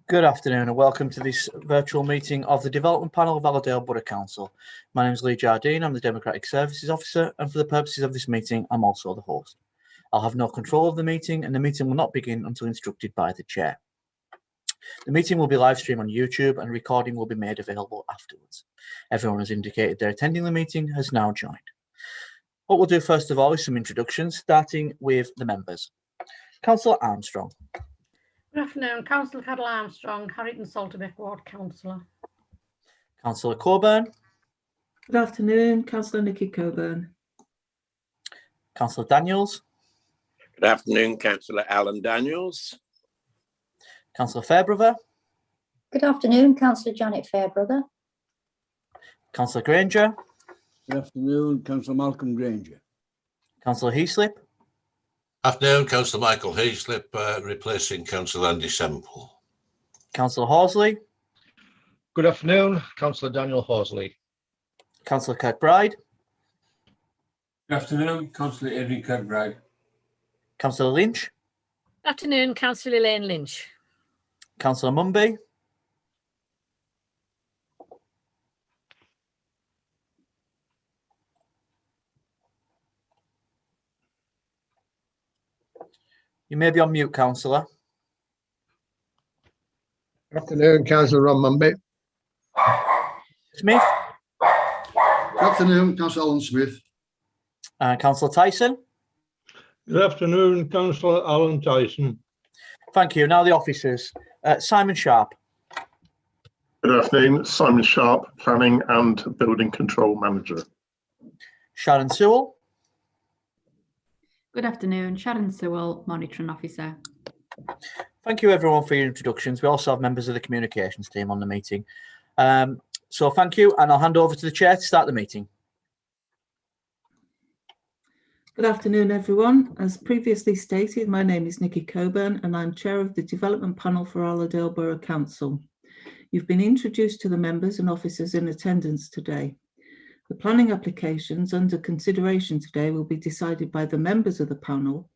Good afternoon and welcome to this virtual meeting of the Development Panel of Allerdale Borough Council. My name is Lee Jardine, I'm the Democratic Services Officer, and for the purposes of this meeting, I'm also the host. I'll have no control of the meeting and the meeting will not begin until instructed by the Chair. The meeting will be live streamed on YouTube and recording will be made available afterwards. Everyone has indicated they're attending the meeting has now joined. What we'll do first of all is some introductions, starting with the members. Councillor Armstrong. Good afternoon, Councillor Cadel Armstrong, Harrington Salterbeck Ward Councillor. Councillor Coburn. Good afternoon, Councillor Nikki Coburn. Councillor Daniels. Good afternoon, Councillor Alan Daniels. Councillor Fairbrother. Good afternoon, Councillor Janet Fairbrother. Councillor Granger. Good afternoon, Councillor Malcolm Granger. Councillor Heaslip. Afternoon, Councillor Michael Heaslip, replacing Councillor Andy Semple. Councillor Horsley. Good afternoon, Councillor Daniel Horsley. Councillor Kirkbride. Good afternoon, Councillor Adrian Kirkbride. Councillor Lynch. Good afternoon, Councillor Elaine Lynch. Councillor Mumby. You may be on mute, Councillor. Good afternoon, Councillor Ron Mumby. Smith. Good afternoon, Councillor Alan Smith. Councillor Tyson. Good afternoon, Councillor Alan Tyson. Thank you. Now the officers. Simon Sharp. Good afternoon, Simon Sharp, Planning and Building Control Manager. Sharon Sewell. Good afternoon, Sharon Sewell, Monitoring Officer. Thank you everyone for your introductions. We also have members of the communications team on the meeting. So thank you, and I'll hand over to the Chair to start the meeting. Good afternoon, everyone. As previously stated, my name is Nikki Coburn and I'm Chair of the Development Panel for Allerdale Borough Council. You've been introduced to the members and officers in attendance today. The planning applications under consideration today will be decided by the members of the panel,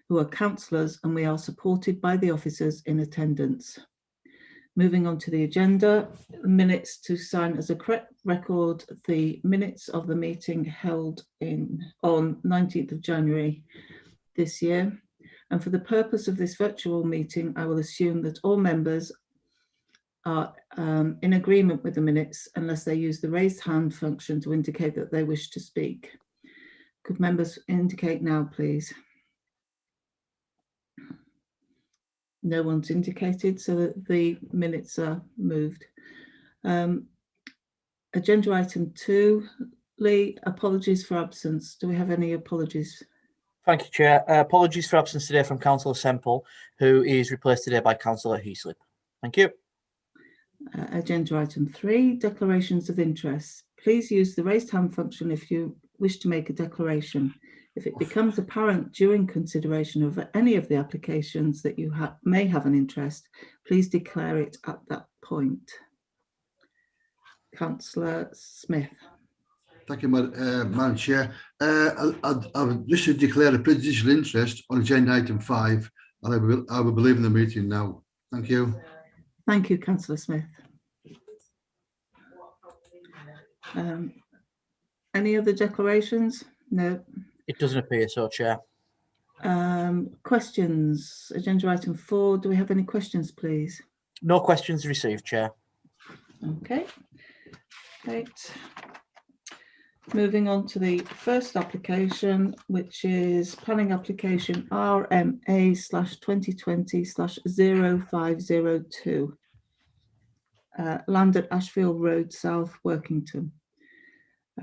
who are councillors, and we are supported by the officers in attendance. Moving on to the agenda, minutes to sign as a correct record, the minutes of the meeting held on 19th of January this year. And for the purpose of this virtual meeting, I will assume that all members are in agreement with the minutes unless they use the raised hand function to indicate that they wish to speak. Could members indicate now, please? No one's indicated, so that the minutes are moved. Agenda item 2, Lee, apologies for absence. Do we have any apologies? Thank you, Chair. Apologies for absence today from Councillor Semple, who is replaced today by Councillor Heaslip. Thank you. Agenda item 3, declarations of interest. Please use the raised hand function if you wish to make a declaration. If it becomes apparent during consideration of any of the applications that you may have an interest, please declare it at that point. Councillor Smith. Thank you, Madam Chair. I wish to declare a prejudicial interest on agenda item 5, and I will believe in the meeting now. Thank you. Thank you, Councillor Smith. Any other declarations? No. It doesn't appear so, Chair. Questions? Agenda item 4. Do we have any questions, please? No questions received, Chair. Okay. Great. Moving on to the first application, which is planning application RMA/2020/0502. Land at Ashfield Road, South Workington.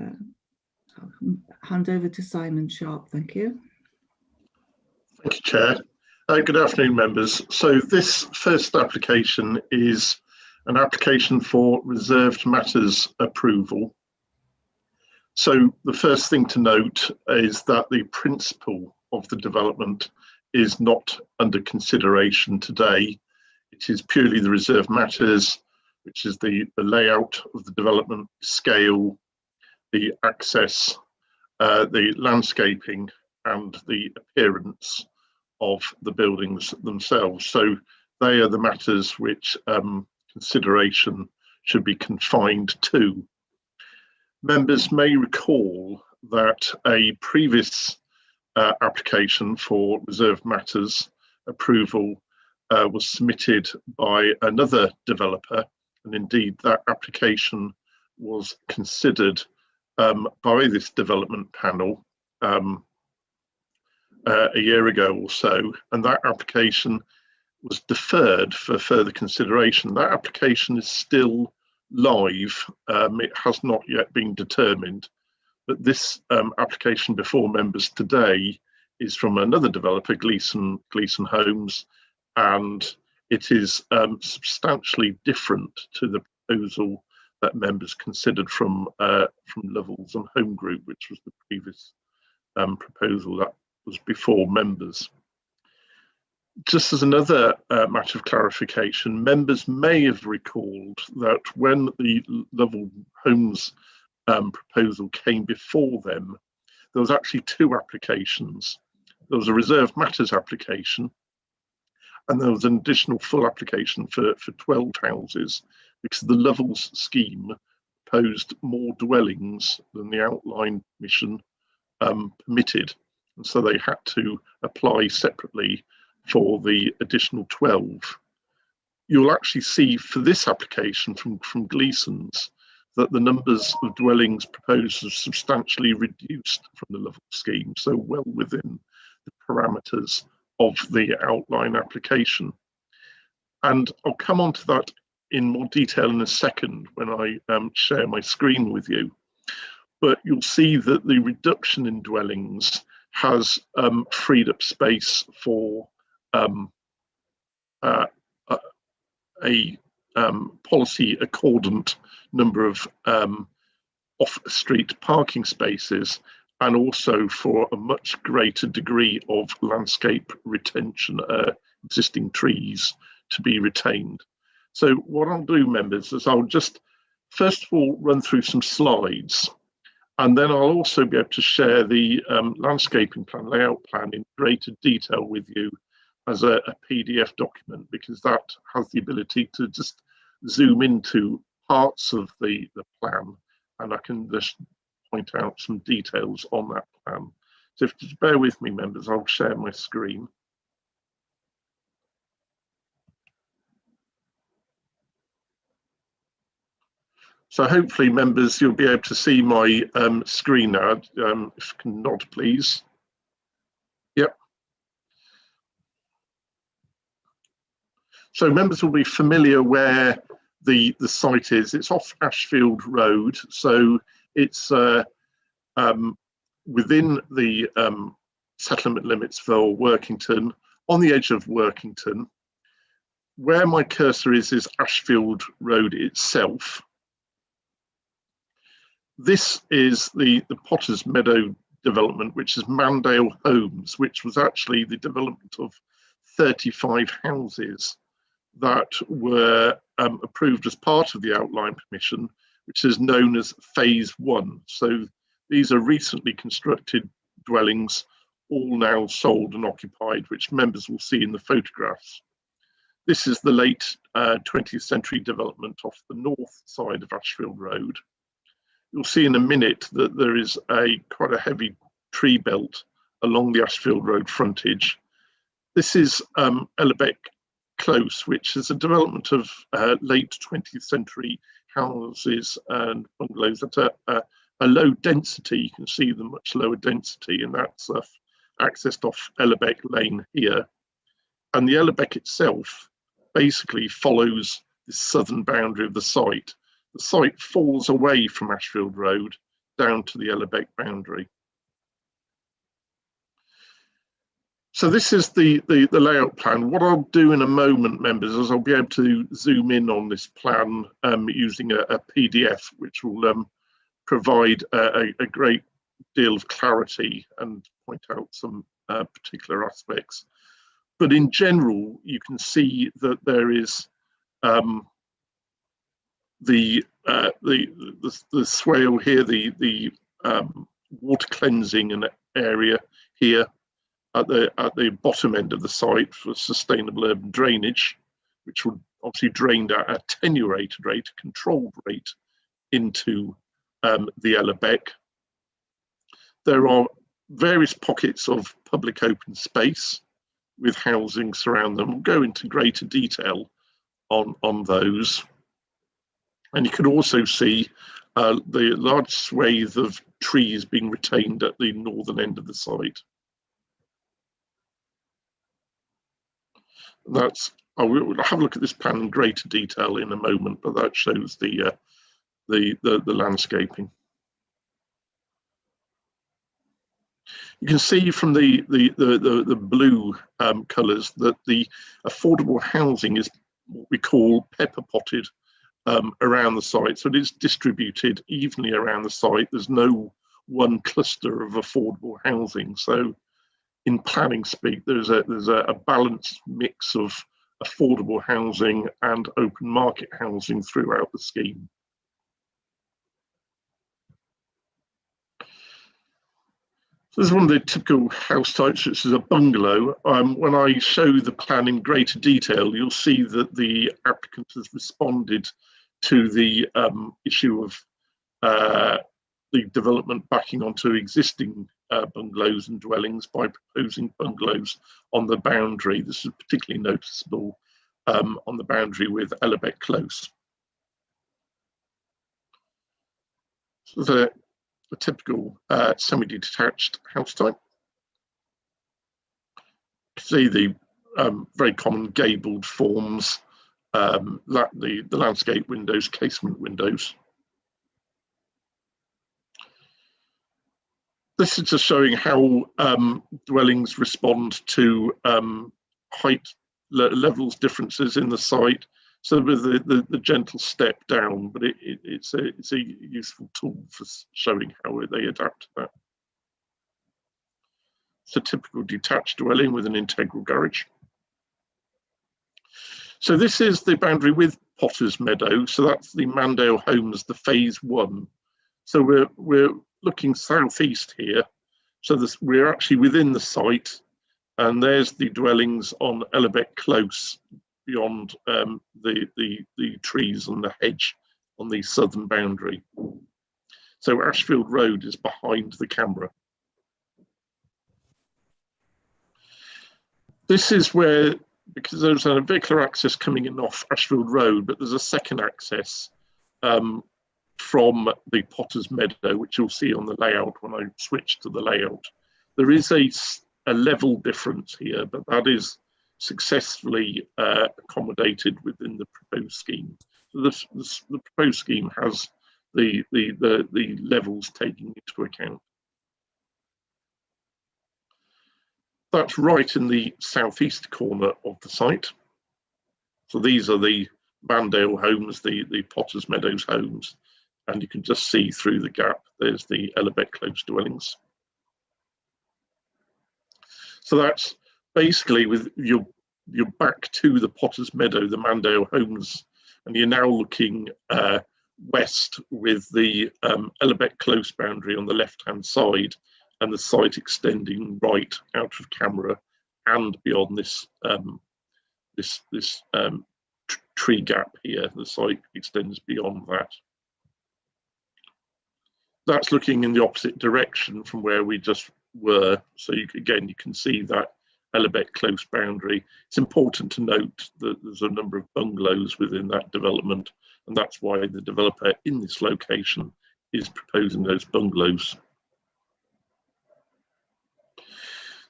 I'll hand over to Simon Sharp. Thank you. Thank you, Chair. Good afternoon, members. So this first application is an application for reserved matters approval. So the first thing to note is that the principle of the development is not under consideration today. It is purely the reserved matters, which is the layout of the development, scale, the access, the landscaping and the appearance of the buildings themselves. So they are the matters which consideration should be confined to. Members may recall that a previous application for reserved matters approval was submitted by another developer, and indeed that application was considered by this development panel a year ago or so, and that application was deferred for further consideration. That application is still live. It has not yet been determined, but this application before members today is from another developer, Gleeson Homes, and it is substantially different to the proposal that members considered from Lovells and Home Group, which was the previous proposal that was before members. Just as another matter of clarification, members may have recalled that when the Lovells Homes proposal came before them, there was actually two applications. There was a reserved matters application, and there was an additional full application for 12 houses, because the Lovells scheme proposed more dwellings than the outline mission permitted, and so they had to apply separately for the additional 12. You'll actually see for this application from Gleeson's that the numbers of dwellings proposed are substantially reduced from the Lovells scheme, so well within the parameters of the outline application. And I'll come on to that in more detail in a second when I share my screen with you. But you'll see that the reduction in dwellings has freed up space for a policy accordant number of off-street parking spaces, and also for a much greater degree of landscape retention, existing trees to be retained. So what I'll do, members, is I'll just first of all run through some slides, and then I'll also be able to share the landscaping plan, layout plan in greater detail with you as a PDF document, because that has the ability to just zoom into parts of the plan, and I can just point out some details on that plan. So if you just bear with me, members, I'll share my screen. So hopefully, members, you'll be able to see my screen now. If you can nod, please. Yep. So members will be familiar where the site is. It's off Ashfield Road, so it's within the settlement limits for Workington, on the edge of Workington. Where my cursor is Ashfield Road itself. This is the Potter's Meadow development, which is Mandale Homes, which was actually the development of 35 houses that were approved as part of the outline permission, which is known as phase 1. So these are recently constructed dwellings, all now sold and occupied, which members will see in the photographs. This is the late 20th century development off the north side of Ashfield Road. You'll see in a minute that there is quite a heavy tree belt along the Ashfield Road frontage. This is Ellerbeck Close, which is a development of late 20th century houses and bungalows at a low density. You can see the much lower density, and that's accessed off Ellerbeck Lane here. And the Ellerbeck itself basically follows the southern boundary of the site. The site falls away from Ashfield Road down to the Ellerbeck boundary. So this is the layout plan. What I'll do in a moment, members, is I'll be able to zoom in on this plan using a PDF, which will provide a great deal of clarity and point out some particular aspects. But in general, you can see that there is the swale here, the water cleansing and area here at the bottom end of the site for sustainable urban drainage. which would obviously drain at a attenuated rate, a controlled rate, into the Ellerbeck. There are various pockets of public open space with housing surround them. We'll go into greater detail on those. And you can also see the large swathe of trees being retained at the northern end of the site. That's, I will have a look at this plan in greater detail in a moment, but that shows the landscaping. You can see from the blue colours that the affordable housing is what we call pepper potted around the site. So it is distributed evenly around the site. There's no one cluster of affordable housing. So in planning speak, there's a balanced mix of affordable housing and open market housing throughout the scheme. This is one of the typical house types, which is a bungalow. When I show the plan in greater detail, you'll see that the applicant has responded to the issue of the development backing onto existing bungalows and dwellings by proposing bungalows on the boundary. This is particularly noticeable on the boundary with Ellerbeck Close. So the typical semi-detached house type. See the very common gabled forms, the landscape windows, casement windows. This is just showing how dwellings respond to height levels differences in the site. So with the gentle step down, but it's a useful tool for showing how they adapt to that. It's a typical detached dwelling with an integral garage. So this is the boundary with Potter's Meadow. So that's the Mandale Homes, the phase 1. So we're looking southeast here. So we're actually within the site, and there's the dwellings on Ellerbeck Close, beyond the trees and the hedge on the southern boundary. So Ashfield Road is behind the camera. This is where, because there's a vehicular access coming in off Ashfield Road, but there's a second access from the Potter's Meadow, which you'll see on the layout when I switch to the layout. There is a level difference here, but that is successfully accommodated within the proposed scheme. So the proposed scheme has the levels taken into account. That's right in the southeast corner of the site. So these are the Mandale homes, the Potter's Meadows homes, and you can just see through the gap, there's the Ellerbeck Close dwellings. So that's basically with your back to the Potter's Meadow, the Mandale homes, and you're now looking west with the Ellerbeck Close boundary on the left-hand side, and the site extending right out of camera and beyond this tree gap here. The site extends beyond that. That's looking in the opposite direction from where we just were. So again, you can see that Ellerbeck Close boundary. It's important to note that there's a number of bungalows within that development, and that's why the developer in this location is proposing those bungalows.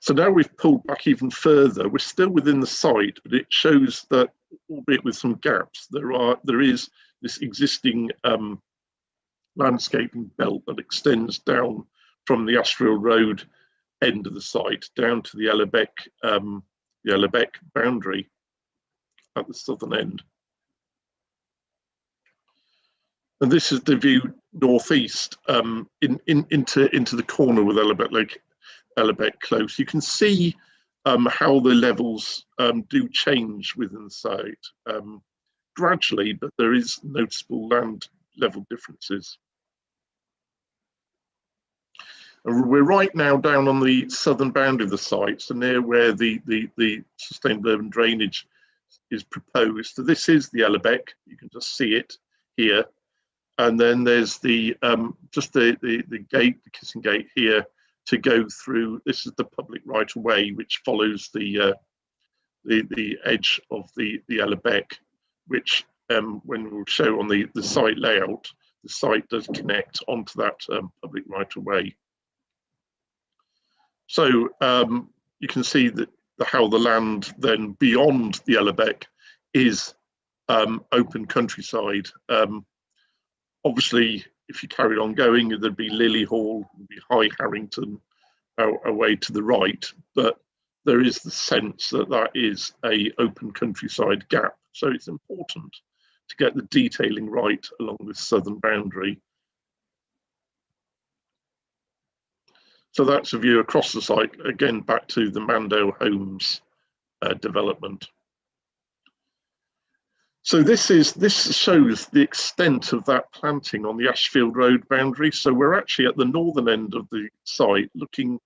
So now we've pulled back even further. We're still within the site, but it shows that, albeit with some gaps, there is this existing landscaping belt that extends down from the Ashfield Road end of the site down to the Ellerbeck boundary at the southern end. And this is the view northeast into the corner with Ellerbeck Close. You can see how the levels do change within the site gradually, but there is noticeable land level differences. And we're right now down on the southern boundary of the site, so near where the sustainable urban drainage is proposed. So this is the Ellerbeck. You can just see it here. And then there's the just the gate, the Kissing Gate here to go through. This is the public right of way, which follows the edge of the Ellerbeck, which when we'll show on the site layout, the site does connect onto that public right of way. So you can see that how the land then beyond the Ellerbeck is open countryside. Obviously, if you carried on going, there'd be Lily Hall, there'd be High Harrington away to the right, but there is the sense that that is a open countryside gap. So it's important to get the detailing right along this southern boundary. So that's a view across the site, again, back to the Mando Homes development. So this shows the extent of that planting on the Ashfield Road boundary. So we're actually at the northern end of the site, looking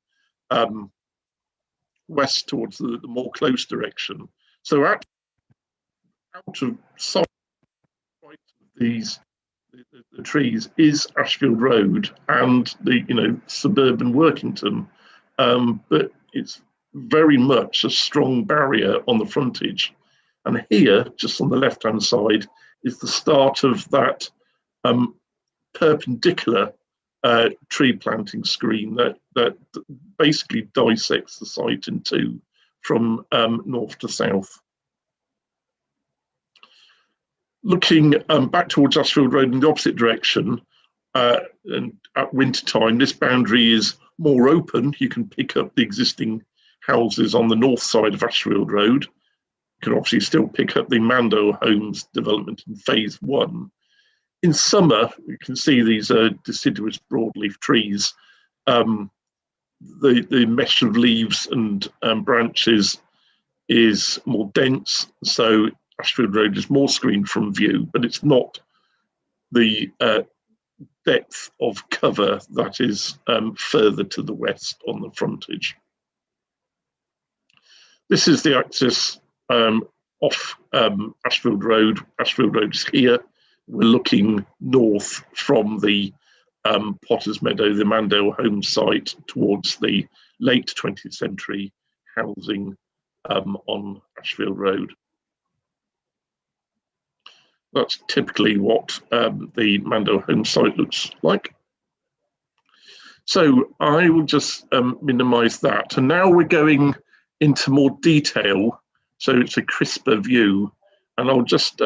west towards the more close direction. So out of sight the trees is Ashfield Road and the suburban Workington, but it's very much a strong barrier on the frontage. And here, just on the left-hand side, is the start of that perpendicular tree planting screen that basically dissects the site in two from north to south. Looking back towards Ashfield Road in the opposite direction, and at winter time, this boundary is more open. You can pick up the existing houses on the north side of Ashfield Road. You can obviously still pick up the Mando Homes development in phase 1. In summer, you can see these deciduous broadleaf trees. The mesh of leaves and branches is more dense, so Ashfield Road is more screened from view, but it's not the depth of cover that is further to the west on the frontage. This is the access off Ashfield Road. Ashfield Road is here. We're looking north from the Potter's Meadow, the Mando Home site, towards the late 20th century housing on Ashfield Road. That's typically what the Mando Home site looks like. So I will just minimize that. And now we're going into more detail, so it's a crisper view. And I'll just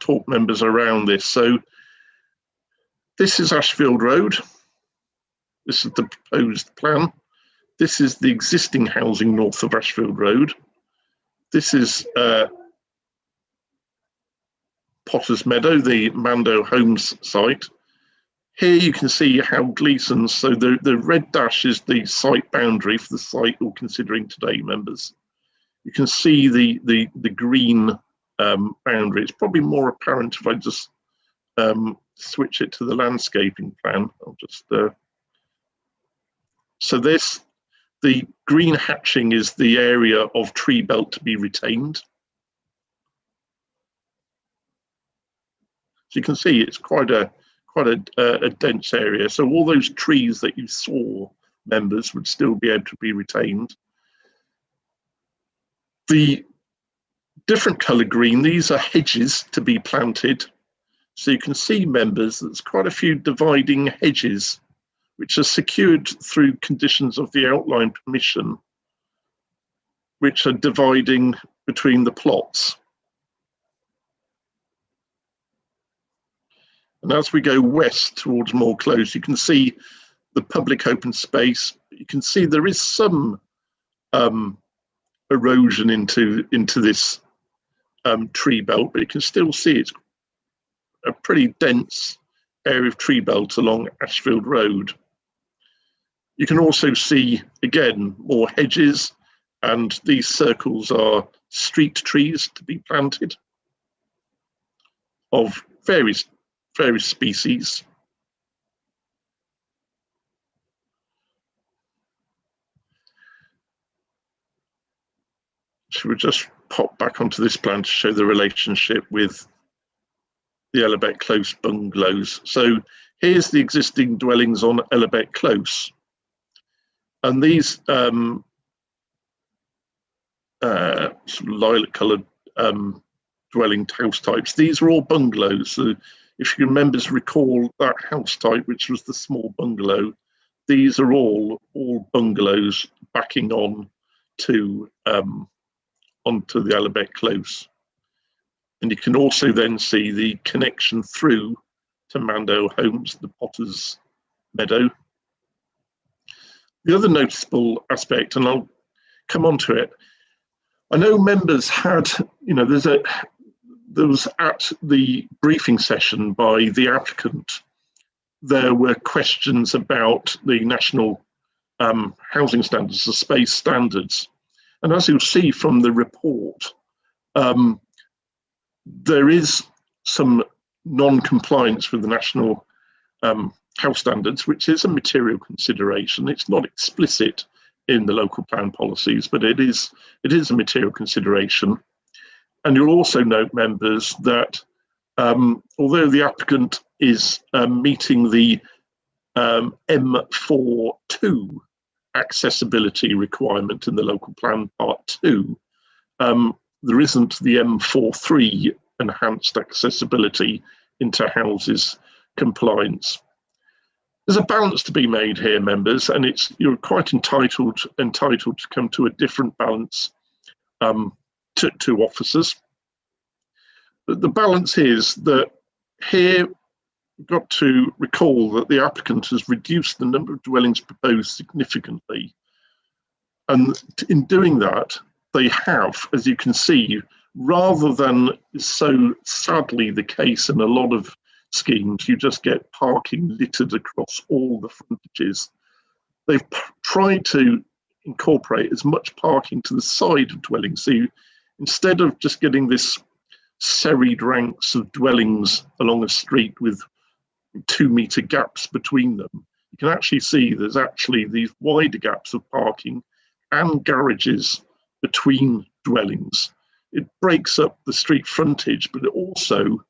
talk members around this. So this is Ashfield Road. This is the proposed plan. This is the existing housing north of Ashfield Road. This is Potter's Meadow, the Mando Homes site. Here you can see how Gleason's, so the red dash is the site boundary for the site you're considering today, members. You can see the green boundary. It's probably more apparent if I just switch it to the landscaping plan. I'll just so the green hatching is the area of tree belt to be retained. So you can see it's quite a dense area. So all those trees that you saw, members, would still be able to be retained. The different colour green, these are hedges to be planted. So you can see, members, there's quite a few dividing hedges which are secured through conditions of the outline permission, which are dividing between the plots. And as we go west towards more close, you can see the public open space. You can see there is some erosion into this tree belt, but you can still see it's a pretty dense area of tree belt along Ashfield Road. You can also see, again, more hedges, and these circles are street trees to be planted of various species. Should we just pop back onto this plan to show the relationship with the Ellerbeck Close bungalows? So here's the existing dwellings on Ellerbeck Close. And these sort of lilac-coloured dwelling house types, these are all bungalows. So if you members recall that house type, which was the small bungalow, these are all bungalows backing on to onto the Ellerbeck Close. And you can also then see the connection through to Mandale Homes, the Potter's Meadow. The other noticeable aspect, and I'll come on to it, I know members had, there was at the briefing session by the applicant, there were questions about the national housing standards, the space standards. And as you'll see from the report, there is some non-compliance with the national house standards, which is a material consideration. It's not explicit in the local plan policies, but it is a material consideration. And you'll also note, members, that although the applicant is meeting the M42 accessibility requirement in the local plan part 2, there isn't the M43 enhanced accessibility into houses compliance. There's a balance to be made here, members, and you're quite entitled to come to a different balance to officers. But the balance is that here we've got to recall that the applicant has reduced the number of dwellings proposed significantly. And in doing that, they have, as you can see, rather than so sadly the case in a lot of schemes, you just get parking littered across all the frontages. They've tried to incorporate as much parking to the side of dwellings. So instead of just getting this serried ranks of dwellings along a street with 2-metre gaps between them, you can actually see there's actually these wider gaps of parking and garages between dwellings. It breaks up the street frontage, but it also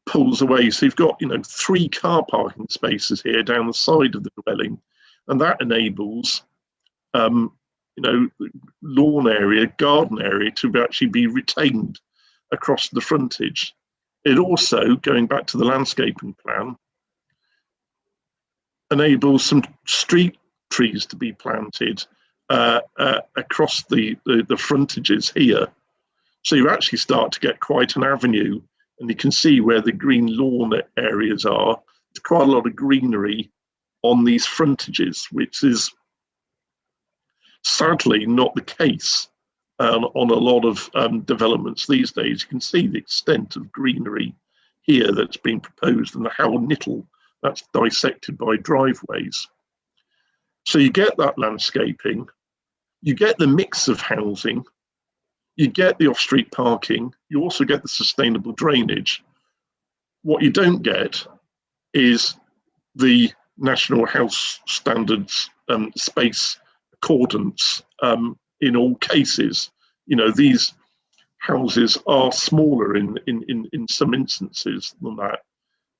pulls away. So you've got 3 car parking spaces here down the side of the dwelling, and that enables lawn area, garden area to actually be retained across the frontage. It also, going back to the landscaping plan, enables some street trees to be planted across the frontages here. So you actually start to get quite an avenue, and you can see where the green lawn areas are. There's quite a lot of greenery on these frontages, which is sadly not the case on a lot of developments these days. You can see the extent of greenery here that's been proposed and how little that's dissected by driveways. So you get that landscaping, you get the mix of housing, you get the off-street parking, you also get the sustainable drainage. What you don't get is the national house standards space accordance in all cases. These houses are smaller in some instances than that.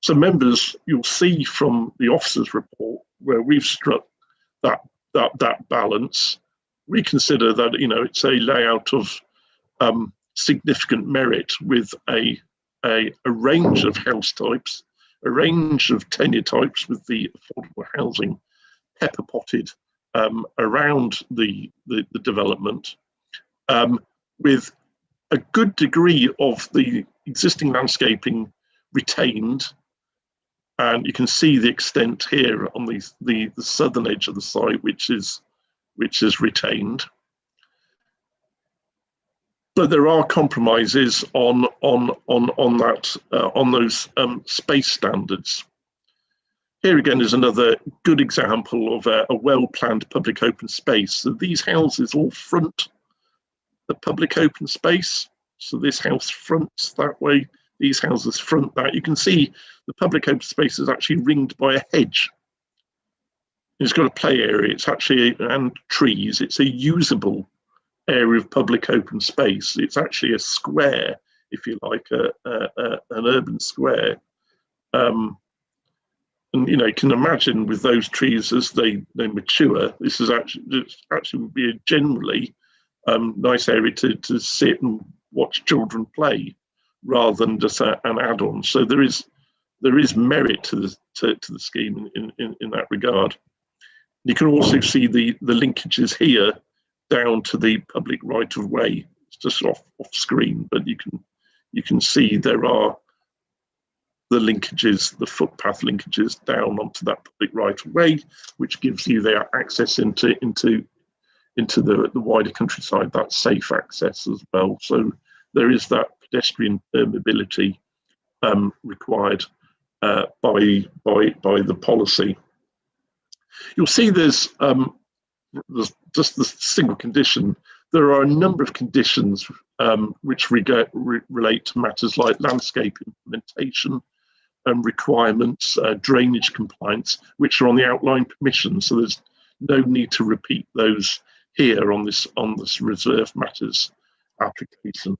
So members, you'll see from the officer's report where we've struck that balance. We consider that it's a layout of significant merit with a range of house types, a range of tenure types with the affordable housing pepper potted around the development, with a good degree of the existing landscaping retained. And you can see the extent here on the southern edge of the site, which is retained. But there are compromises on those space standards. Here again is another good example of a well-planned public open space. So these houses all front the public open space. So this house fronts that way, these houses front that. You can see the public open space is actually ringed by a hedge. It's got a play area, it's actually, and trees. It's a usable area of public open space. It's actually a square, if you like, an urban square. And you know, you can imagine with those trees as they mature, this is actually would be a generally nice area to sit and watch children play, rather than just an add-on. So there is merit to the scheme in that regard. You can also see the linkages here down to the public right of way. It's just off screen, but you can see there are the linkages, the footpath linkages down onto that public right of way, which gives you their access into the wider countryside, that safe access as well. So there is that pedestrian permeability required by the policy. You'll see there's just the single condition. There are a number of conditions which relate to matters like landscape implementation and requirements, drainage compliance, which are on the outline permission. So there's no need to repeat those here on this reserved matters application.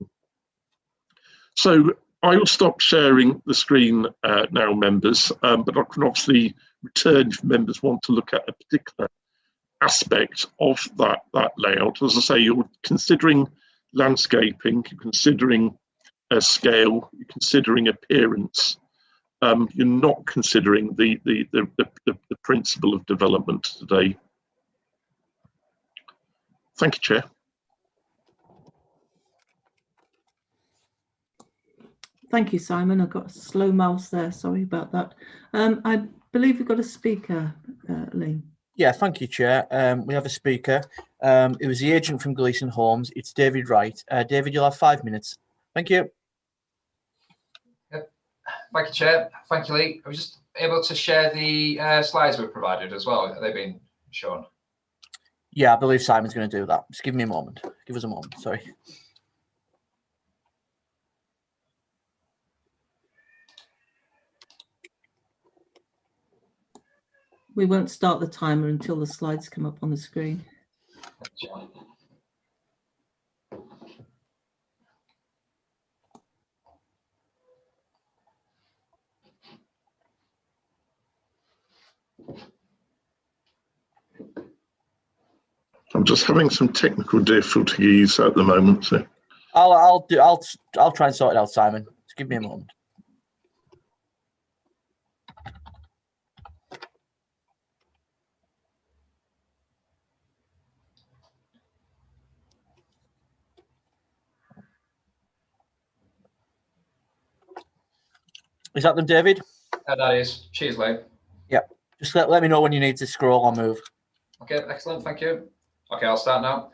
So I will stop sharing the screen now, members, but I can obviously return if members want to look at a particular aspect of that layout. As I say, you're considering landscaping, you're considering scale, you're considering appearance. You're not considering the principle of development today. Thank you, Chair. Thank you, Simon. I've got a slow mouse there. Sorry about that. I believe we've got a speaker, Lee. Yeah, thank you, Chair. We have a speaker. It was the agent from Gleeson Homes. It's David Wright. David, you'll have 5 minutes. Thank you. Yep. Thank you, Chair. Thank you, Lee. I was just able to share the slides we've provided as well. Have they been shown? Yeah, I believe Simon's going to do that. Just give me a moment. Give us a moment. Sorry. We won't start the timer until the slides come up on the screen. I'm just having some technical difficulties at the moment. So I'll try and sort it out, Simon. Just give me a moment. Is that them, David? That is. Cheers, Lee. Yeah. Just let me know when you need to scroll or move. Okay, excellent. Thank you. Okay, I'll start now.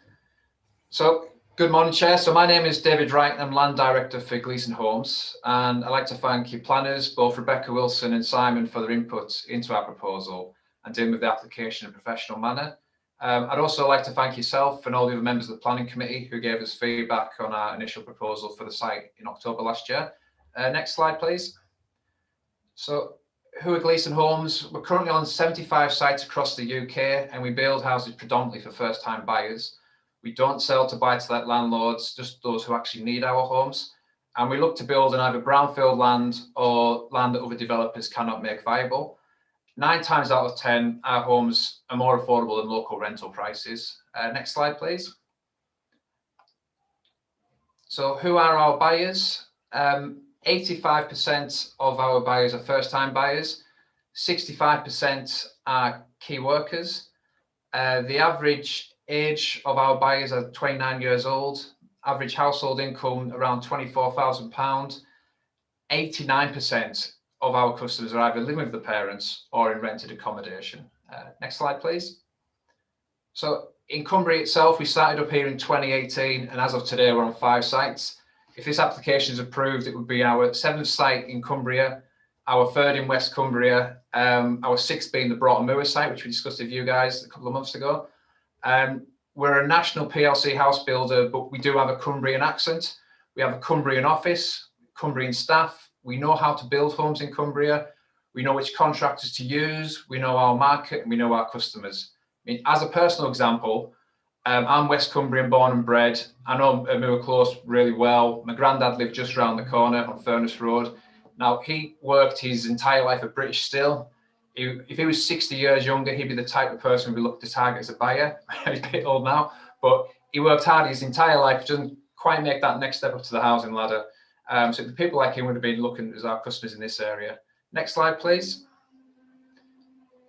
So, good morning, Chair. So my name is David Wright. I'm Land Director for Gleeson Homes. And I'd like to thank your planners, both Rebecca Wilson and Simon, for their input into our proposal and dealing with the application in a professional manner. I'd also like to thank yourself and all the other members of the Planning Committee who gave us feedback on our initial proposal for the site in October last year. Next slide, please. So, who are Gleeson Homes? We're currently on 75 sites across the UK and we build houses predominantly for first-time buyers. We don't sell to buy-to-let landlords, just those who actually need our homes. And we look to build on either brownfield land or land that other developers cannot make viable. 9 times out of 10, our homes are more affordable than local rental prices. Next slide, please. So who are our buyers? 85% of our buyers are first-time buyers. 65% are key workers. The average age of our buyers are 29 years old. Average household income around £24,000. 89% of our customers are either living with the parents or in rented accommodation. Next slide, please. So in Cumbria itself, we started up here in 2018, and as of today, we're on 5 sites. If this application is approved, it would be our 7th site in Cumbria, our 3rd in West Cumbria, our 6th being the Broughton Moor site, which we discussed with you guys a couple of months ago. We're a national PLC house builder, but we do have a Cumbrian accent. We have a Cumbrian office, Cumbrian staff. We know how to build homes in Cumbria. We know which contractors to use. We know our market and we know our customers. I mean, as a personal example, I'm West Cumbrian, born and bred. I know Moor Close really well. My granddad lived just around the corner on Furnace Road. Now, he worked his entire life at British Steel. If he was 60 years younger, he'd be the type of person we'd look to target as a buyer. He's a bit old now, but he worked hard his entire life, doesn't quite make that next step up to the housing ladder. So the people like him would have been looking as our customers in this area. Next slide, please.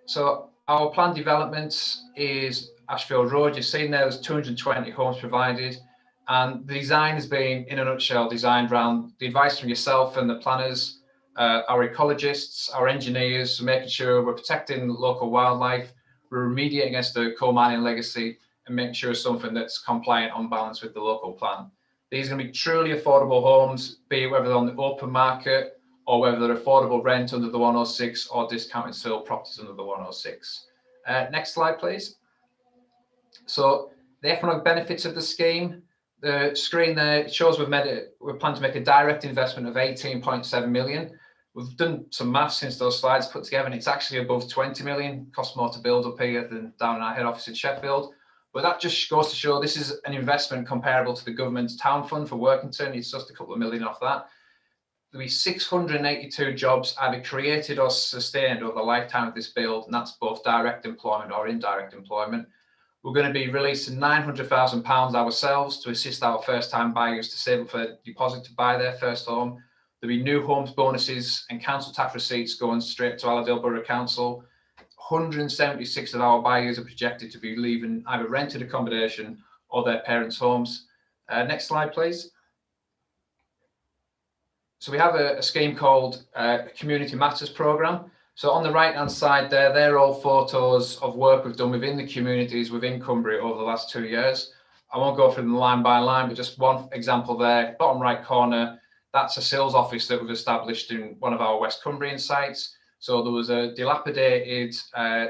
So our planned development is Ashfield Road. You've seen there's 220 homes provided, and the design has been, in a nutshell, designed around the advice from yourself and the planners, our ecologists, our engineers, making sure we're protecting local wildlife, we're remediating against the coal mining legacy, and making sure it's something that's compliant on balance with the local plan. These are going to be truly affordable homes, be it whether they're on the open market or whether they're affordable rent under the 106 or discounted sale properties under the 106. Next slide, please. So the economic benefits of the scheme, the screen there shows we're planning to make a direct investment of 18.7 million. We've done some maths since those slides put together, and it's actually above 20 million. Costs more to build up here than down in our head office in Sheffield. But that just goes to show this is an investment comparable to the government's town fund for Workington. It's just a couple of million off that. There'll be 682 jobs either created or sustained over the lifetime of this build, and that's both direct employment or indirect employment. We're going to be releasing £900,000 ourselves to assist our first-time buyers to save up for a deposit to buy their first home. There'll be new homes bonuses and council tax receipts going straight to Allerdale Borough Council. 176 of our buyers are projected to be leaving either rented accommodation or their parents' homes. Next slide, please. So we have a scheme called Community Matters Programme. So on the right-hand side there, they're all photos of work we've done within the communities within Cumbria over the last 2 years. I won't go through them line by line, but just one example there, bottom right corner, that's a sales office that we've established in one of our West Cumbrian sites. So there was a dilapidated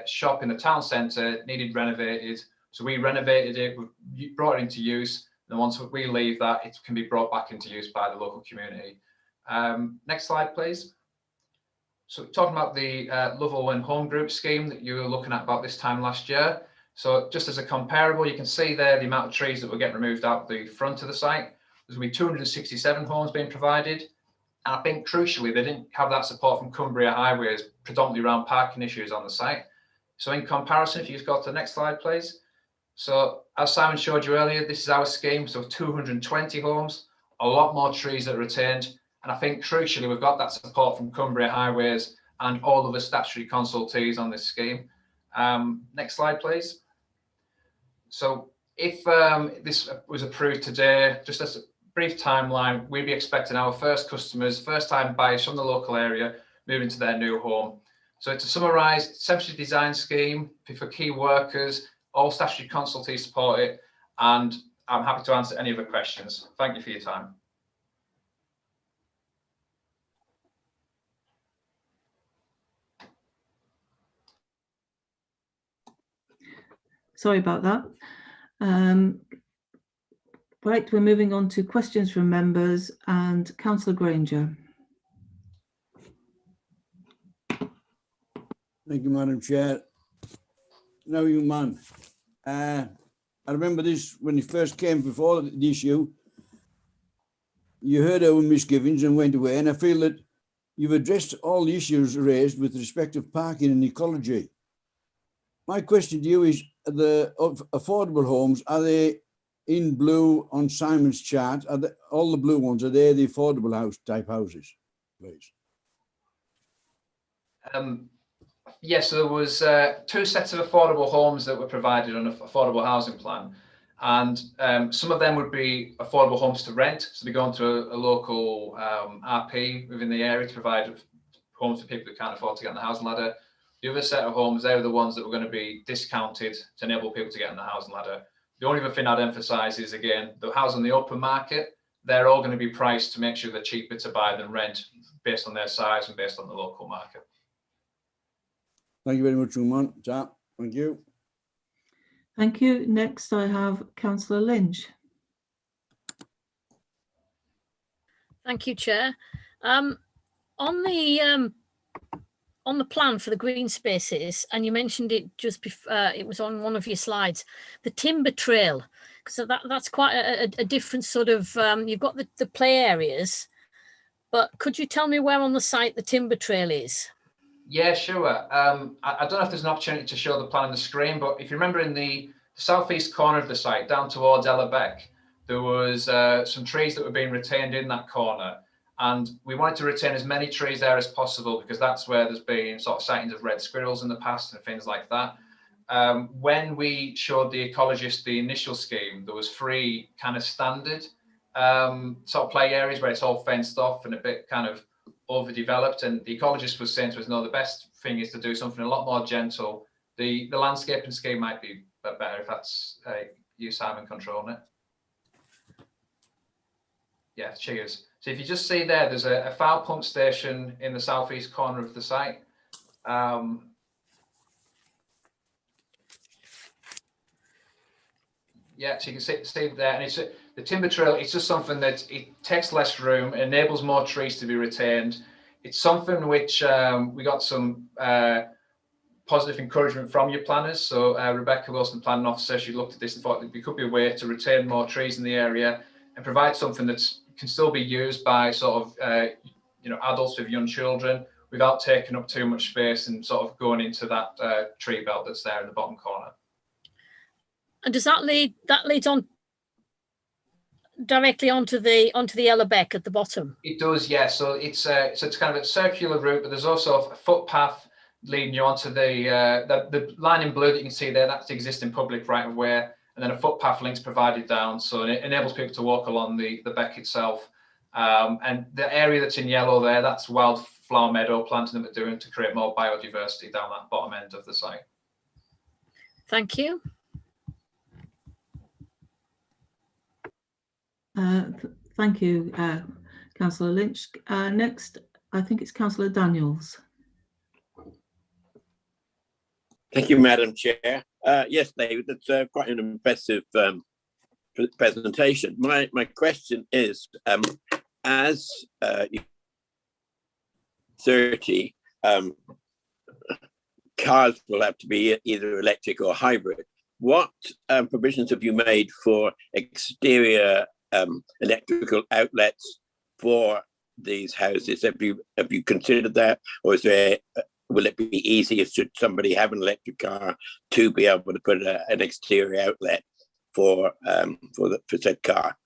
shop in the town centre, needed renovated. So we renovated it, we brought it into use. And once we leave that, it can be brought back into use by the local community. Next slide, please. So talking about the Lovell and Home Group scheme that you were looking at about this time last year. So just as a comparable, you can see there the amount of trees that were getting removed out the front of the site. There's going to be 267 homes being provided. And I think crucially, they didn't have that support from Cumbria Highways, predominantly around parking issues on the site. So in comparison, if you just go to the next slide, please. So as Simon showed you earlier, this is our scheme. So 220 homes, a lot more trees that are retained. And I think crucially, we've got that support from Cumbria Highways and all of the statutory consultees on this scheme. Next slide, please. So if this was approved today, just as a brief timeline, we'd be expecting our first customers, first-time buyers from the local area, moving to their new home. So to summarise, essentially design scheme for key workers, all statutory consultees support it, and I'm happy to answer any other questions. Thank you for your time. Sorry about that. Right, we're moving on to questions from members, and Councillor Granger. Thank you, Madam Chair. Now, you man, I remember this when it first came before the issue. You heard our misgivings and went away, and I feel that you've addressed all the issues raised with respect of parking and ecology. My question to you is, the affordable homes, are they in blue on Simon's chart? Are they, all the blue ones, are they the affordable house type houses, please? Yes, so there was 2 sets of affordable homes that were provided on an affordable housing plan. And some of them would be affordable homes to rent. So they go into a local RP within the area to provide homes for people who can't afford to get on the housing ladder. The other set of homes, they're the ones that were going to be discounted to enable people to get on the housing ladder. The only other thing I'd emphasise is, again, the houses on the open market, they're all going to be priced to make sure they're cheaper to buy than rent based on their size and based on the local market. Thank you very much, Umar. Thank you. Thank you. Next, I have Councillor Lynch. Thank you, Chair. On on the plan for the green spaces, and you mentioned it just before, it was on one of your slides, the timber trail. So that's quite a different sort of, you've got the play areas, but could you tell me where on the site the timber trail is? Yeah, sure. I don't know if there's an opportunity to show the plan on the screen, but if you remember in the southeast corner of the site, down towards Ellerbeck, there was some trees that were being retained in that corner. And we wanted to retain as many trees there as possible because that's where there's been sort of sightings of red squirrels in the past and things like that. When we showed the ecologist the initial scheme, there was 3 kind of standard sort of play areas where it's all fenced off and a bit kind of overdeveloped. And the ecologist was saying to us, no, the best thing is to do something a lot more gentle. The landscaping scheme might be better if that's you, Simon, controlling it. Yeah, cheers. So if you just see there, there's a foul pump station in the southeast corner of the site. Yeah, so you can see there, and it's the timber trail. It's just something that it takes less room, enables more trees to be retained. It's something which we got some positive encouragement from your planners. So Rebecca Wilson, planning officer, she looked at this and thought that there could be a way to retain more trees in the area and provide something that can still be used by sort of adults with young children without taking up too much space and sort of going into that tree belt that's there in the bottom corner. And does that leads on directly onto the Ellerbeck at the bottom? It does, yeah. So it's kind of a circular route, but there's also a footpath leading you onto the line in blue that you can see there. That's the existing public right of way, and then a footpath link's provided down, so it enables people to walk along the beck itself. And the area that's in yellow there, that's wildflower meadow planting that we're doing to create more biodiversity down that bottom end of the site. Thank you. Thank you, Councillor Lynch. Next, I think it's Councillor Daniels. Thank you, Madam Chair. Yes, David, that's quite an impressive presentation. My question is, as 30 cars will have to be either electric or hybrid, what provisions have you made for exterior electrical outlets for these houses? Have you considered that, or will it be easier should somebody have an electric car to be able to put an exterior outlet for said car?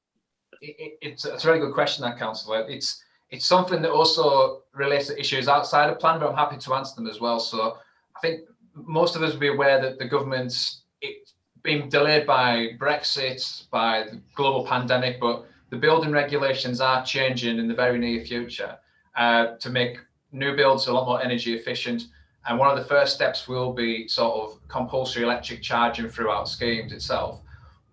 It's a very good question, that, Councillor. It's something that also relates to issues outside of plan, but I'm happy to answer them as well. So I think most of us will be aware that the government's been delayed by Brexit, by the global pandemic, but the building regulations are changing in the very near future to make new builds a lot more energy efficient. And one of the first steps will be sort of compulsory electric charging throughout schemes itself.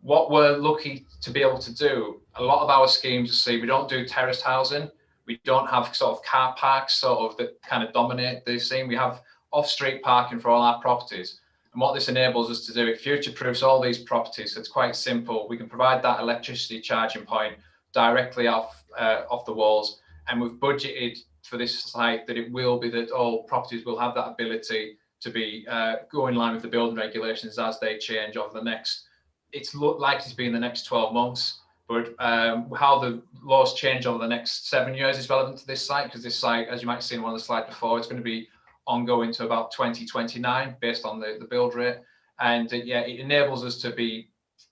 What we're lucky to be able to do, a lot of our schemes, you see, we don't do terraced housing. We don't have sort of car parks sort of that kind of dominate the scene. We have off-street parking for all our properties. And what this enables us to do, it future-proofs all these properties. So it's quite simple. We can provide that electricity charging point directly off the walls. And we've budgeted for this site that it will be that all properties will have that ability to be go in line with the building regulations as they change over the next, it's likely to be in the next 12 months. But how the laws change over the next 7 years is relevant to this site, because this site, as you might have seen on one of the slides before, it's going to be ongoing to about 2029 based on the build rate. And yeah, it enables us to be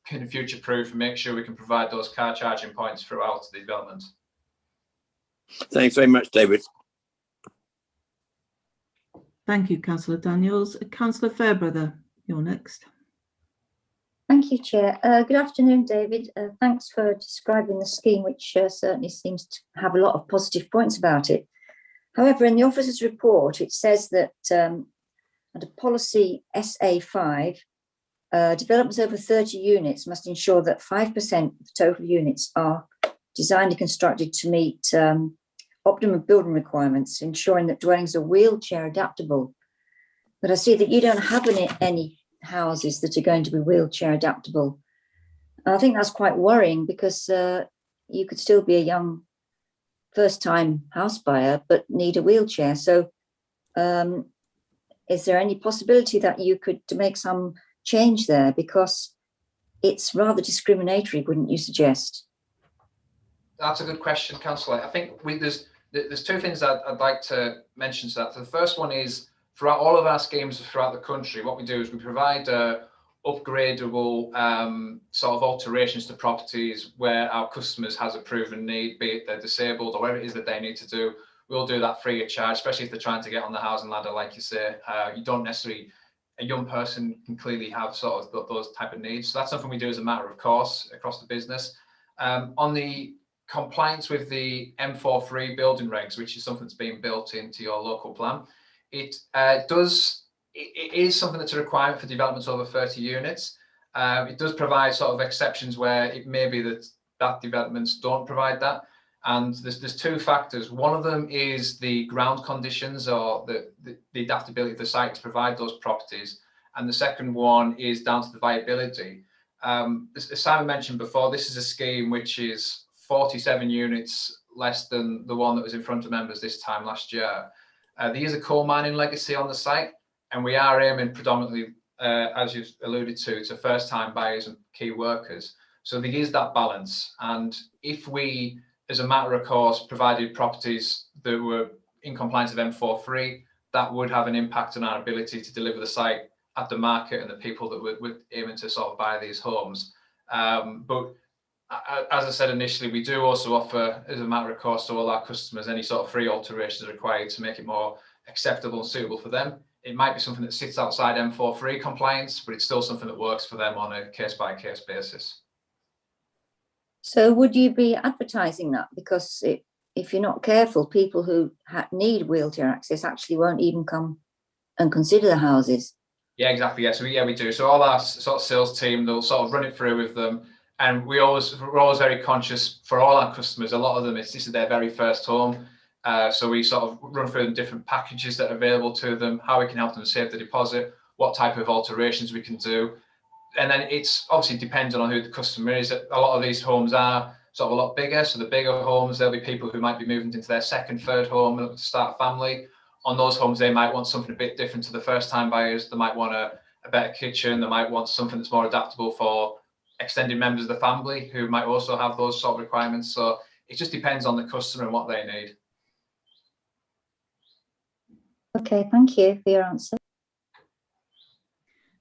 kind of future proof and make sure we can provide those car charging points throughout the development. Thanks very much, David. Thank you, Councillor Daniels. Councillor Fairbrother, you're next. Thank you, Chair. Good afternoon, David. Thanks for describing the scheme, which certainly seems to have a lot of positive points about it. However, in the officer's report, it says that under policy SA5, developments over 30 units must ensure that 5% of total units are designed and constructed to meet optimum building requirements, ensuring that dwellings are wheelchair adaptable. But I see that you don't have any houses that are going to be wheelchair adaptable. I think that's quite worrying, because you could still be a young first-time house buyer but need a wheelchair. So Is there any possibility that you could make some change there? Because it's rather discriminatory, wouldn't you suggest? That's a good question, Councillor. I think there's two things that I'd like to mention to that. So the first one is, throughout all of our schemes throughout the country, what we do is we provide upgradable sort of alterations to properties where our customers has a proven need, be it they're disabled or whatever it is that they need to do. We'll do that free of charge, especially if they're trying to get on the housing ladder, like you say. You don't necessarily, a young person can clearly have sort of those type of needs. So that's something we do as a matter of course across the business. On the compliance with the M43 building regs, which is something that's being built into your local plan, it is something that's a requirement for developments over 30 units. It does provide sort of exceptions where it may be that developments don't provide that. And there's two factors. One of them is the ground conditions or the adaptability of the site to provide those properties. And the second one is down to the viability. As Simon mentioned before, this is a scheme which is 47 units less than the one that was in front of members this time last year. There is a coal mining legacy on the site, and we are aiming predominantly, as you've alluded to first-time buyers and key workers. So there is that balance. And if we, as a matter of course, provided properties that were in compliance with M43, that would have an impact on our ability to deliver the site at the market and the people that we're aiming to sort of buy these homes. But as I said initially, we do also offer, as a matter of course, to all our customers, any sort of free alterations required to make it more acceptable and suitable for them. It might be something that sits outside M43 compliance, but it's still something that works for them on a case-by-case basis. So would you be advertising that? Because if you're not careful, people who need wheelchair access actually won't even come and consider the houses. Yeah, exactly. Yeah, so we do. So all our sort of sales team, they'll sort of run it through with them. And we're always very conscious for all our customers. A lot of them, this is their very first home. So we sort of run through the different packages that are available to them, how we can help them save the deposit, what type of alterations we can do. And then it's obviously dependent on who the customer is. A lot of these homes are sort of a lot bigger. So the bigger homes, there'll be people who might be moving into their second, third home and start a family. On those homes, they might want something a bit different to the first-time buyers. They might want a better kitchen. They might want something that's more adaptable for extended members of the family who might also have those sort of requirements. So it just depends on the customer and what they need. Okay, thank you for your answer.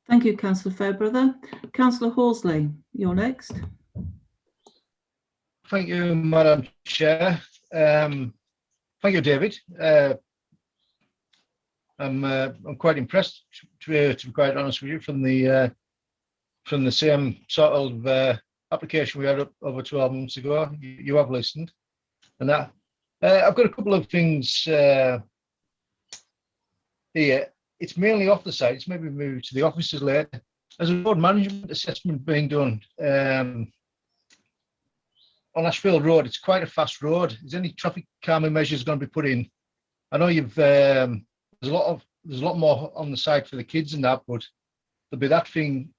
Thank you, Councillor Fairbrother. Councillor Horsley, you're next. Thank you, Madam Chair. Thank you, David. I'm quite impressed, to be quite honest with you, from the same sort of application we had up over 12 months ago. You have listened, and that I've got a couple of things here. It's mainly off the site. It's maybe moved to the offices later. There's a road management assessment being done on Ashfield Road. It's quite a fast road. Is any traffic calming measures going to be put in? I know you've there's a lot more on the site for the kids and that, but there'll be that thing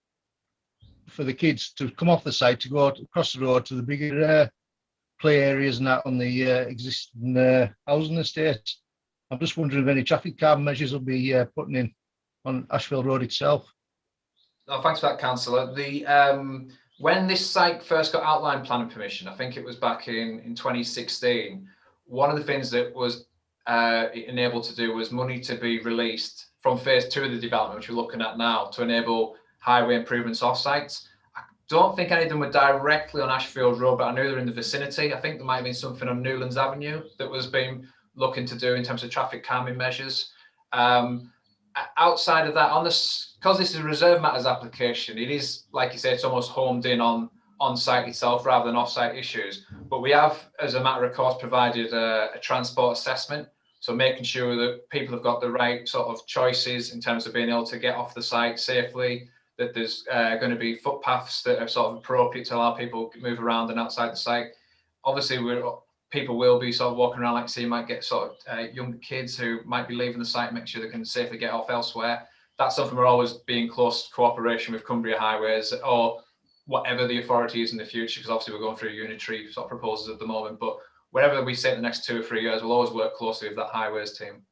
for the kids to come off the site to go across the road to the bigger play areas and that on the existing housing estate. I'm just wondering if any traffic calming measures will be putting in on Ashfield Road itself. No, thanks for that, Councillor. When this site first got outline planning permission, I think it was back in 2016, one of the things that was enabled to do was money to be released from phase 2 of the development, which we're looking at now, to enable highway improvements off sites. I don't think any of them were directly on Ashfield Road, but I knew they're in the vicinity. I think there might have been something on Newlands Avenue that was being looking to do in terms of traffic calming measures. Outside of that, because this is a reserve matters application, it is, like you say, it's almost homed in on site itself rather than off-site issues. But we have, as a matter of course, provided a transport assessment. So making sure that people have got the right sort of choices in terms of being able to get off the site safely, that there's going to be footpaths that are sort of appropriate to allow people to move around and outside the site. Obviously, people will be sort of walking around, like I say, you might get sort of young kids who might be leaving the site, make sure they can safely get off elsewhere. That's something we're always being close cooperation with Cumbria Highways or whatever the authority is in the future, because obviously we're going through unitary sort of proposals at the moment, but wherever we sit in the next 2 or 3 years, we'll always work closely with that highways team.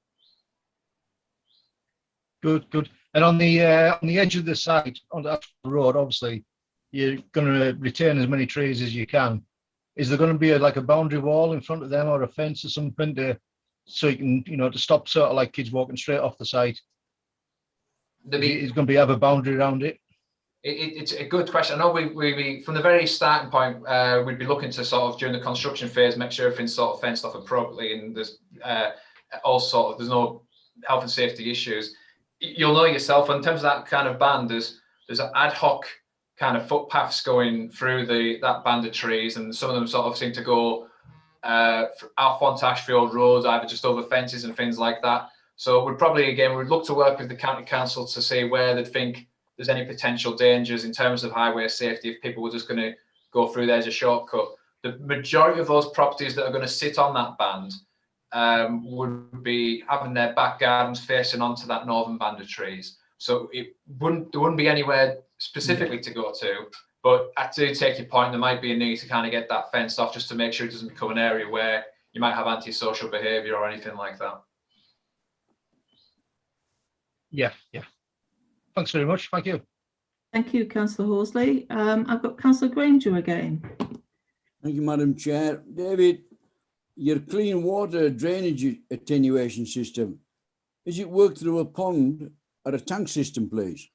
Good. And on the edge of the site, on the Ashfield Road, obviously, you're going to retain as many trees as you can. Is there going to be like a boundary wall in front of them or a fence or something so you can, to stop sort of like kids walking straight off the site? Is going to have a boundary around it? It's a good question. I know we from the very starting point, we'd be looking to sort of during the construction phase make sure everything's sort of fenced off appropriately, and there's there's no health and safety issues. You'll know yourself in terms of that kind of band. There's ad hoc kind of footpaths going through that band of trees, and some of them sort of seem to go off onto Ashfield Road, either just over fences and things like that. So we'd look to work with the county council to see where they think there's any potential dangers in terms of highway safety if people were just going to go through there as a shortcut. The majority of those properties that are going to sit on that band would be having their back gardens facing onto that northern band of trees. So there wouldn't be anywhere specifically to go to, but I do take your point, there might be a need to kind of get that fenced off just to make sure it doesn't become an area where you might have antisocial behaviour or anything like that. Yeah. Thanks very much. Thank you. Thank you, Councillor Horsley. I've got Councillor Granger again. Thank you, Madam Chair. David, your clean water drainage attenuation system, is it worked through a pond or a tank system, please?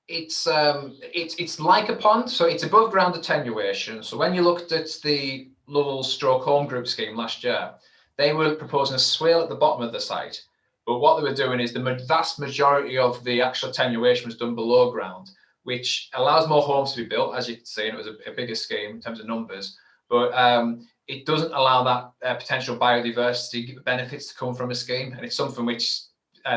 It's like a pond, so it's above ground attenuation. So when you looked at the Lovell Stroke Home Group scheme last year, they were proposing a swale at the bottom of the site. But what they were doing is the vast majority of the actual attenuation was done below ground, which allows more homes to be built, as you can see, and it was a bigger scheme in terms of numbers. But it doesn't allow that potential biodiversity benefits to come from a scheme, and it's something which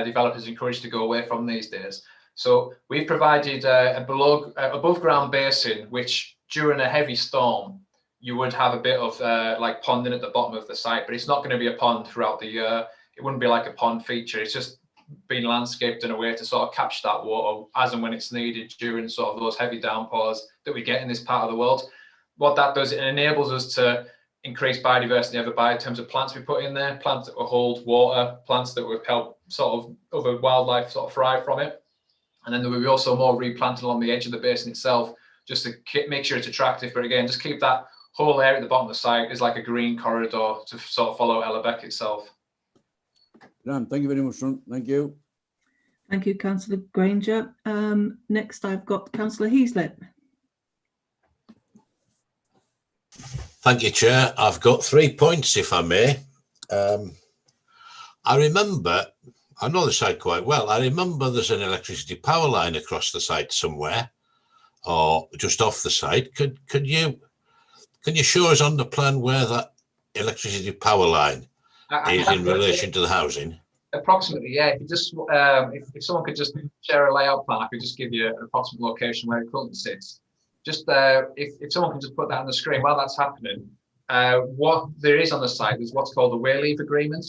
developers are encouraged to go away from these days. So we've provided a above ground basin, which during a heavy storm, you would have a bit of like ponding at the bottom of the site, but it's not going to be a pond throughout the year. It wouldn't be like a pond feature. It's just been landscaped in a way to sort of capture that water as and when it's needed during sort of those heavy downpours that we get in this part of the world. What that does, it enables us to increase biodiversity in terms of plants we put in there, plants that will hold water, plants that will help sort of other wildlife sort of thrive from it. And then there will be also more replanting along the edge of the basin itself, just to make sure it's attractive. But again, just keep that whole area at the bottom of the site is like a green corridor to sort of follow Ellerbeck itself. Thank you very much, son. Thank you. Thank you, Councillor Granger. Next, I've got Councillor Heaslip. Thank you, Chair. I've got 3 points, if I may. I know the site quite well. I remember there's an electricity power line across the site somewhere, or just off the site. Can you show us on the plan where that electricity power line is in relation to the housing? Approximately, yeah. If you just if someone could just share a layout plan, I could just give you an approximate location where it currently sits. Just if someone can just put that on the screen while that's happening, what there is on the site is what's called a way leave agreement,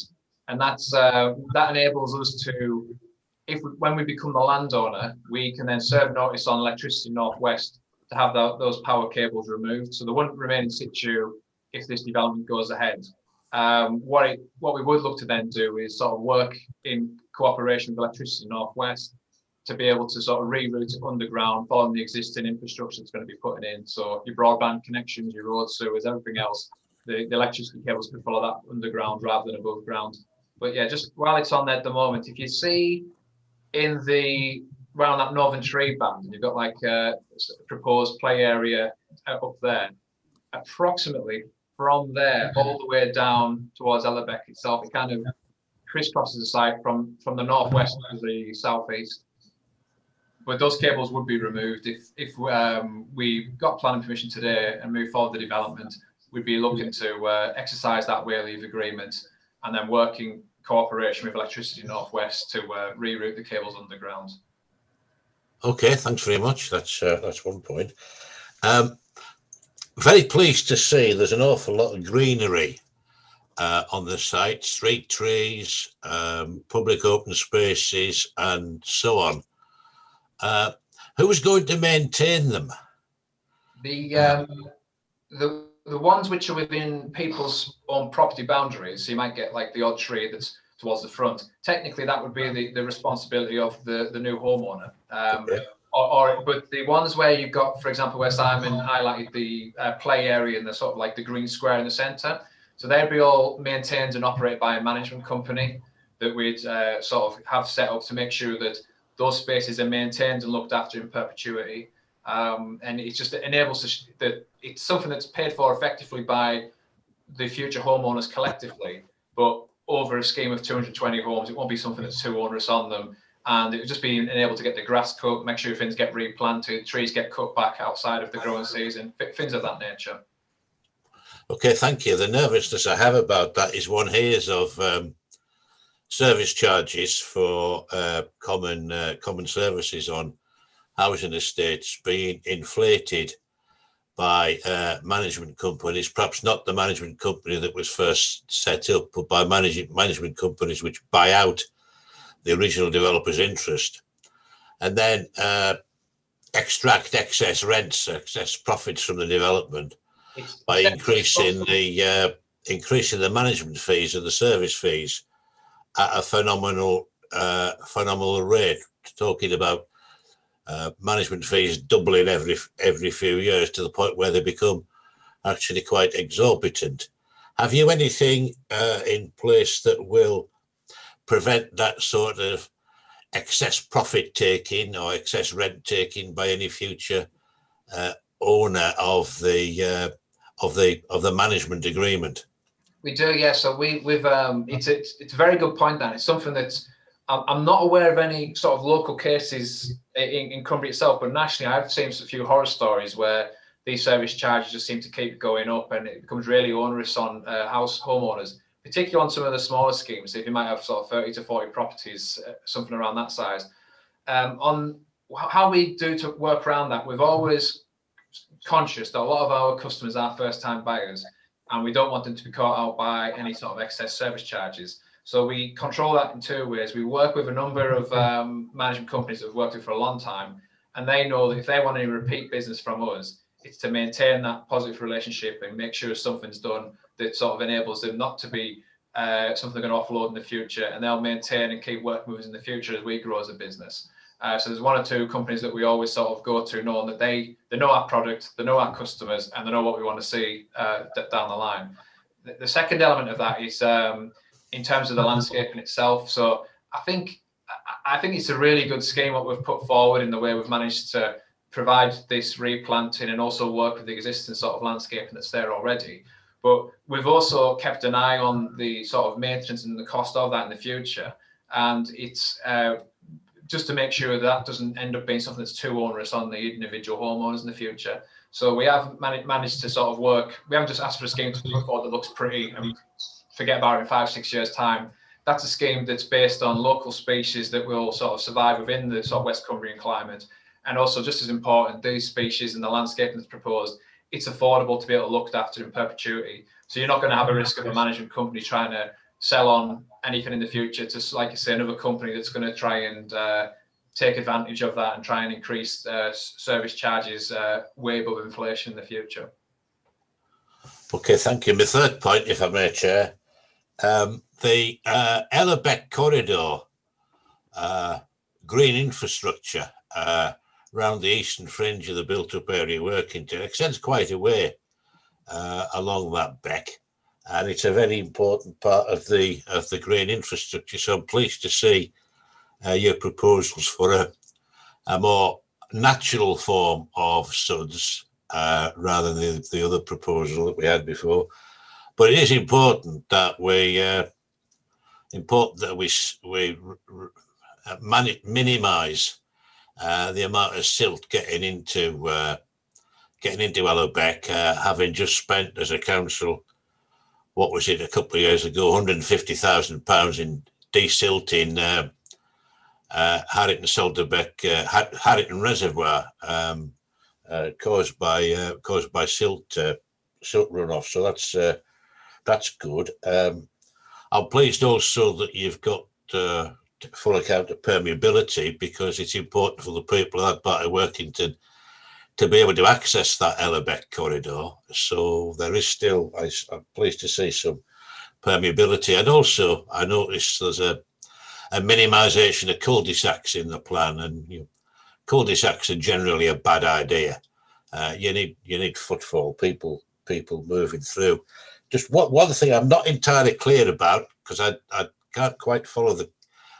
and that enables us to, when we become the landowner, we can then serve notice on Electricity North West to have those power cables removed, so they wouldn't remain in situ if this development goes ahead. What we would look to then do is sort of work in cooperation with Electricity North West to be able to sort of reroute it underground, following the existing infrastructure that's going to be putting in. So your broadband connections, your road sewers, everything else, the electricity cables can follow that underground rather than above ground. But yeah, just while it's on there at the moment, if you see in around that northern tree band, and you've got like a proposed play area up there, approximately from there all the way down towards Ellerbeck itself, it kind of crisscrosses the site from the northwest to the southeast. But those cables would be removed if we got planning permission today and move forward the development. We'd be looking to exercise that way leave agreement and then work in cooperation with Electricity North West to reroute the cables underground. Okay, thanks very much. That's 1 point. Very pleased to see there's an awful lot of greenery on the site, street trees, public open spaces, and so on. Who's going to maintain them? The ones which are within people's own property boundaries, so you might get like the odd tree that's towards the front. Technically, that would be the responsibility of the new homeowner. But the ones where you've got, for example, where Simon highlighted the play area and the sort of like the green square in the centre, so they'd be all maintained and operated by a management company that we'd sort of have set up to make sure that those spaces are maintained and looked after in perpetuity. And it just enables that it's something that's paid for effectively by the future homeowners collectively, but over a scheme of 220 homes, it won't be something that's too onerous on them. And it would just be able to get the grass cut, make sure things get replanted, trees get cut back outside of the growing season, things of that nature. Okay, thank you. The nervousness I have about that is one hears of service charges for common services on housing estates being inflated by management companies, perhaps not the management company that was first set up, but by management companies which buy out the original developer's interest, and then extract excess rents, excess profits from the development by increasing the management fees and the service fees at a phenomenal rate. Talking about management fees doubling every few years to the point where they become actually quite exorbitant. Have you anything in place that will prevent that sort of excess profit taking or excess rent taking by any future owner of the management agreement? We do, yeah. So we've it's a very good point, Dan. It's something that's I'm not aware of any sort of local cases in Cumbria itself, but nationally I've seen a few horror stories where these service charges just seem to keep going up, and it becomes really onerous on homeowners, particularly on some of the smaller schemes. If you might have sort of 30 to 40 properties, something around that size. On how we do to work around that, we've always conscious that a lot of our customers are first-time buyers, and we don't want them to be caught out by any sort of excess service charges. So we control that in two ways. We work with a number of management companies that we've worked with for a long time, and they know that if they want any repeat business from us, it's to maintain that positive relationship and make sure something's done that sort of enables them not to be something they're going to offload in the future, and they'll maintain and keep working with us in the future as we grow as a business. So there's one or two companies that we always sort of go to, knowing that they know our product, they know our customers, and they know what we want to see down the line. The second element of that is in terms of the landscaping itself. So I think it's a really good scheme what we've put forward in the way we've managed to provide this replanting and also work with the existing sort of landscaping that's there already. But we've also kept an eye on the sort of maintenance and the cost of that in the future. And it's just to make sure that doesn't end up being something that's too onerous on the individual homeowners in the future. So we have managed to sort of work. We haven't just asked for a scheme to put forward that looks pretty and forget about it in 5-6 years' time. That's a scheme that's based on local species that will sort of survive within the sort of West Cumbrian climate. And also, just as important, these species and the landscape that's proposed, it's affordable to be able to look after in perpetuity. So you're not going to have a risk of a management company trying to sell on anything in the future to, like you say, another company that's going to try and take advantage of that and try and increase service charges way above inflation in the future. Okay, thank you. My third point, if I may, Chair, the Ellerbeck corridor green infrastructure around the eastern fringe of the built-up area Workington extends quite a way along that beck, and it's a very important part of the green infrastructure. So I'm pleased to see your proposals for a more natural form of SUDS rather than the other proposal that we had before. But it is important that we minimise the amount of silt getting into Ellerbeck, having just spent as a council, what was it, a couple of years ago, £150,000 in desilting Harrington Reservoir caused by silt runoff. So that's good. I'm pleased also that you've got full account of permeability, because it's important for the people of that part of Workington to be able to access that Ellerbeck corridor. So there is still, I'm pleased to see some permeability. And also, I noticed there's a minimisation of cul-de-sacs in the plan, and cul-de-sacs are generally a bad idea. You need footfall, people moving through. Just one thing I'm not entirely clear about, because I can't quite follow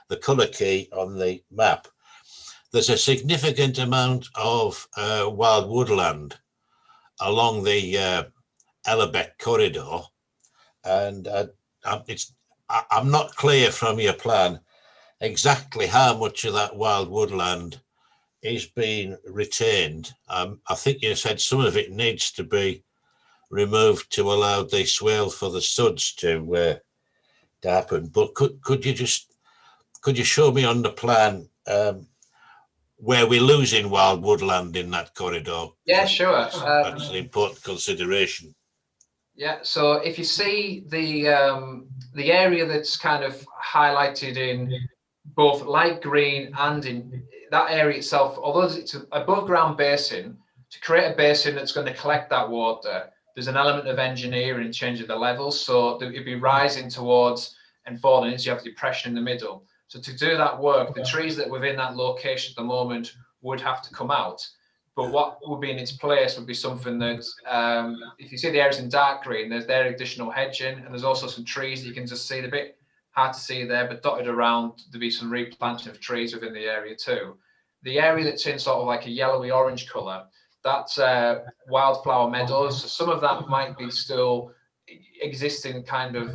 the colour key on the map. There's a significant amount of wild woodland along the Ellerbeck corridor, and I'm not clear from your plan exactly how much of that wild woodland is being retained. I think you said some of it needs to be removed to allow the swale for the suds to happen. But could you show me on the plan where we're losing wild woodland in that corridor? Yeah, sure. That's an important consideration. Yeah, so if you see the area that's kind of highlighted in both light green and in that area itself, although it's an above ground basin, to create a basin that's going to collect that water, there's an element of engineering changing the levels, so it'd be rising towards and falling into, you have depression in the middle. So to do that work, the trees that within that location at the moment would have to come out. But what would be in its place would be something that, if you see the areas in dark green, there's additional hedging, and there's also some trees that you can just see. A bit hard to see there, but dotted around, there'll be some replanting of trees within the area too. The area that's in sort of like a yellowy orange colour, that's wildflower meadows. So some of that might be still existing kind of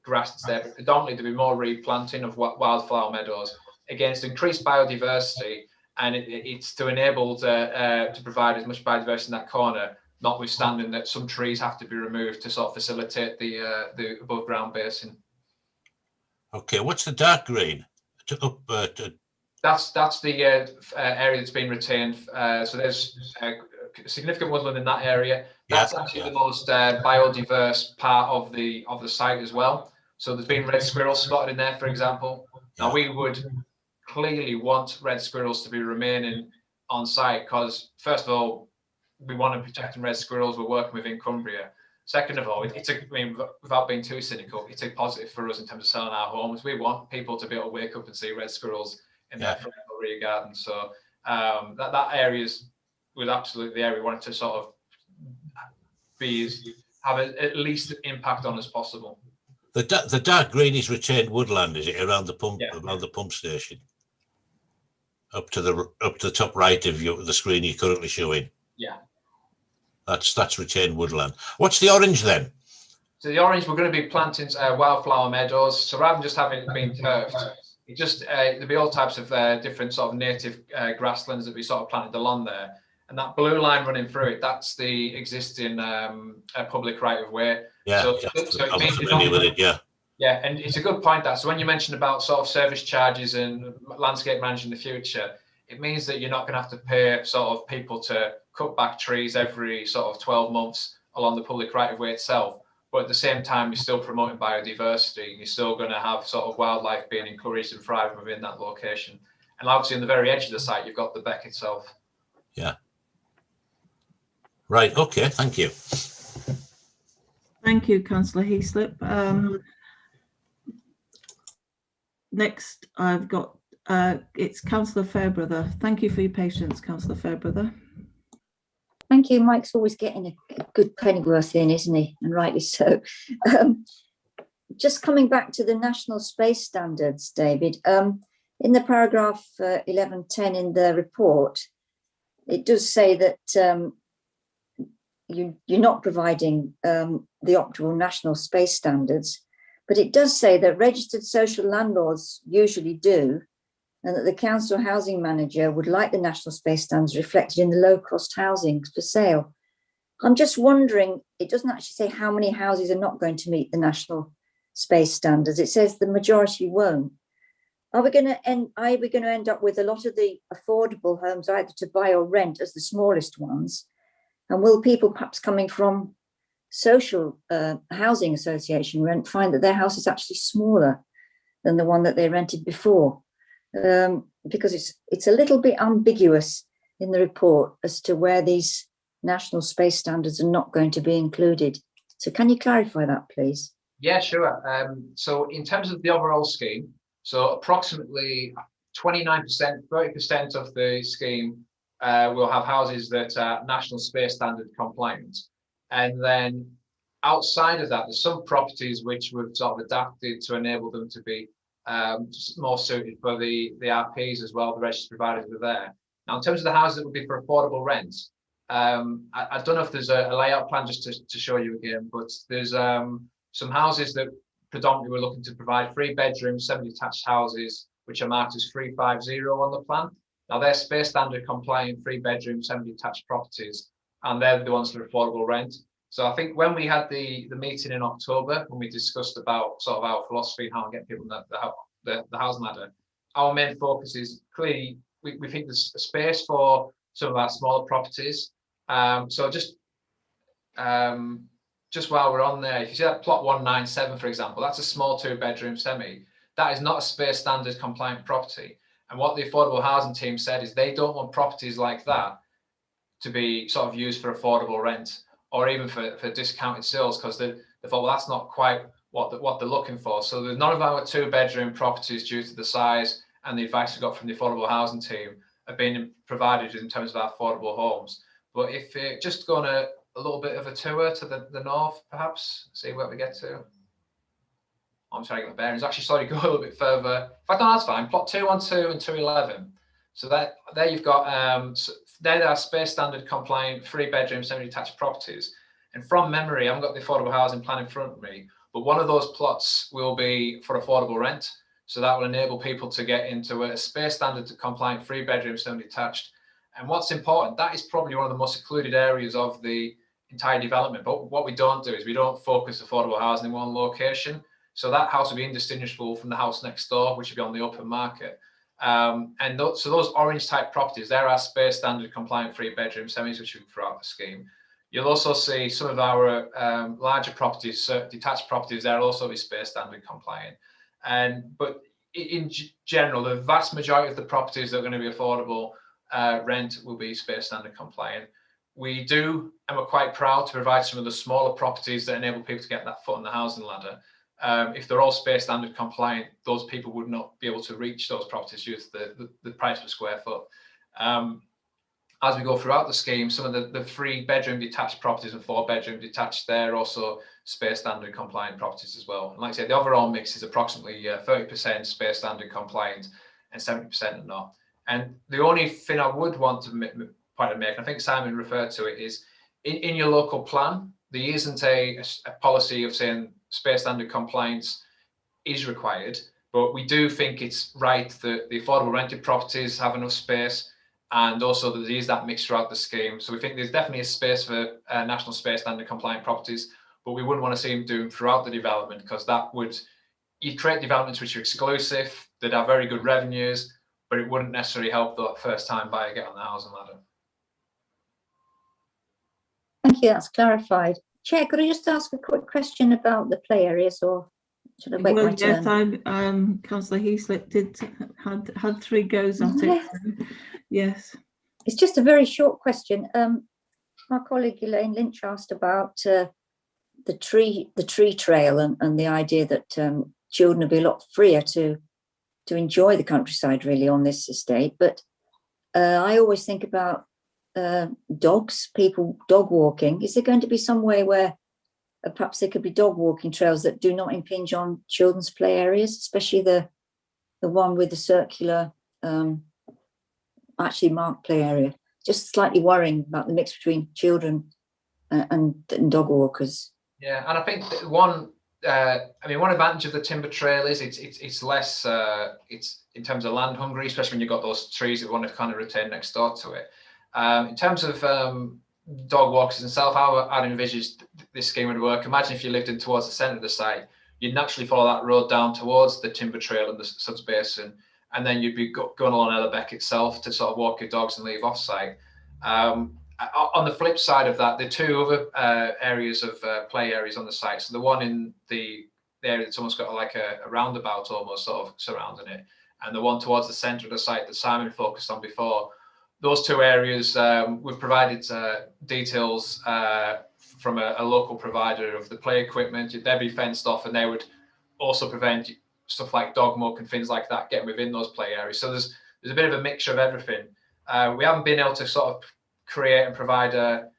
grass there, but predominantly there'll be more replanting of wildflower meadows against increased biodiversity. And it's to enable to provide as much biodiversity in that corner, notwithstanding that some trees have to be removed to sort of facilitate the above ground basin. Okay, what's the dark green? That's the area that's been retained. So there's significant woodland in that area. That's actually the most biodiverse part of the site as well. So there's been red squirrels spotted in there, for example. Now we would clearly want red squirrels to be remaining on site because, first of all, we want to protect red squirrels. We're working within Cumbria. Second of all, without being too cynical, it's a positive for us in terms of selling our homes. We want people to be able to wake up and see red squirrels in their front or rear garden. So that area was absolutely the area we wanted to sort of have at least impact on as possible. The dark green is retained woodland, is it, around the pump station? Up to the top right of the screen you're currently showing. Yeah. That's retained woodland. What's the orange then? So the orange, we're going to be planting wildflower meadows. So rather than just having it being turfed, it just there'll be all types of different sort of native grasslands that we sort of planted along there. And that blue line running through it, that's the existing public right of way. Yeah. So it means familiar with it. Yeah. Yeah, and it's a good point that. So when you mentioned about sort of service charges and landscape management in the future, it means that you're not going to have to pay sort of people to cut back trees every sort of 12 months along the public right of way itself. But at the same time, you're still promoting biodiversity. You're still going to have sort of wildlife being encouraged and thriving within that location. And obviously on the very edge of the site, you've got the beck itself. Yeah. Right. Okay. Thank you. Thank you, Councillor Heaslip. Next, I've got it's Councillor Fairbrother. Thank you for your patience, Councillor Fairbrother. Thank you. Mike's always getting a good pennyworth in, isn't he? And rightly so. Just coming back to the national space standards, David, in the paragraph 1110 in the report, it does say that you're not providing the optimal national space standards, but it does say that registered social landlords usually do, and that the council housing manager would like the national space standards reflected in the low-cost housing for sale. I'm just wondering, it doesn't actually say how many houses are not going to meet the national space standards. It says the majority won't. Are we going to end up with a lot of the affordable homes either to buy or rent as the smallest ones? And will people perhaps coming from social housing association rent find that their house is actually smaller than the one that they rented before? Because it's a little bit ambiguous in the report as to where these national space standards are not going to be included. So can you clarify that, please? Yeah, sure. So in terms of the overall scheme, so approximately 29%, 30% of the scheme will have houses that are National Space Standard compliant. And then outside of that, there's some properties which we've sort of adapted to enable them to be more suited for the RPs as well, the registered providers were there. Now, in terms of the houses that would be for affordable rent, I don't know if there's a layout plan just to show you again, but there's some houses that predominantly we're looking to provide 3-bedroom, semi-detached houses, which are marked as 350 on the plan. Now they're space standard compliant 3-bedroom, semi-detached properties, and they're the ones for affordable rent. So I think when we had the meeting in October, when we discussed about sort of our philosophy and how to get people on the housing ladder, our main focus is clearly we think there's a space for some of our smaller properties. So just while we're on there, if you see that plot 197, for example, that's a small 2-bedroom semi. That is not a space standard compliant property. And what the affordable housing team said is they don't want properties like that to be sort of used for affordable rent or even for discounted sales, because they thought, well, that's not quite what they're looking for. So there's none of our 2-bedroom properties, due to the size and the advice we got from the affordable housing team, have been provided in terms of our affordable homes. But if it just going a little bit of a tour to the north, perhaps, see where we get to. I'm trying to get my bearings. Actually, sorry, go a little bit further. In fact, no, that's fine. Plot 212 and 211. So there you've got, they are space standard compliant 3-bedroom semi-detached properties. And from memory, I haven't got the affordable housing plan in front of me, but one of those plots will be for affordable rent. So that will enable people to get into a space standard compliant 3-bedroom semi-detached. And what's important, that is probably one of the most secluded areas of the entire development. But what we don't do is we don't focus affordable housing in one location. So that house will be indistinguishable from the house next door, which will be on the open market. So those orange type properties, there are space standard compliant 3-bedroom semis, which will be throughout the scheme. You'll also see some of our larger properties, detached properties, they'll also be space standard compliant. But in general, the vast majority of the properties that are going to be affordable rent will be space standard compliant. We do, and we're quite proud to provide some of the smaller properties that enable people to get that foot on the housing ladder. If they're all space standard compliant, those people would not be able to reach those properties due to the price per square foot. As we go throughout the scheme, some of the 3-bedroom detached properties and 4-bedroom detached, they're also space standard compliant properties as well. And like I said, the overall mix is approximately 30% space standard compliant and 70% not. And the only thing I would want to make, and I think Simon referred to it, is in your local plan, there isn't a policy of saying space standard compliance is required, but we do think it's right that the affordable rented properties have enough space, and also that there is that mix throughout the scheme. So we think there's definitely a space for national space standard compliant properties, but we wouldn't want to see them doing throughout the development, because that would, you create developments which are exclusive, that have very good revenues, but it wouldn't necessarily help the first time buyer get on the housing ladder. Thank you, that's clarified. Chair, could I just ask a quick question about the play areas, or should I wait my turn? Yes, Councillor Heaslip had 3 goes at it. Yes. It's just a very short question. My colleague Elaine Lynch asked about the tree trail and the idea that children will be a lot freer to enjoy the countryside really on this estate. But I always think about dogs, people dog walking. Is there going to be some way where perhaps there could be dog walking trails that do not impinge on children's play areas, especially the one with the circular actually marked play area? Just slightly worrying about the mix between children and dog walkers. Yeah, and I think one advantage of the timber trail is it's less it's in terms of land hungry, especially when you've got those trees that want to kind of retain next door to it. In terms of dog walkers themselves, how I'd envisage this scheme would work. Imagine if you lived in towards the centre of the site, you'd naturally follow that road down towards the timber trail and the Suds Basin, and then you'd be going along Ellerbeck itself to sort of walk your dogs and leave off site. On the flip side of that, the 2 other areas of play areas on the site. So the one in the area that's almost got like a roundabout almost sort of surrounding it, and the one towards the centre of the site that Simon focused on before. Those 2 areas, we've provided details from a local provider of the play equipment. They'd be fenced off, and they would also prevent stuff like dog muck and things like that getting within those play areas. So there's a bit of a mixture of everything. We haven't been able to sort of create and provide a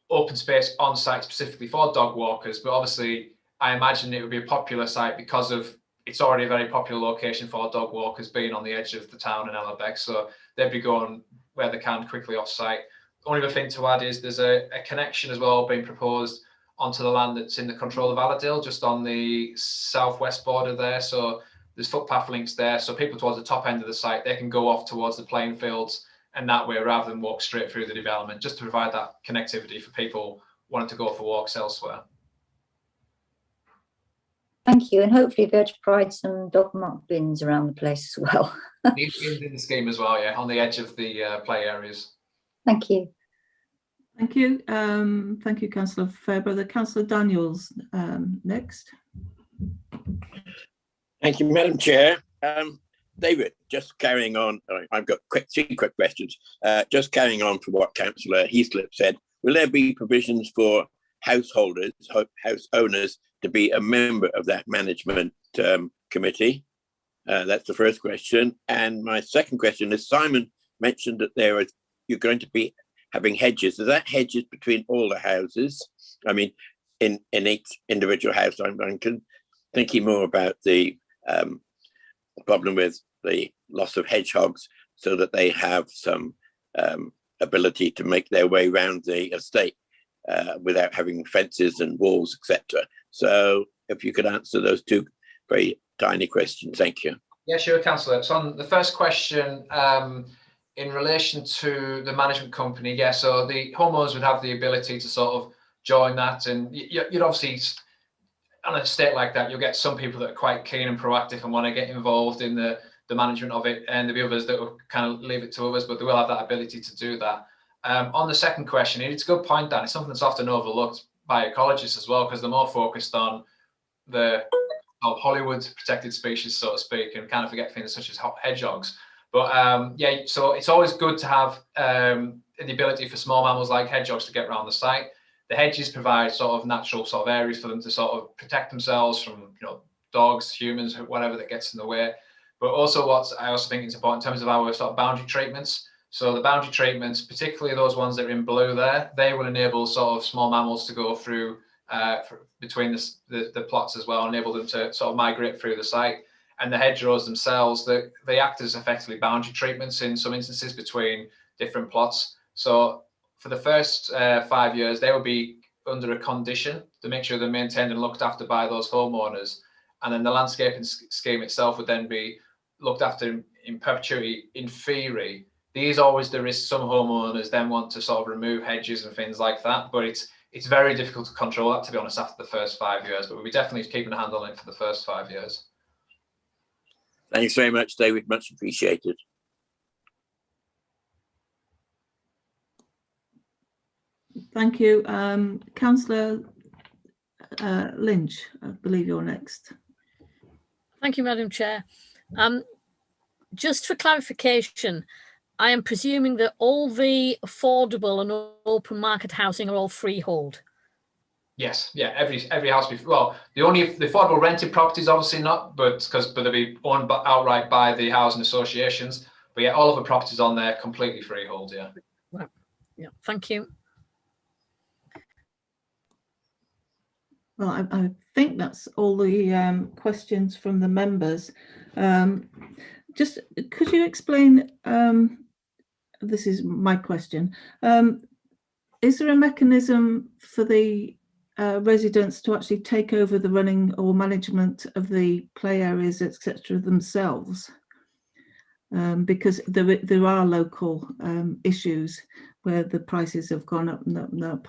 open space on site specifically for dog walkers, but obviously I imagine it would be a popular site because of it's already a very popular location for dog walkers, being on the edge of the town in Ellerbeck. So they'd be going where they can quickly off site. Only other thing to add is there's a connection as well being proposed onto the land that's in the control of Allerdale, just on the southwest border there. So there's footpath links there. So people towards the top end of the site, they can go off towards the playing fields, and that way, rather than walk straight through the development, just to provide that connectivity for people wanting to go for walks elsewhere. Thank you, and hopefully be able to provide some dog mark bins around the place as well. These bins in the scheme as well, yeah, on the edge of the play areas. Thank you. Thank you. Thank you, Councillor Fairbrother. Councillor Daniels next. Thank you, Madam Chair. David, just carrying on, I've got three quick questions. Just carrying on from what Councillor Heaslip said, will there be provisions for householders, house owners, to be a member of that management committee? That's the first question. And my second question is, Simon mentioned that you're going to be having hedges. Is that hedges between all the houses? I mean, in each individual house, I'm thinking more about the problem with the loss of hedgehogs, so that they have some ability to make their way around the estate without having fences and walls, etc. So if you could answer those two very tiny questions, thank you. Yeah, sure, Councillor. So on the first question, in relation to the management company, yeah, so the homeowners would have the ability to sort of join that, and you'd obviously, on an estate like that, you'll get some people that are quite keen and proactive and want to get involved in the management of it, and there'll be others that will kind of leave it to others, but they will have that ability to do that. On the second question, it's a good point, Dan. It's something that's often overlooked by ecologists as well, because they're more focused on the Hollywood protected species, so to speak, and kind of forget things such as hedgehogs. But yeah, so it's always good to have the ability for small mammals like hedgehogs to get around the site. The hedges provide sort of natural sort of areas for them to sort of protect themselves from, dogs, humans, whatever that gets in the way. But also what I also think is important in terms of our sort of boundary treatments. So the boundary treatments, particularly those ones that are in blue there, they will enable sort of small mammals to go through between the plots as well, enable them to sort of migrate through the site. And the hedgerows themselves, they act as effectively boundary treatments in some instances between different plots. So for the first 5 years, they will be under a condition to make sure they're maintained and looked after by those homeowners. And then the landscaping scheme itself would then be looked after in perpetuity. In theory, there's always the risk some homeowners then want to sort of remove hedges and things like that, but it's very difficult to control that, to be honest, after the first 5 years. But we'll be definitely keeping a hand on it for the first 5 years. Thanks very much, David. Much appreciated. Thank you. Councillor Lynch, I believe you're next. Thank you, Madam Chair. Just for clarification, I am presuming that all the affordable and open market housing are all freehold. Yes, yeah, every house. Well, the affordable rented properties, obviously not, but they'll be owned outright by the housing associations. But yeah, all of the properties on there completely freehold. Yeah. Right. Yeah. Thank you. Well, I think that's all the questions from the members. Just could you explain? This is my question. Is there a mechanism for the residents to actually take over the running or management of the play areas, etc., themselves? Because there are local issues where the prices have gone up and up and up.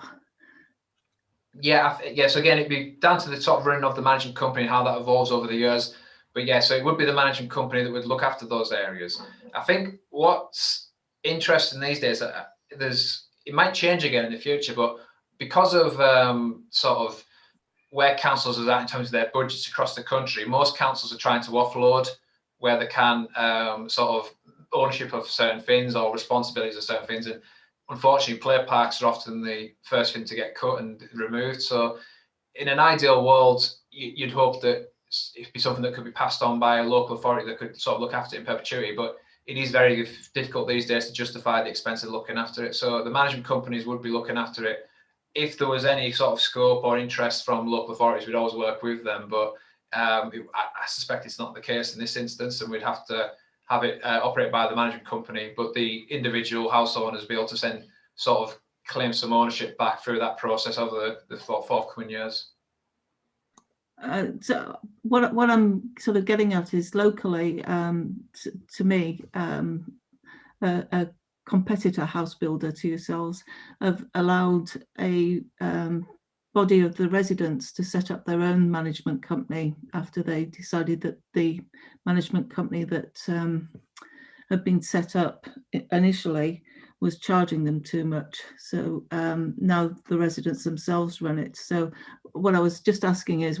Yeah, yes. Again, it'd be down to the sort of running of the management company and how that evolves over the years. But yeah, so it would be the management company that would look after those areas. I think what's interesting these days, it might change again in the future, but because of sort of where councils are at in terms of their budgets across the country, most councils are trying to offload where they can sort of ownership of certain things or responsibilities of certain things. And unfortunately, play parks are often the first thing to get cut and removed. So in an ideal world, you'd hope that it'd be something that could be passed on by a local authority that could sort of look after it in perpetuity. But it is very difficult these days to justify the expense of looking after it. So the management companies would be looking after it. If there was any sort of scope or interest from local authorities, we'd always work with them. But I suspect it's not the case in this instance, and we'd have to have it operated by the management company. But the individual house owners will be able to sort of claim some ownership back through that process over the forthcoming years. So what I'm sort of getting at is locally, to me, a competitor house builder to yourselves have allowed a body of the residents to set up their own management company after they decided that the management company that had been set up initially was charging them too much. So now the residents themselves run it. So what I was just asking is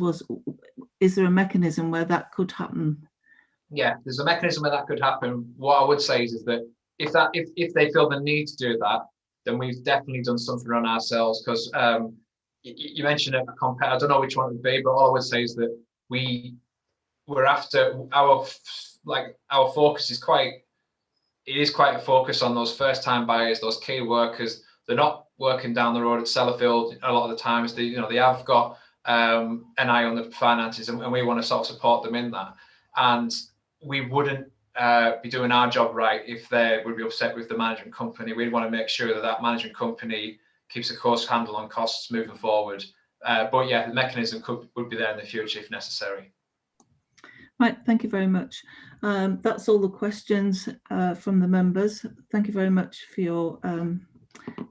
there a mechanism where that could happen? Yeah, there's a mechanism where that could happen. What I would say is that if they feel the need to do that, then we've definitely done something on ourselves. Because you mentioned a competitor. I don't know which one it would be, but all I would say is that we're after our focus is quite a focus on those first-time buyers, those key workers. They're not working down the road at Sellafield a lot of the times. They have got an eye on the finances, and we want to sort of support them in that. And we wouldn't be doing our job right if they would be upset with the management company. We'd want to make sure that management company keeps a close handle on costs moving forward. But yeah, the mechanism would be there in the future if necessary. Right, thank you very much. That's all the questions from the members. Thank you very much for your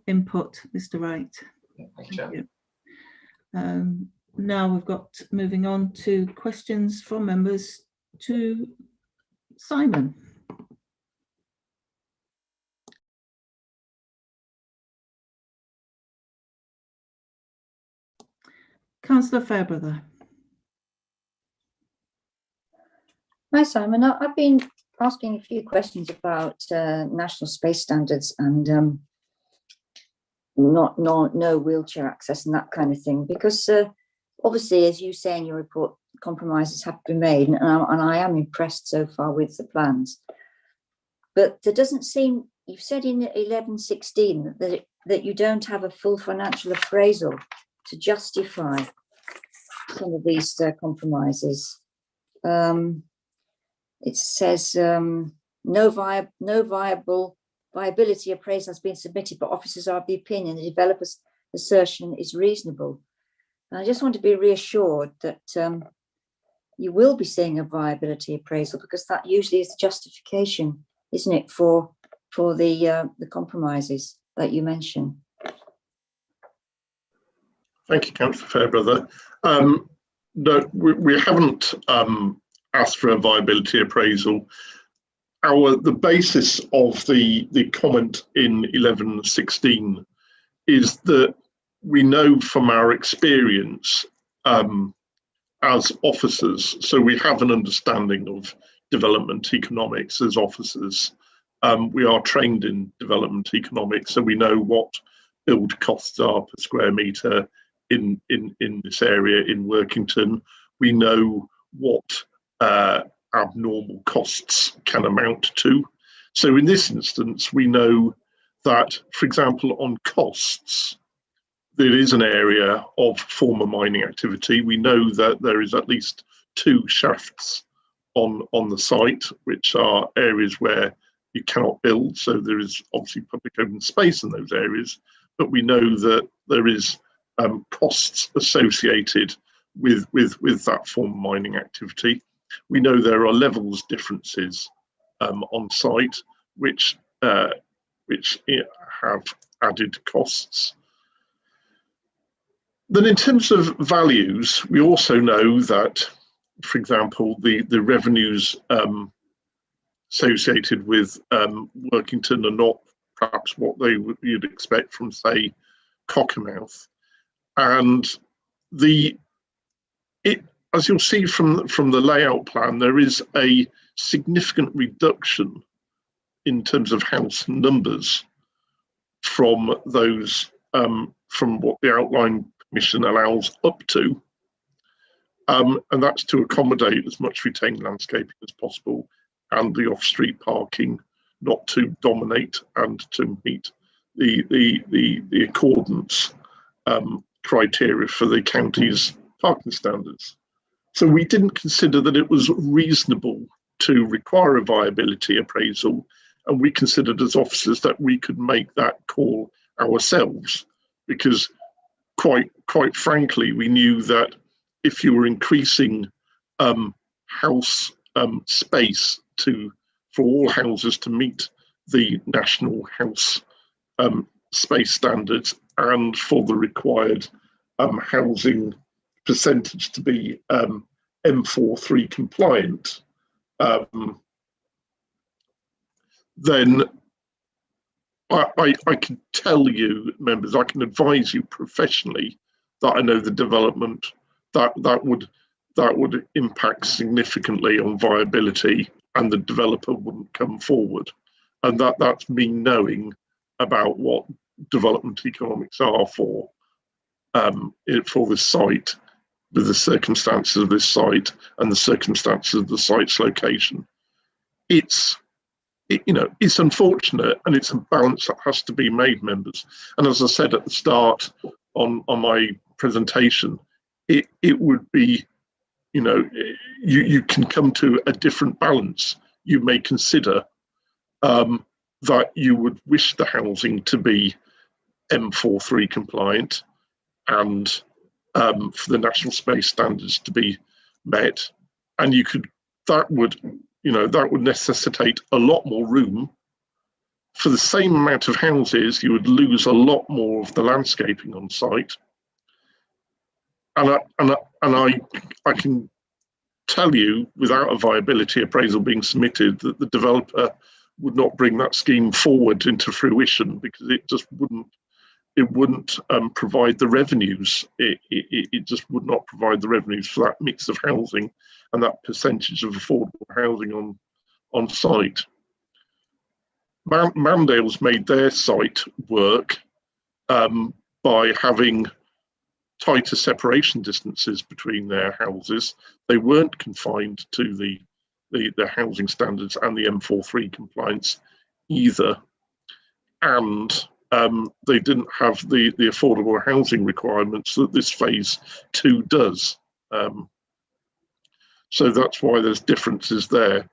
input, Mr. Wright. Thank you. Now we've got moving on to questions from members to Simon. Councillor Fairbrother. Hi, Simon. I've been asking a few questions about national space standards and no wheelchair access and that kind of thing, because obviously, as you say in your report, compromises have been made, and I am impressed so far with the plans. But there doesn't seem, you've said in 1116 that you don't have a full financial appraisal to justify some of these compromises. It says no viability appraisal has been submitted, but officers are of the opinion the developer's assertion is reasonable. And I just want to be reassured that you will be seeing a viability appraisal, because that usually is the justification, isn't it, for the compromises that you mention. Thank you, Councillor Fairbrother. No, we haven't asked for a viability appraisal. The basis of the comment in 1116 is that we know from our experience as officers, so we have an understanding of development economics as officers. We are trained in development economics, so we know what build costs are per square metre in this area in Workington. We know what abnormal costs can amount to. So in this instance, we know that, for example, on costs, there is an area of former mining activity. We know that there is at least 2 shafts on the site, which are areas where you cannot build. So there is obviously public open space in those areas, but we know that there is costs associated with that former mining activity. We know there are levels differences on site, which have added costs. Then in terms of values, we also know that, for example, the revenues associated with Workington are not perhaps what you'd expect from, say, Cockermouth. And as you'll see from the layout plan, there is a significant reduction in terms of house numbers from those, from what the outline permission allows up to. And that's to accommodate as much retained landscaping as possible and the off-street parking not to dominate and to meet the accordance criteria for the county's parking standards. So we didn't consider that it was reasonable to require a viability appraisal, and we considered as officers that we could make that call ourselves, because quite frankly, we knew that if you were increasing house space for all houses to meet the national house space standards and for the required housing percentage to be M43 compliant, then I can tell you, members, I can advise you professionally that I know the development that would impact significantly on viability, and the developer wouldn't come forward. And that's me knowing about what development economics are for this site, with the circumstances of this site and the circumstances of the site's location. It's unfortunate, and it's a balance that has to be made, members. And as I said at the start on my presentation, it would be, you can come to a different balance. You may consider that you would wish the housing to be M43 compliant and for the national space standards to be met, and that would necessitate a lot more room. For the same amount of houses, you would lose a lot more of the landscaping on site. And I can tell you, without a viability appraisal being submitted, that the developer would not bring that scheme forward into fruition, because it just wouldn't provide the revenues. It just would not provide the revenues for that mix of housing and that percentage of affordable housing on site. Mandale's made their site work by having tighter separation distances between their houses. They weren't confined to the housing standards and the M43 compliance either, and they didn't have the affordable housing requirements that this phase 2 does. So that's why there's differences there.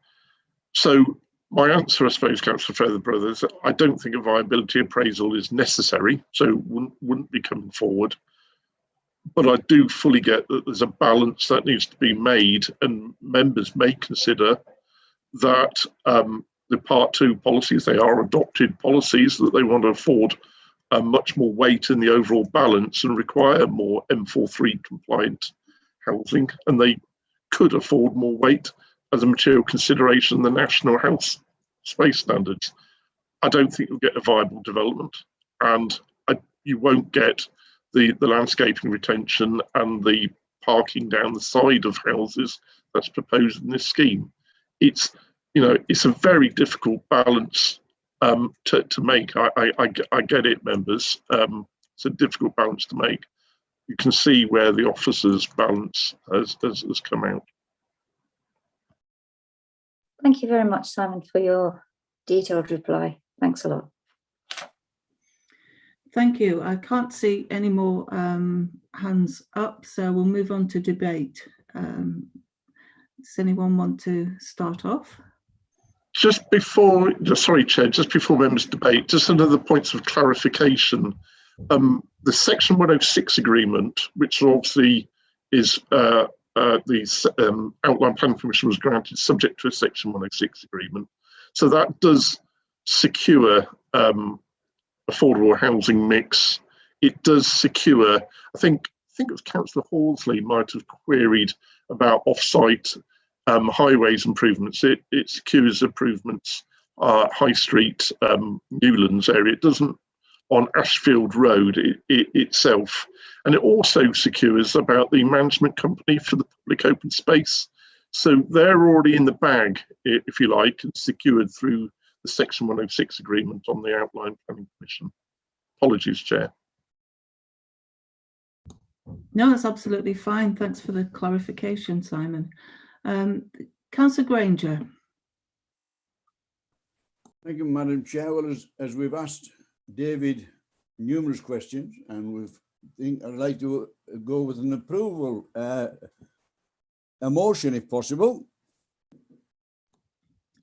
So my answer, I suppose, Councillor Featherborough, is that I don't think a viability appraisal is necessary, so wouldn't be coming forward. But I do fully get that there's a balance that needs to be made, and members may consider that the Part 2 policies, they are adopted policies, that they want to afford much more weight in the overall balance and require more M43 compliant housing, and they could afford more weight as a material consideration than the national house space standards. I don't think you'll get a viable development, and you won't get the landscaping retention and the parking down the side of houses that's proposed in this scheme. It's a very difficult balance to make. I get it, members. It's a difficult balance to make. You can see where the officers' balance has come out. Thank you very much, Simon, for your detailed reply. Thanks a lot. Thank you. I can't see any more hands up, so we'll move on to debate. Does anyone want to start off? Sorry, Chair, just before members debate, just another points of clarification. The Section 106 agreement, which obviously is the Outline Planning Permission was granted subject to a Section 106 agreement. So that does secure affordable housing mix. It does secure, I think it was Councillor Horsley might have queried about off-site highways improvements. It secures improvements, High Street, Newlands area. It doesn't on Ashfield Road itself. And it also secures about the management company for the public open space. So they're already in the bag, if you like, and secured through the Section 106 agreement on the Outline Planning Commission. Apologies, Chair. No, that's absolutely fine. Thanks for the clarification, Simon. Councillor Granger. Thank you, Madam Chair. Well, as we've asked David numerous questions, and I'd like to go with an approval, a motion if possible.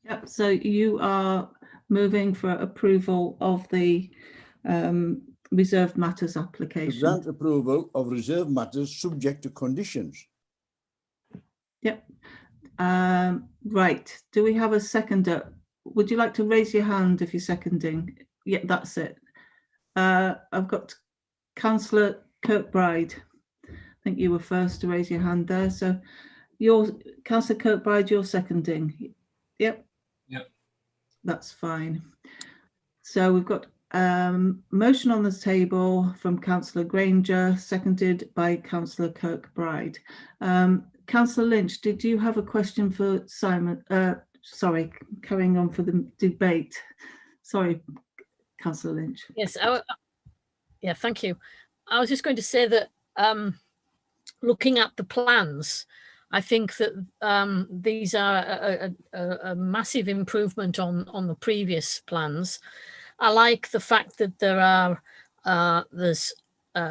Yep, so you are moving for approval of the reserved matters To application. grant approval of reserved matters subject to conditions. Yep. Right. Do we have a seconder? Would you like to raise your hand if you're seconding? Yeah, that's it. I've got Councillor Kirkbride. I think you were first to raise your hand there. So Councillor Kirkbride, you're seconding. Yep. Yep. That's fine. So we've got motion on the table from Councillor Granger, seconded by Councillor Kirkbride. Councillor Lynch, did you have a question for Simon? Sorry, carrying on for the debate. Sorry, Councillor Lynch. Yes, yeah, thank you. I was just going to say that looking at the plans, I think that these are a massive improvement on the previous plans. I like the fact that there's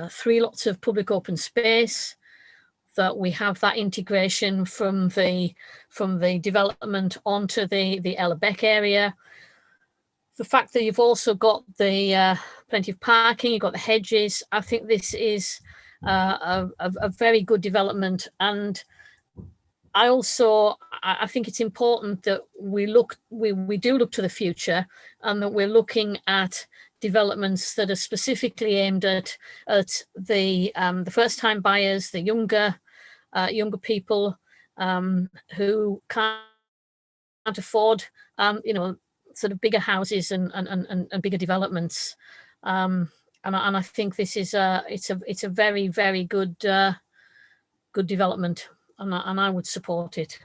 3 lots of public open space, that we have that integration from the development onto the Ella Beck area. The fact that you've also got the plenty of parking, you've got the hedges. I think this is a very good development, and I think it's important that we do look to the future, and that we're looking at developments that are specifically aimed at the first-time buyers, the younger people who can't afford sort of bigger houses and bigger developments. And I think this is it's a very, very good good development, and I would support it.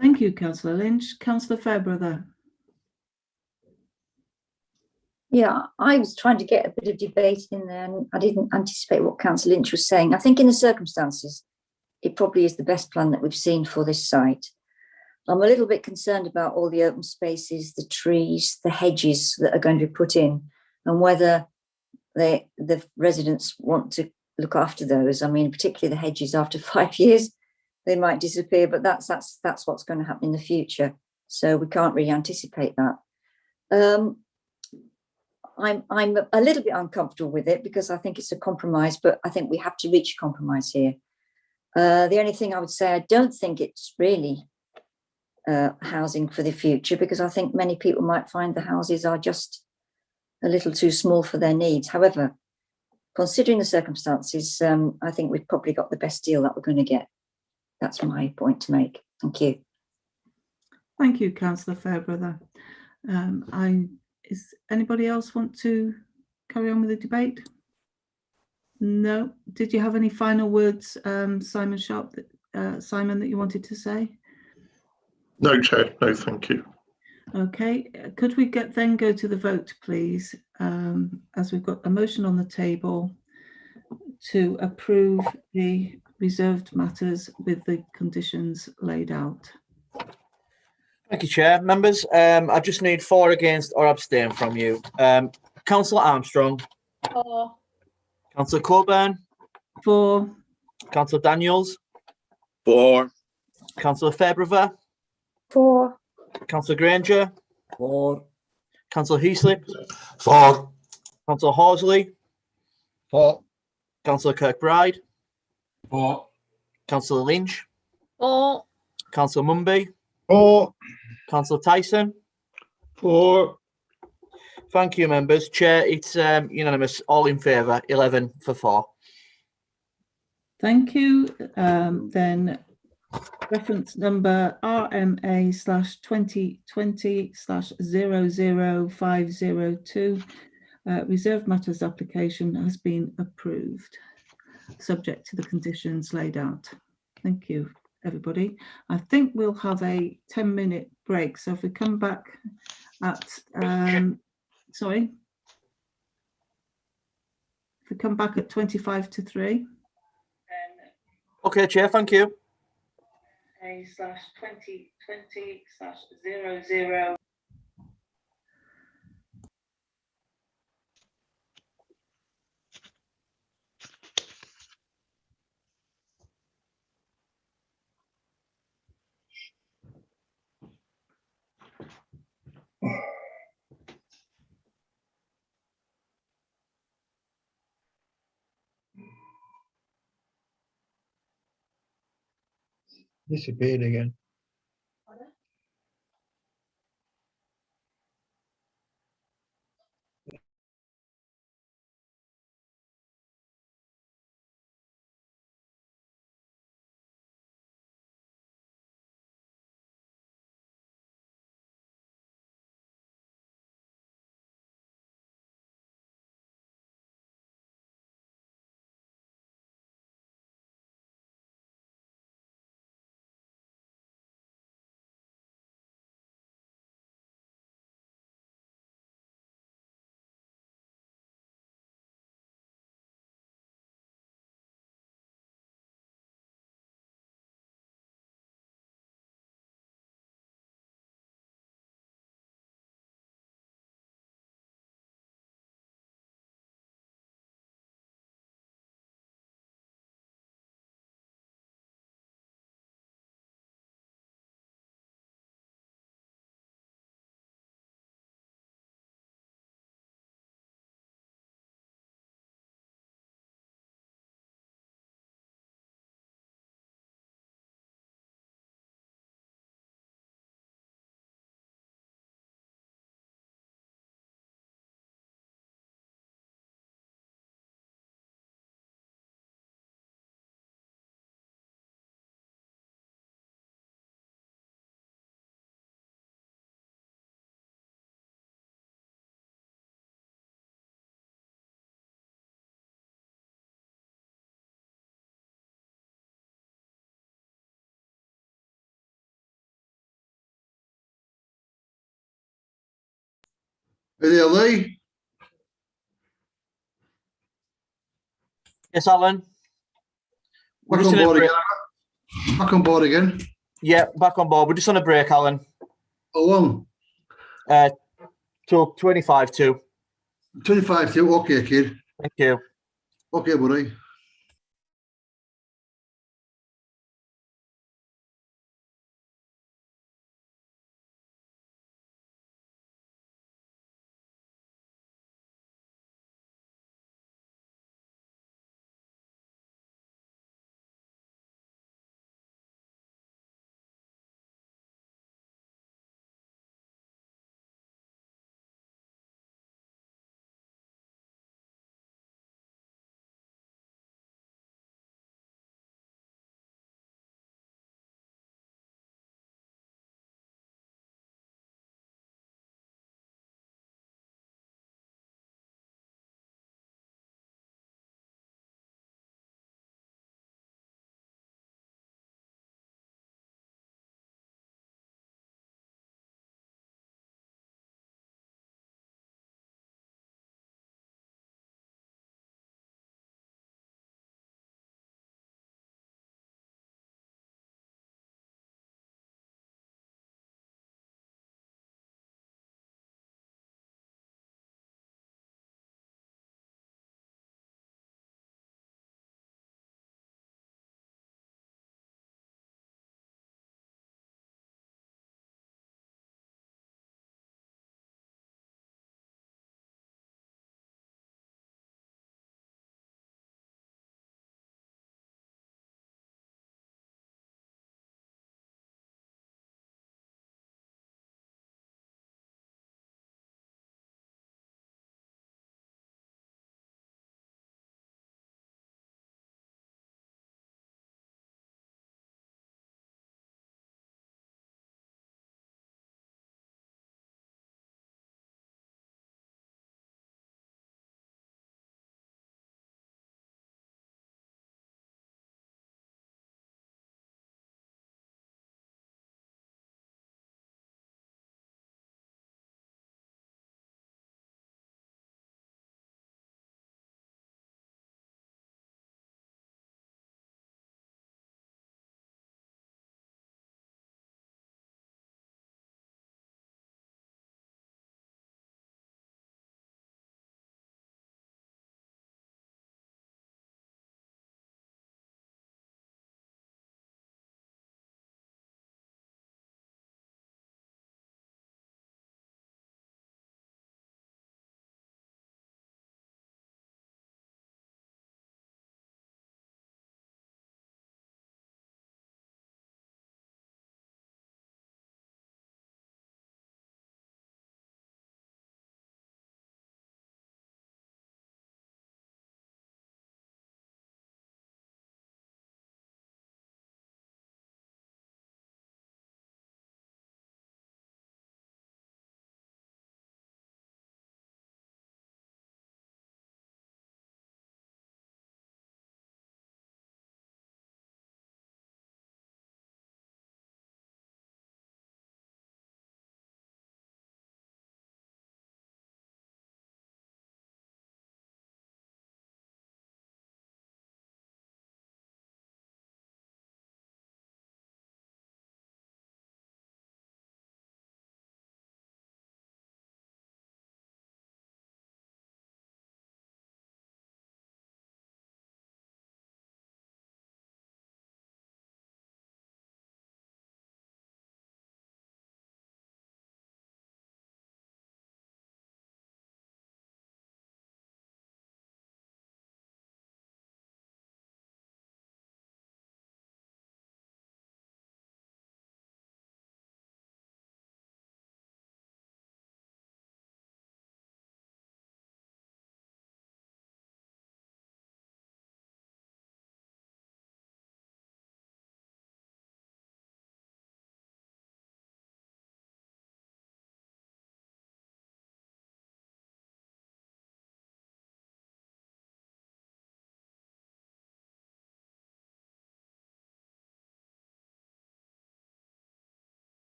Thank you, Councillor Lynch. Councillor Fairbrother. Yeah, I was trying to get a bit of debate in there, and I didn't anticipate what Councillor Lynch was saying. I think in the circumstances, it probably is the best plan that we've seen for this site. I'm a little bit concerned about all the open spaces, the trees, the hedges that are going to be put in, and whether the residents want to look after those. I mean, particularly the hedges, after 5 years, they might disappear, but that's what's going to happen in the future. So we can't really anticipate that. I'm a little bit uncomfortable with it because I think it's a compromise, but I think we have to reach a compromise here. The only thing I would say, I don't think it's really housing for the future, because I think many people might find the houses are just a little too small for their needs. However, considering the circumstances, I think we've probably got the best deal that we're going to get. That's my point to make. Thank you. Thank you, Councillor Fairbrother. Is anybody else want to carry on with the debate? No. Did you have any final words, Simon Sharp, Simon, that you wanted to say? No, Chair. No, thank you. Okay. Could we then go to the vote, please, as we've got a motion on the table to approve the reserved matters with the conditions laid out. Thank you, Chair. Members, I just need 4 against or abstain from you. Councillor Armstrong. 4. Councillor Coburn. 4. Councillor Daniels. 4. Councillor Fairbrother. 4. Councillor Granger. 4. Councillor Heaslip. 4. Councillor Horsley. 4. Councillor Kirkbride. 4. Councillor Lynch. 4. Councillor Mumby. 4. Councillor Tyson. 4. Thank you, members. Chair, it's unanimous. All in favour. 11 for 4. Thank you. Then reference number RMA/2020/00502 reserved matters application has been approved, subject to the conditions laid out. Thank you, everybody. I think we'll have a 10-minute break. So if we come back at, sorry. we come back at 25 to 3. Okay, Chair, thank you. A/2020/00. Disappeared again. Are you there, Lee? Yes, Alan. We're Back just on in a board break. again. Back on board again. Yeah, back on board. We're just on a break, Alan. How long? Till 25 to. 25 to. Okay, kid. Thank you. Okay, buddy.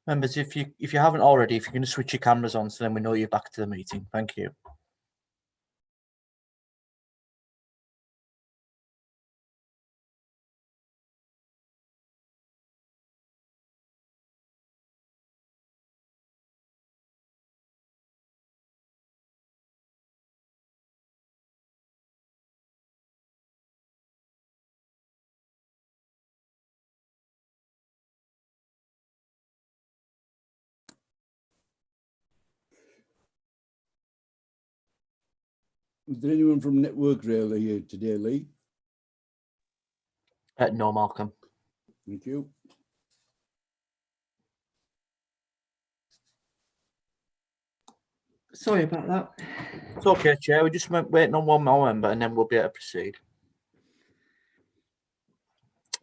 Members, if you haven't already, if you're going to switch your cameras on, so then we know you're back to the meeting. Thank you. Is there anyone from Network Rail here today, Lee? No, Malcolm. Thank you. Sorry about that. It's okay, Chair. We're just waiting on one more member and then we'll be able to proceed.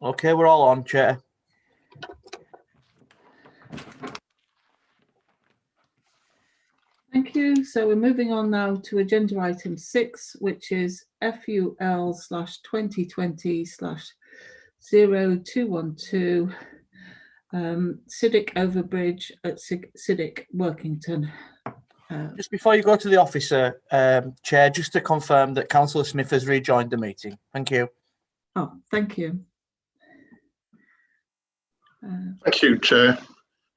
Okay, we're all on, Chair. Thank you. So we're moving on now to agenda item 6, which is FUL/2020/0212 Civic Overbridge at Civic Workington. Just before you go to the officer, Chair, just to confirm that Councillor Smith has rejoined the meeting. Thank you. Oh, thank you. Thank you, Chair.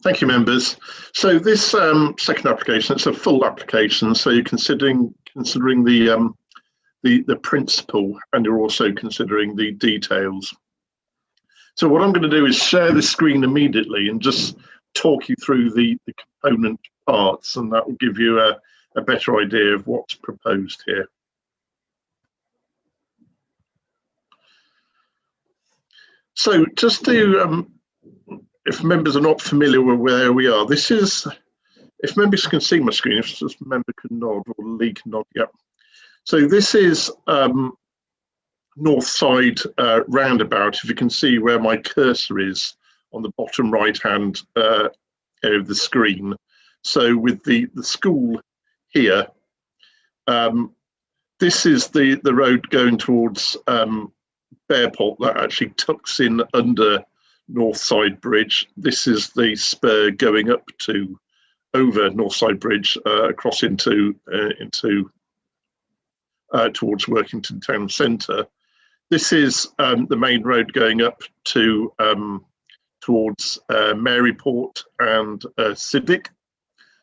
Thank you, members. So this second application, it's a full application. So you're considering the principle, and you're also considering the details. So what I'm going to do is share the screen immediately and just talk you through the component parts, and that will give you a better idea of what's proposed here. So just to if members are not familiar with where we are, this is, if members can see my screen, if this member can nod, or Lee can nod, yeah. So this is north side roundabout, if you can see where my cursor is on the bottom right hand area of the screen. So with the school here, this is the road going towards Bearport that actually tucks in under Northside Bridge. This is the spur going up to over Northside Bridge across into towards Workington Town Centre. This is the main road going up to towards Maryport and Civic.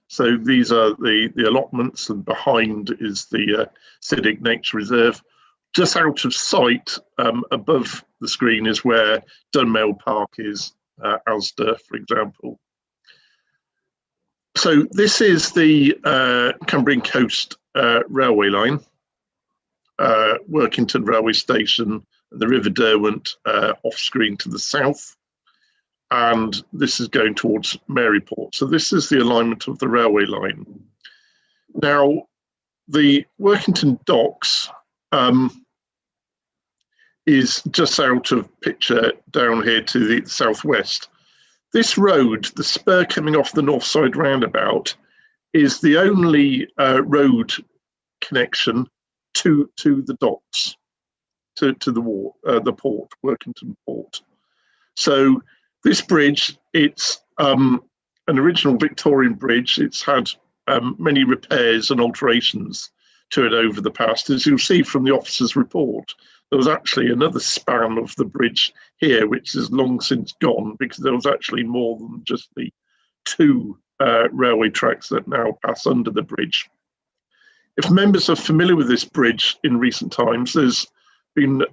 So these are the allotments, and behind is the Civic Nature Reserve. Just out of sight above the screen is where Dunmail Park is, Asda, for example. So this is the Cumbrian Coast railway line, Workington railway station, the River Derwent off screen to the south, and this is going towards Maryport. So this is the alignment of the railway line. Now, the Workington Docks is just out of picture down here to the southwest. This road, the spur coming off the north side roundabout, is the only road connection to the docks, to the port, Workington Port. So this bridge, it's an original Victorian bridge. It's had many repairs and alterations to it over the past. As you'll see from the officer's report, there was actually another span of the bridge here, which is long since gone, because there was actually more than just the two railway tracks that now pass under the bridge. If members are familiar with this bridge in recent times, there's been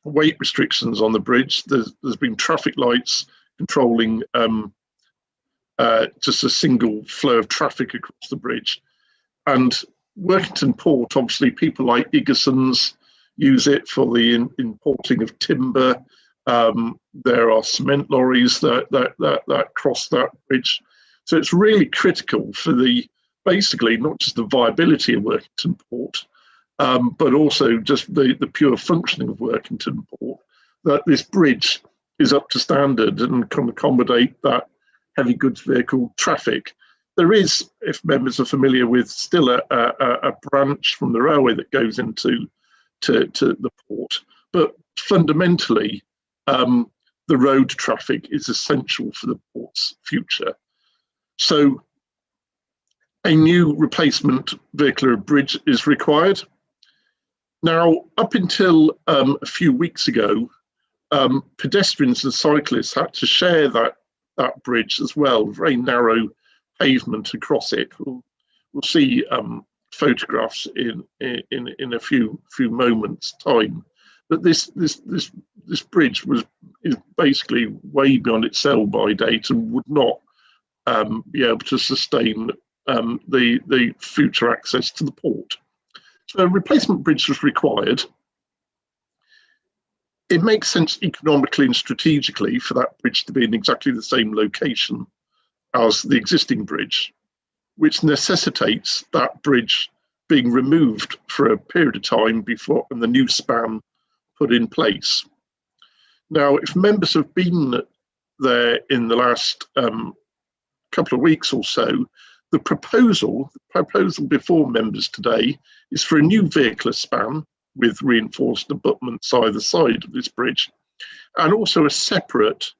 weight restrictions on the bridge. There's been traffic lights controlling just a single flow of traffic across the bridge. And Workington Port, obviously, people like Igesons use it for the importing of timber. There are cement lorries that cross that bridge. So it's really critical for basically not just the viability of Workington Port, but also just the pure functioning of Workington Port, that this bridge is up to standard and can accommodate that heavy goods vehicle traffic. There is, if members are familiar with, still a branch from the railway that goes into the port, but fundamentally, the road traffic is essential for the port's future. So a new replacement vehicular bridge is required. Now, up until a few weeks ago, pedestrians and cyclists had to share that bridge as well, very narrow pavement across it. We'll see photographs in a few moments' time. But this bridge is basically way beyond its sell-by date and would not be able to sustain the future access to the port. So a replacement bridge was required. It makes sense economically and strategically for that bridge to be in exactly the same location as the existing bridge, which necessitates that bridge being removed for a period of time before and the new span put in place. Now, if members have been there in the last couple of weeks or so, the proposal before members today is for a new vehicular span with reinforced abutments either side of this bridge, and also a separate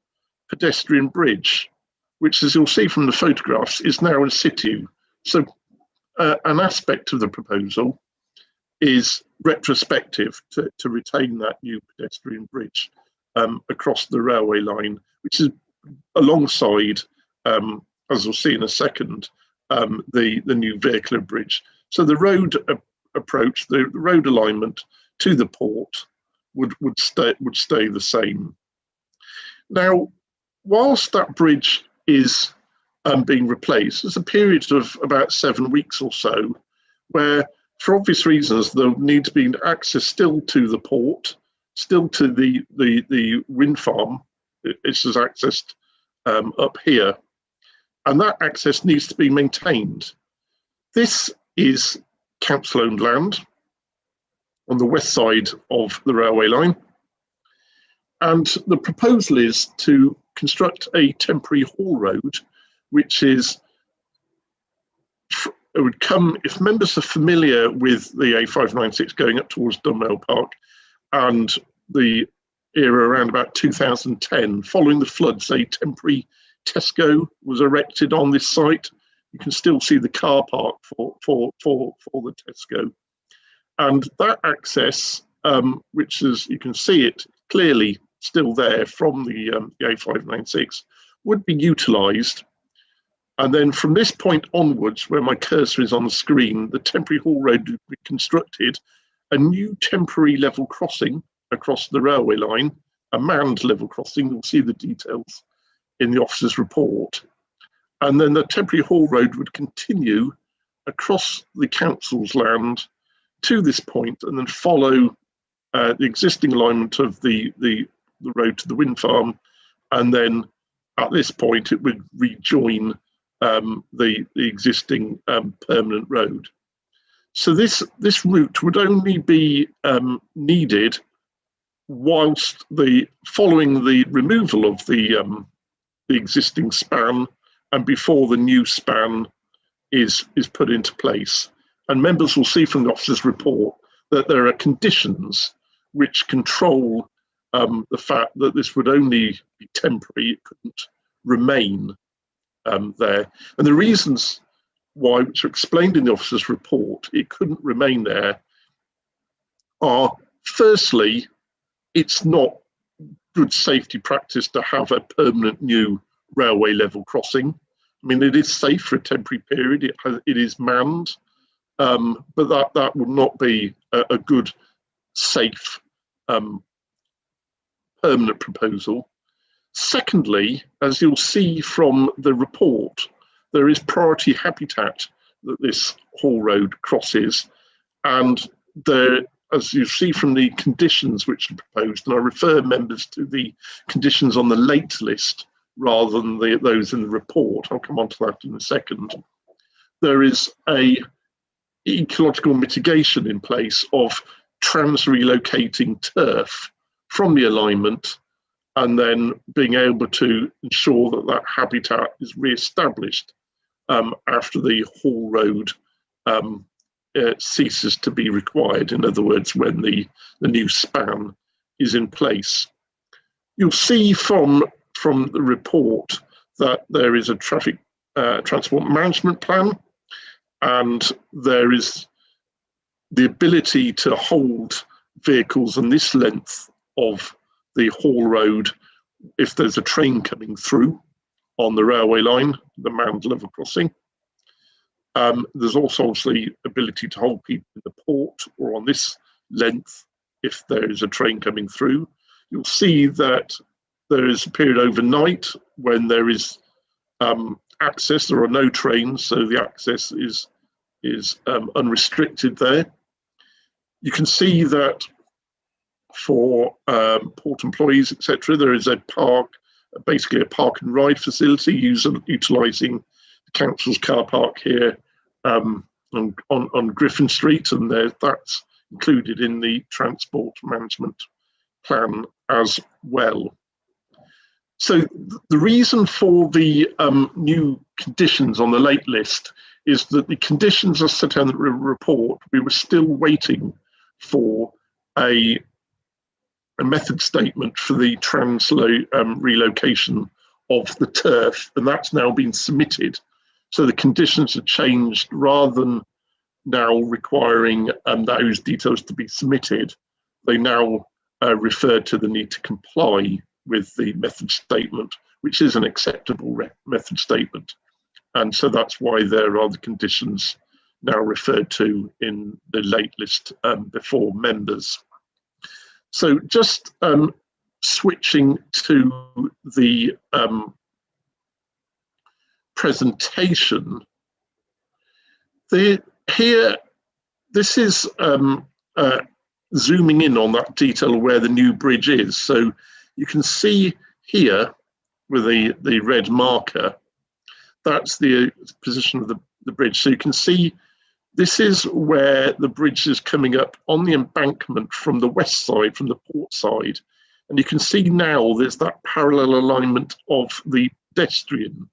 pedestrian bridge, which, as you'll see from the photographs, is now in situ. So an aspect of the proposal is retrospective to retain that new pedestrian bridge across the railway line, which is alongside, as we'll see in a second, the new vehicular bridge. So the road approach, the road alignment to the port would stay the same. Now, whilst that bridge is being replaced, there's a period of about 7 weeks or so where, for obvious reasons, there'll need to be access still to the port, still to the wind farm. It's accessed up here, and that access needs to be maintained. This is council-owned land on the west side of the railway line, and the proposal is to construct a temporary haul road, which is, it would come, if members are familiar with the A596 going up towards Dunmail Park and the era around about 2010, following the floods, a temporary Tesco was erected on this site. You can still see the car park for the Tesco. And that access, which is, you can see it clearly still there from the A596, would be utilised. And then from this point onwards, where my cursor is on the screen, the temporary haul road would be constructed, a new temporary level crossing across the railway line, a manned level crossing. You'll see the details in the officer's report. And then the temporary haul road would continue across the council's land to this point and then follow the existing alignment of the road to the wind farm. And then at this point, it would rejoin the existing permanent road. So this route would only be needed whilst following the removal of the existing span and before the new span is put into place. And members will see from the officer's report that there are conditions which control the fact that this would only be temporary, it couldn't remain there. And the reasons why, which are explained in the officer's report, it couldn't remain there are, firstly, it's not good safety practice to have a permanent new railway level crossing. I mean, it is safe for a temporary period, it is manned, but that would not be a good, safe, permanent proposal. Secondly, as you'll see from the report, there is priority habitat that this haul road crosses, and there, as you see from the conditions which are proposed, and I refer members to the conditions on the late list rather than those in the report, I'll come on to that in a second, there is a ecological mitigation in place of trans-relocating turf from the alignment and then being able to ensure that that habitat is re-established after the haul road ceases to be required. In other words, when the new span is in place. You'll see from the report that there is a traffic transport management plan, and there is the ability to hold vehicles on this length of the Hall Road if there's a train coming through on the railway line, the manned level crossing. There's also obviously ability to hold people in the port or on this length if there is a train coming through. You'll see that there is a period overnight when there is access. There are no trains, so the access is unrestricted there. You can see that for port employees, etc., there is a park, basically a park and ride facility utilising the council's car park here on Griffin Street, and that's included in the transport management plan as well. So the reason for the new conditions on the late list is that the conditions are set out in the report. We were still waiting for a method statement for the relocation of the turf, and that's now been submitted. So the conditions have changed. Rather than now requiring those details to be submitted, they now refer to the need to comply with the method statement, which is an acceptable method statement. And so that's why there are the conditions now referred to in the late list before members. So just switching to the presentation, here, this is zooming in on that detail of where the new bridge is. So you can see here with the red marker, that's the position of the bridge. So you can see this is where the bridge is coming up on the embankment from the west side, from the port side. And you can see now there's that parallel alignment of the pedestrian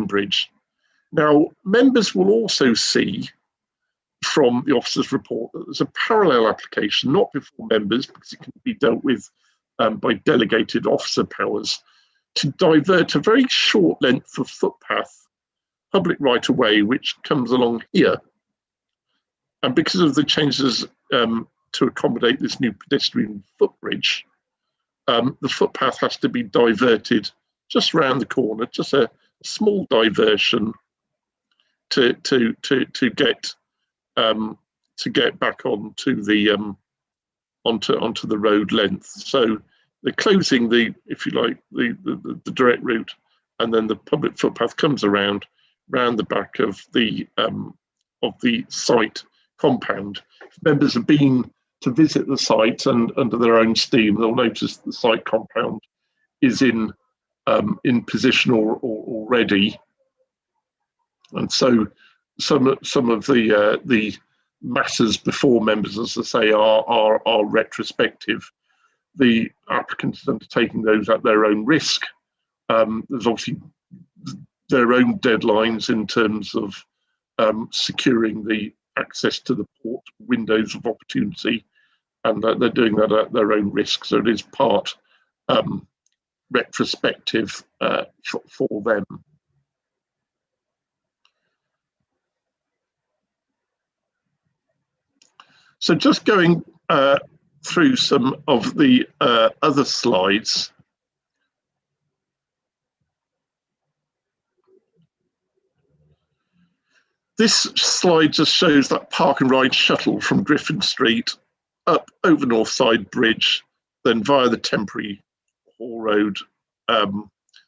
bridge. Now, members will also see from the officer's report that there's a parallel application, not before members, because it can be dealt with by delegated officer powers, to divert a very short length of footpath, public right-of-way, which comes along here. And because of the changes to accommodate this new pedestrian footbridge, the footpath has to be diverted just round the corner, just a small diversion to get back onto the onto the road length. So they're closing if you like, the direct route, and then the public footpath comes around the back of the site compound. If members have been to visit the site and under their own steam, they'll notice the site compound is in position already, and so some of the matters before members, as I say, are retrospective. The applicant is undertaking those at their own risk. There's obviously their own deadlines in terms of securing the access to the port windows of opportunity, and they're doing that at their own risk. So it is part retrospective for them. So just going through some of the other slides. This slide just shows that park and ride shuttle from Griffin Street up over Northside Bridge, then via the temporary Hall Road.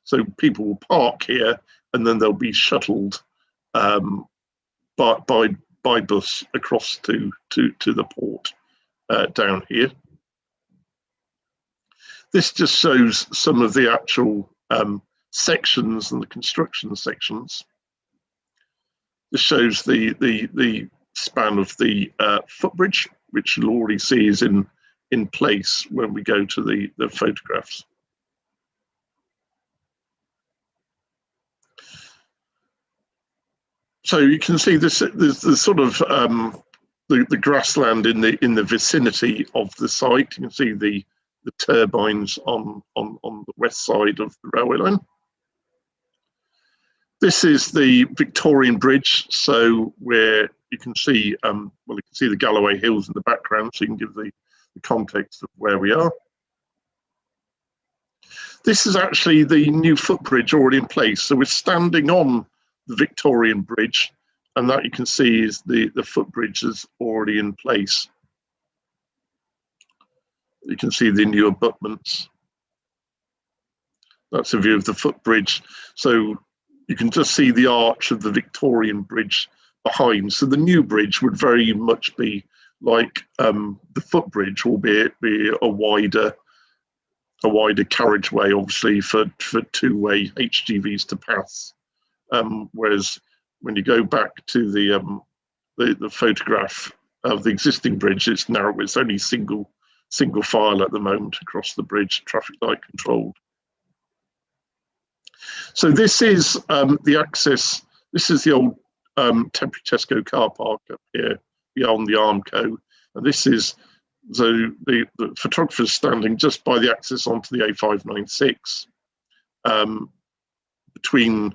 So people will park here and then they'll be shuttled by bus across to the port down here. This just shows some of the actual sections and the construction sections. This shows the span of the footbridge, which you'll already see is in place when we go to the photographs. So you can see there's the sort of the grassland in the vicinity of the site. You can see the turbines on the west side of the railway line. This is the Victorian Bridge, so where you can see, well, you can see the Galloway Hills in the background, so you can give the context of where we are. This is actually the new footbridge already in place. So we're standing on the Victorian Bridge, and that you can see is the footbridge is already in place. You can see the new abutments. That's a view of the footbridge. So you can just see the arch of the Victorian Bridge behind. So the new bridge would very much be like the footbridge, albeit be a wider carriageway, obviously for two-way HGVs to pass. Whereas when you go back to the photograph of the existing bridge, it's narrow. It's only single file at the moment across the bridge, traffic light controlled. So this is the access. This is the old temporary Tesco car park up here beyond the Armco, and this is the photographer's standing just by the access onto the A596, between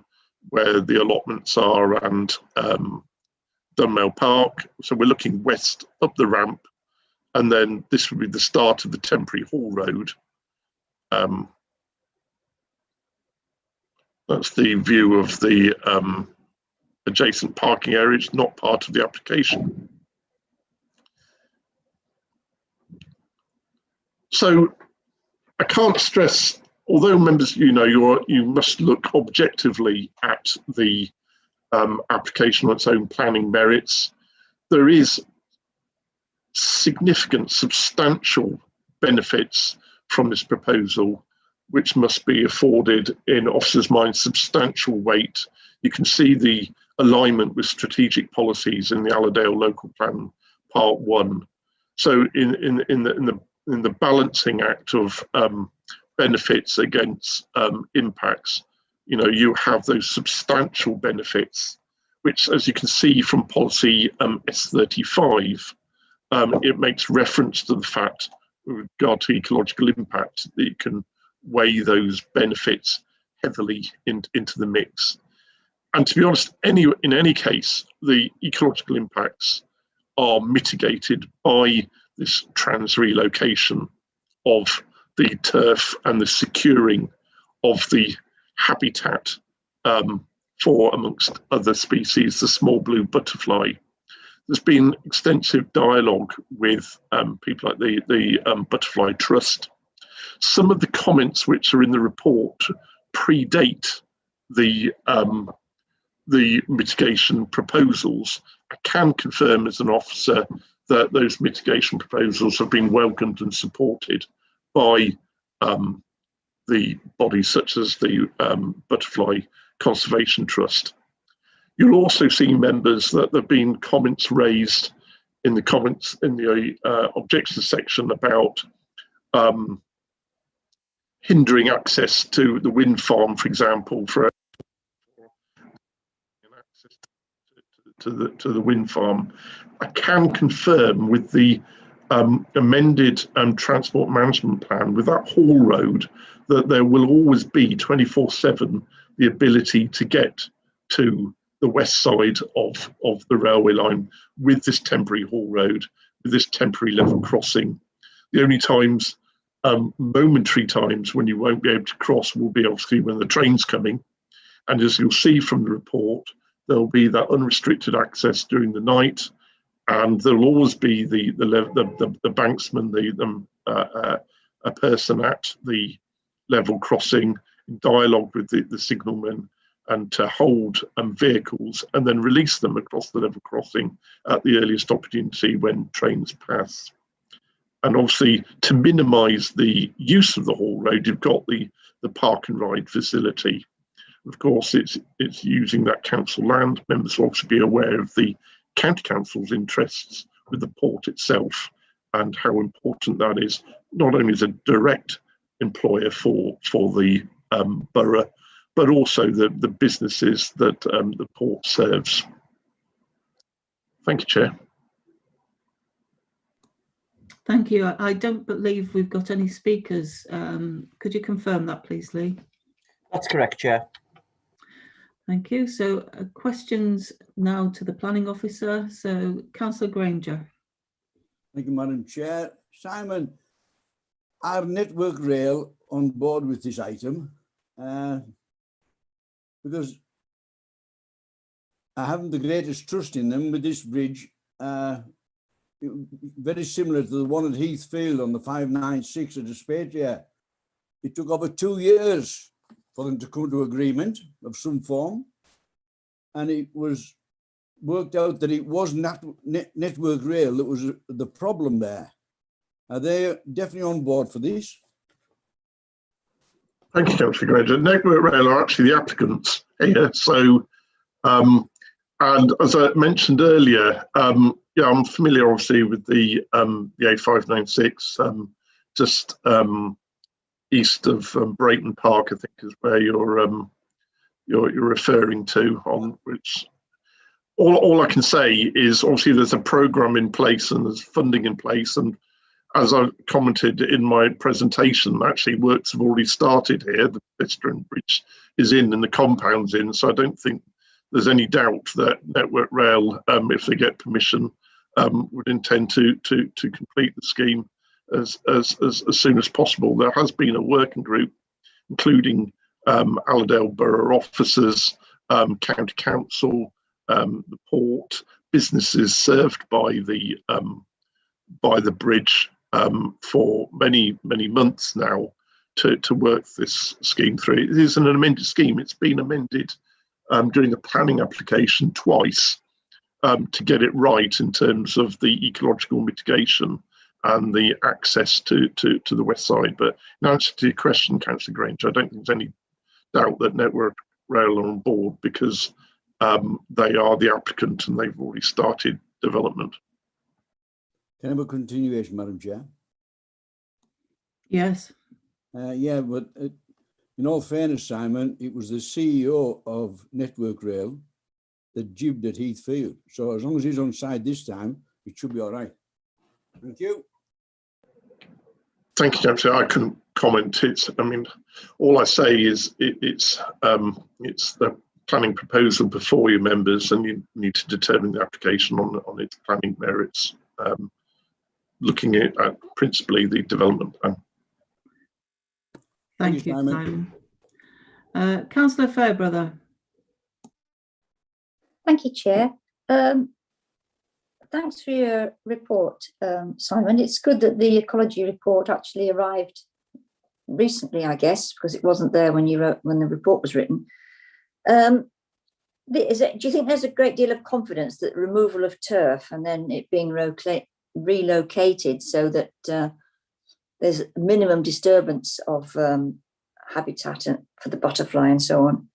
where the allotments are and Dunmail Park. So we're looking west up the ramp, and then this would be the start of the temporary haul road. That's the view of the adjacent parking area. It's not part of the application. So I can't stress, although members, you must look objectively at the application on its own planning merits. There is significant, substantial benefits from this proposal, which must be afforded in officers' minds substantial weight. You can see the alignment with strategic policies in the Allerdale Local Plan Part 1. So in the balancing act of benefits against impacts, you have those substantial benefits, which, as you can see from policy S35, it makes reference to the fact with regard to ecological impact that you can weigh those benefits heavily into the mix. And to be honest, in any case, the ecological impacts are mitigated by this trans-relocation of the turf and the securing of the habitat for, amongst other species, the small blue butterfly. There's been extensive dialogue with people like the Butterfly Trust. Some of the comments which are in the report predate the mitigation proposals. I can confirm as an officer that those mitigation proposals have been welcomed and supported by the bodies such as the Butterfly Conservation Trust. You'll also see, members, that there have been comments raised in the comments in the objections section about hindering access to the wind farm, for example, for access to the wind farm. I can confirm with the amended transport management plan with that haul road that there will always be 24/7 the ability to get to the west side of the railway line with this temporary haul road, with this temporary level crossing. The only times, momentary times when you won't be able to cross will be obviously when the train's coming. And as you'll see from the report, there'll be that unrestricted access during the night, and there'll always be the banksman, a person at the level crossing in dialogue with the signalman, and to hold vehicles and then release them across the level crossing at the earliest opportunity when trains pass. And obviously, to minimise the use of the haul road, you've got the park and ride facility. Of course, it's using that council land. Members will also be aware of the county council's interests with the port itself and how important that is, not only as a direct employer for the borough, but also the businesses that the port serves. Thank you, Chair. Thank you. I don't believe we've got any speakers. Could you confirm that, please, Lee? That's correct, Chair. Thank you. So questions now to the planning officer. So Councillor Granger. Thank you, Madam Chair. Simon, are Network Rail on board with this item? Because I haven't the greatest trust in them with this bridge. Very similar to the one at Heathfield on the 596 at Aspatia. It took over 2 years for them to come to agreement of some form. And it was worked out that it was not Network Rail that was the problem there. Are they definitely on board for this? Thank you, Councillor Granger. Network Rail are actually the applicants here. So, and as I mentioned earlier, yeah, I'm familiar obviously with the A596, just east of Brayton Park, I think is where you're referring to. On which, all I can say is obviously there's a programme in place and there's funding in place, and as I commented in my presentation, actually works have already started here. The pedestrian bridge is in and the compound's in, so I don't think there's any doubt that Network Rail, if they get permission, would intend to complete the scheme as soon as possible. There has been a working group, including Allerdale Borough officers, County Council, the port, businesses served by the bridge for many months now to work this scheme through. It is an amended scheme. It's been amended during the planning application twice to get it right in terms of the ecological mitigation and the access to the west side. But in answer to your question, Councillor Granger, I don't think there's any doubt that Network Rail are on board because they are the applicant and they've already started development. Can I have a continuation, Madam Chair? Yes. Yeah, but in all fairness, Simon, it was the CEO of Network Rail that jibbed at Heathfield. So as long as he's on side this time, it should be all right. Thank you. Thank you, Councillor. I couldn't comment. I mean, all I say is it's the planning proposal before you members, and you need to determine the application on its planning merits, looking at principally the development plan. Thank you, Simon. Councillor Fairbrother. Thank you, Chair. Thanks for your report, Simon. It's good that the ecology report actually arrived recently, I guess, because it wasn't there when the report was written. Do you think there's a great deal of confidence that removal of turf and then it being relocated so that there's minimum disturbance of habitat for the butterfly and so on?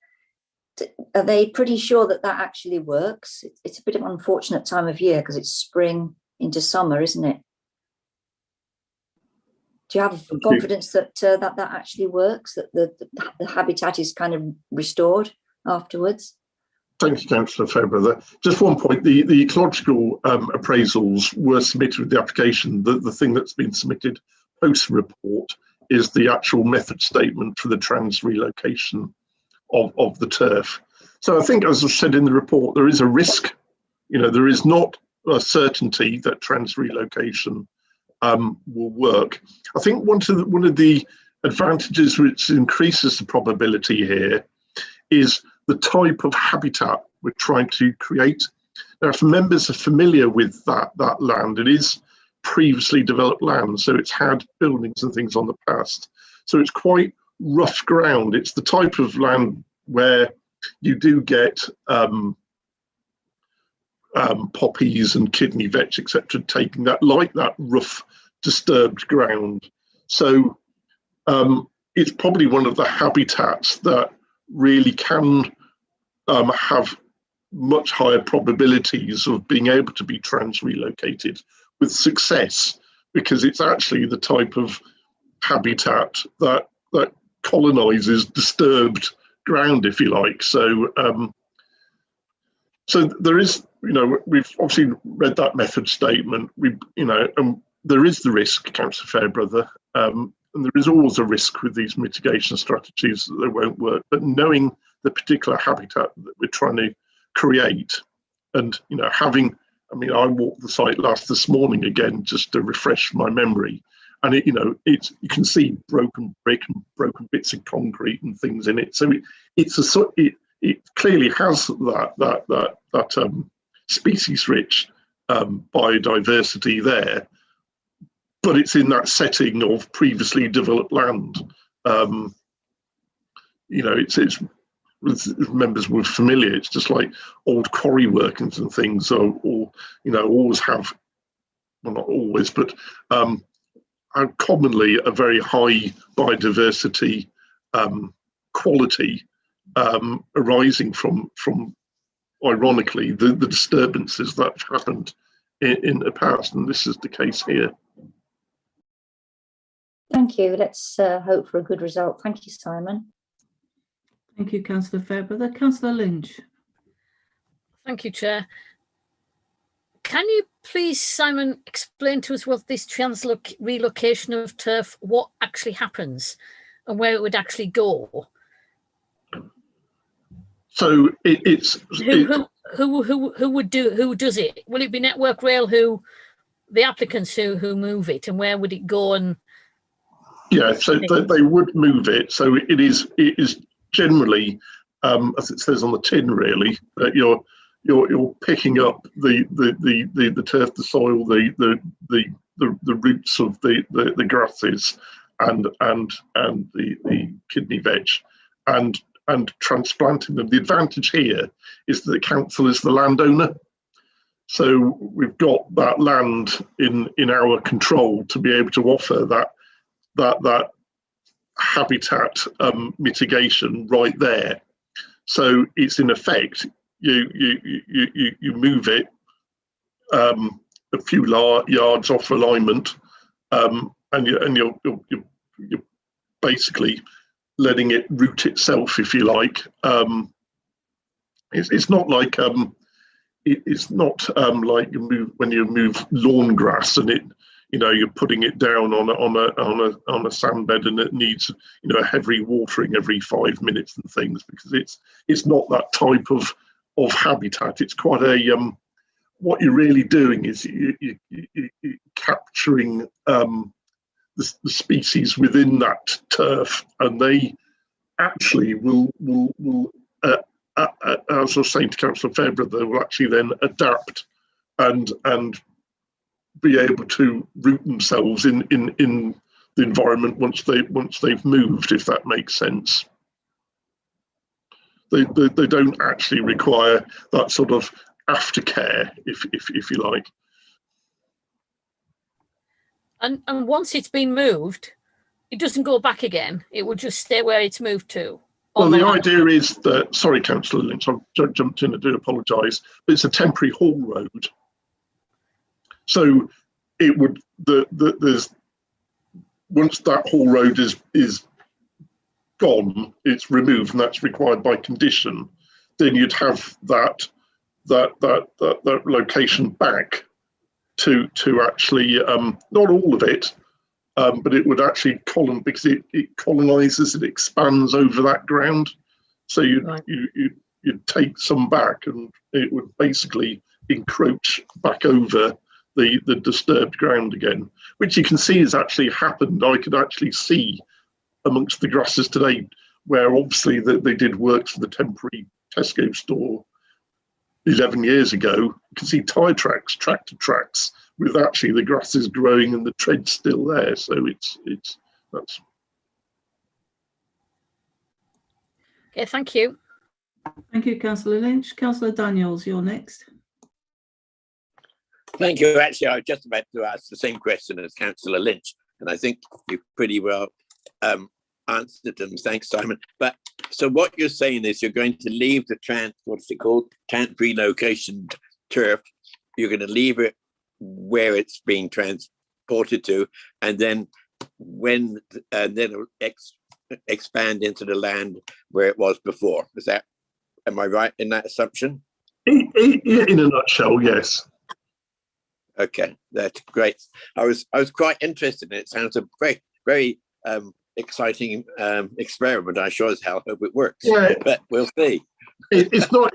Are they pretty sure that that actually works? It's a bit of an unfortunate time of year because it's spring into summer, isn't it? Do you have confidence that that actually works, that the habitat is kind of restored afterwards? Thank you, Councillor Fairbrother. Just one point, the ecological appraisals were submitted with the application. The thing that's been submitted post-report is the actual method statement for the trans relocation of the turf. So I think, as I said in the report, there is a risk. You know, there is not a certainty that trans relocation will work. I think one of the advantages which increases the probability here is the type of habitat we're trying to create. Now, if members are familiar with that land, it is previously developed land, so it's had buildings and things on the past. So it's quite rough ground. It's the type of land where you do get poppies and kidney vetch, etc., taking that rough, disturbed ground. So it's probably one of the habitats that really can have much higher probabilities of being able to be trans-relocated with success, because it's actually the type of habitat that colonizes disturbed ground, if you like. So so there is, you know, we've obviously read that method statement. And there is the risk, Councillor Fairbrother, and there is always a risk with these mitigation strategies that they won't work. But knowing the particular habitat that we're trying to create, and having, I walked the site this morning again just to refresh my memory, and you can see broken brick and broken bits of concrete and things in it. So it clearly has that species-rich biodiversity there, but it's in that setting of previously developed land. It's members were familiar. It's just like old quarry workings and things, or always have, well, not always, but are commonly a very high biodiversity quality arising from ironically the disturbances that have happened in the past, and this is the case here. Thank you. Let's hope for a good result. Thank you, Simon. Thank you, Councillor Fairbrother. Councillor Lynch. Thank you, Chair. Can you please, Simon, explain to us what this relocation of turf, what actually happens and where it would actually go? So who does it? Will it be Network Rail the applicants who move it, and where would it go? And yeah, so they would move it. So it is generally, as it says on the tin, really, that you're picking up the turf, the soil, the roots of the grasses and the kidney veg, and transplanting them. The advantage here is that the council is the landowner. So we've got that land in our control to be able to offer that habitat mitigation right there. So it's in effect, you move it a few yards off alignment, and you're basically letting it root itself, if you like. It's not like it's not like when you move lawn grass and you're putting it down on a sand bed and it needs a heavy watering every 5 minutes and things, because it's not that type of habitat. It's quite a what you're really doing is you're capturing the species within that turf, and they actually will as I was saying to Councillor Fairbrother, they will actually then adapt and be able to root themselves in the environment once they've moved, if that makes sense. They don't actually require that sort of aftercare, if you like. And once it's been moved, it doesn't go back again. It will just stay where it's moved to. Well, the idea is that, sorry, Councillor Lynch, I've jumped in, I do apologise, but it's a temporary haul road. So it would, there's, once that haul road is gone, it's removed, and that's required by condition, then you'd have that location back to actually, not all of it, but it would actually because it colonizes, it expands over that ground. So you'd take some back, and it would basically encroach back over the disturbed ground again, which you can see has actually happened. I could actually see amongst the grasses today, where obviously they did work for the temporary Tesco store 11 years ago. You can see tractor tracks with actually the grasses growing and the tread's still there. So that's. Okay, thank you. Thank you, Councillor Lynch. Councillor Daniels, you're next. Thank you. Actually, I was just about to ask the same question as Councillor Lynch, and I think you pretty well answered them. Thanks, Simon. But so what you're saying is you're going to leave the what's it called? Relocation turf. You're going to leave it where it's being transported to, and then it'll expand into the land where it was before. Am I right in that assumption? In a nutshell, yes. Okay, that's great. I was quite interested in it. Sounds a very exciting experiment. I sure as hell hope it works. Yeah, but we'll see. It's not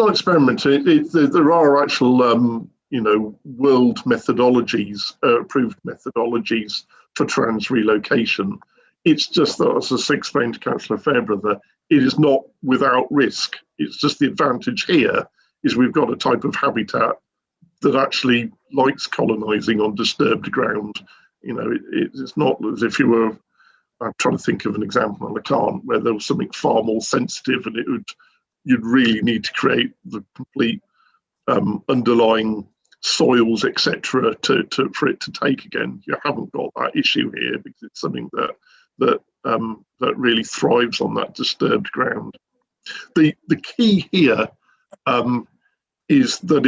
experimental. There are actual world methodologies, approved methodologies for trans relocation. It's just that, as I explained to Councillor Fairbrother, it is not without risk. It's just the advantage here is we've got a type of habitat that actually likes colonising on disturbed ground. It's not as if you were, I'm trying to think of an example and I can't, where there was something far more sensitive and you'd really need to create the complete underlying soils, etc., for it to take again. You haven't got that issue here because it's something that really thrives on that disturbed ground. The key here is that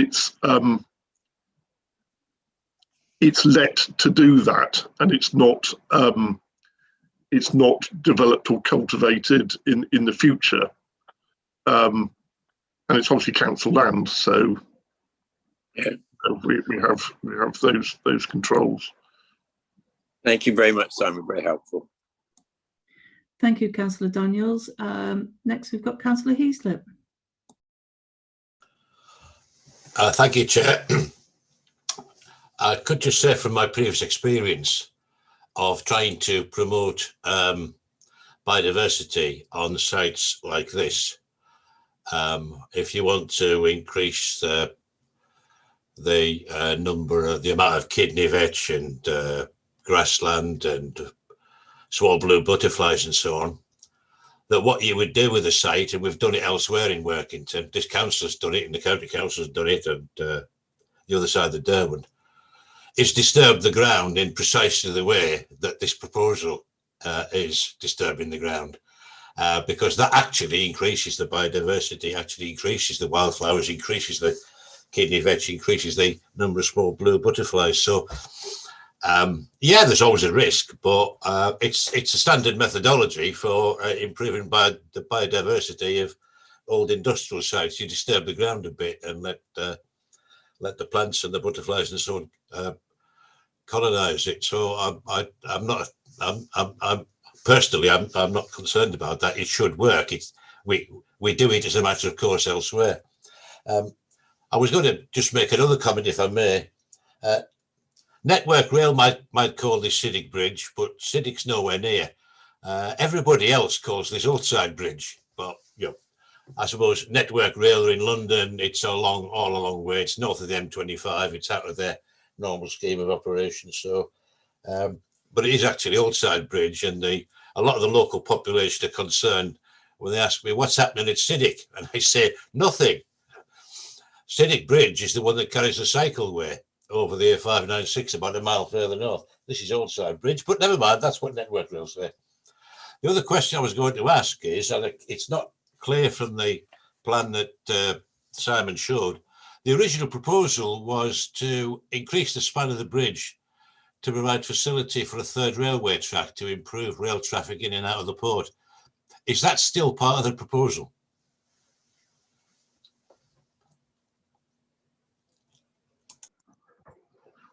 it's let to do that, and it's not developed or cultivated in the future. And it's obviously council land, so yeah, we have those controls. Thank you very much, Simon. Very helpful. Thank you, Councillor Daniels. Next, we've got Councillor Heaslip. Thank you, Chair. I could just say from my previous experience of trying to promote biodiversity on sites like this, if you want to increase the amount of kidney vetch and grassland and small blue butterflies and so on, that what you would do with a site, and we've done it elsewhere in Workington, this council's done it and the county council's done it, and the other side of Derwent, is disturb the ground in precisely the way that this proposal is disturbing the ground, because that actually increases the biodiversity, actually increases the wildflowers, increases the kidney vetch, increases the number of small blue butterflies. So yeah, there's always a risk, but it's a standard methodology for improving the biodiversity of old industrial sites. You disturb the ground a bit and let the plants and the butterflies and so on colonize it. So I'm personally not concerned about that. It should work. We do it as a matter of course elsewhere. I was going to just make another comment, if I may. Network Rail might call this Siddick Bridge, but Siddick's nowhere near. Everybody else calls this Outside Bridge, but I suppose Network Rail are in London. It's all a long way. It's north of the M25. It's out of their normal scheme of operations. So, but it is actually Outside Bridge, and a lot of the local population are concerned when they ask me what's happening at Siddick, and I say nothing. Siddick Bridge is the one that carries the cycleway over the A596 about a mile further north. This is Outside Bridge, but never mind, that's what Network Rail say. The other question I was going to ask is, and it's not clear from the plan that Simon showed, the original proposal was to increase the span of the bridge to provide facility for a third railway track to improve rail traffic in and out of the port. Is that still part of the proposal?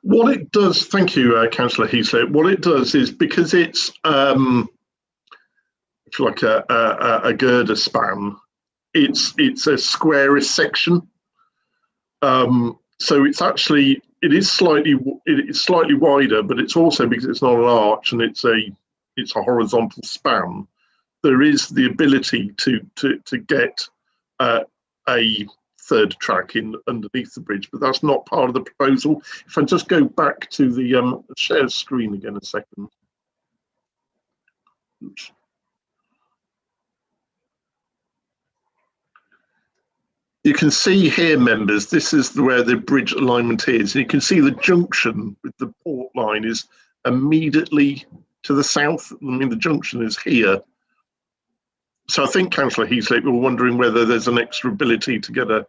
What it does, thank you, Councillor Heaslip. What it does is, because it's like a girder span, it's a squarish section. So it is slightly wider, but it's also, because it's not an arch and it's a horizontal span, there is the ability to get a third track in underneath the bridge, but that's not part of the proposal. If I just go back to the share screen again a second. Oops. You can see here, members, this is where the bridge alignment is. And you can see the junction with the port line is immediately to the south. I mean, the junction is here. So I think, Councillor Heaslip, we're wondering whether there's an extra ability to get a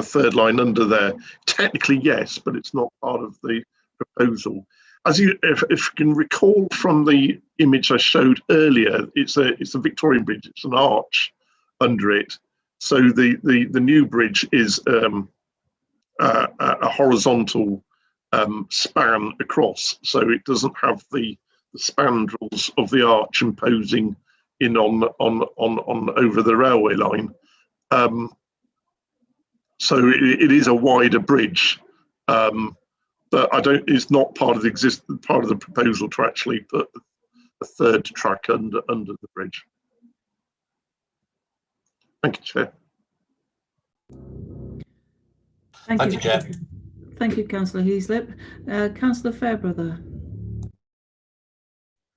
third line under there. Technically, yes, but it's not part of the proposal. If you can recall from the image I showed earlier, it's a Victorian bridge. It's an arch under it. So the new bridge is a horizontal span across, so it doesn't have the spandrels of the arch imposing in on over the railway line. So it is a wider bridge, but it's not part of the proposal to actually put a third track under the bridge. Thank you, Chair. Thank you, Chair. Thank you, Councillor Heaslip. Councillor Fairbrother.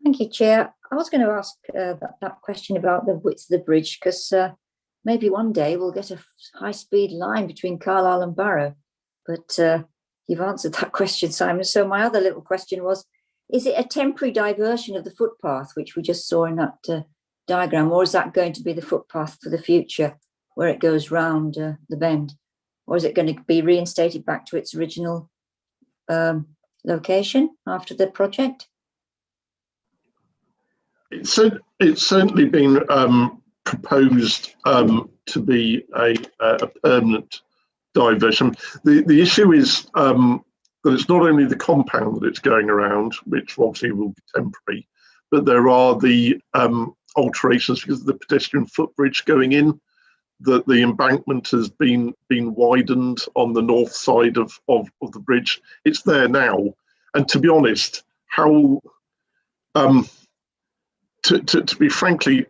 Thank you, Chair. I was going to ask that question about the width of the bridge, because maybe one day we'll get a high-speed line between Carlisle and Barrow, but you've answered that question, Simon. So my other little question was, is it a temporary diversion of the footpath, which we just saw in that diagram, or is that going to be the footpath for the future, where it goes round the bend? Or is it going to be reinstated back to its original location after the project? It's certainly been proposed to be a permanent diversion. The issue is that it's not only the compound that it's going around, which obviously will be temporary, but there are the alterations because of the pedestrian footbridge going in. That the embankment has been widened on the north side of the bridge. It's there now, and to be honest, how to be frankly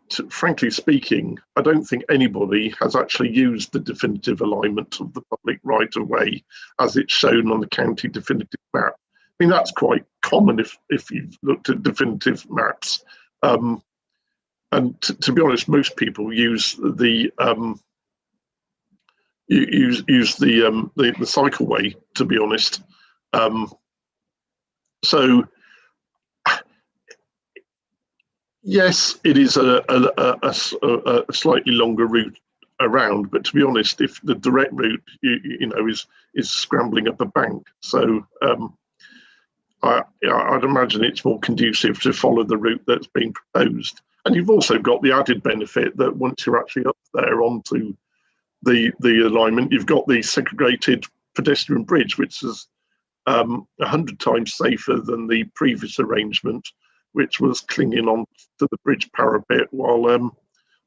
speaking, I don't think anybody has actually used the definitive alignment of the public right of way as it's shown on the county definitive map. I mean, that's quite common if you've looked at definitive maps. And to be honest, most people use the cycleway. To be honest, so yes, it is a slightly longer route around. But to be honest, if the direct route is scrambling up a bank, so I'd imagine it's more conducive to follow the route that's being proposed. And you've also got the added benefit that once you're actually up there onto the alignment, you've got the segregated pedestrian bridge, which is 100 times safer than the previous arrangement, which was clinging on to the bridge parapet while a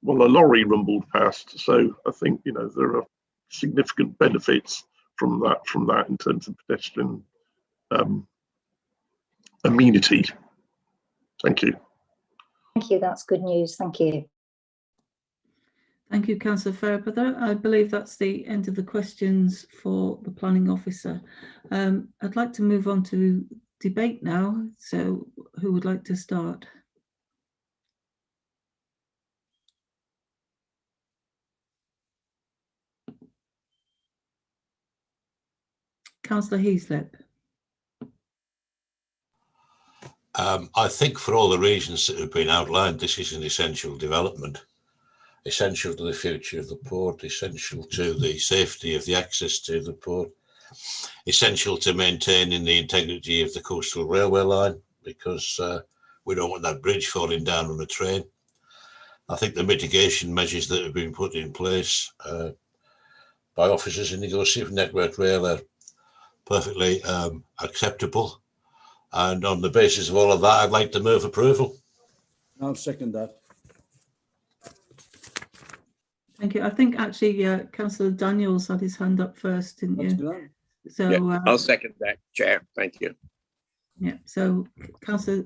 lorry rumbled past. So I think there are significant benefits from that in terms of pedestrian amenity. Thank you. Thank you. That's good news. Thank you. Thank you, Councillor Fairbrother. I believe that's the end of the questions for the planning officer. I'd like to move on to debate now. So who would like to start? Councillor Heaslip. I think for all the reasons that have been outlined, this is an essential development, essential to the future of the port, essential to the safety of the access to the port, essential to maintaining the integrity of the coastal railway line, because we don't want that bridge falling down on a train. I think the mitigation measures that have been put in place by officers in negotiating Network Rail are perfectly acceptable. And on the basis of all of that, I'd like to move approval. I'll second that. Thank you. I think actually Councillor Daniels had his hand up first, didn't you? So yeah, I'll second that, Chair. Thank you. Yeah. So, Councillor,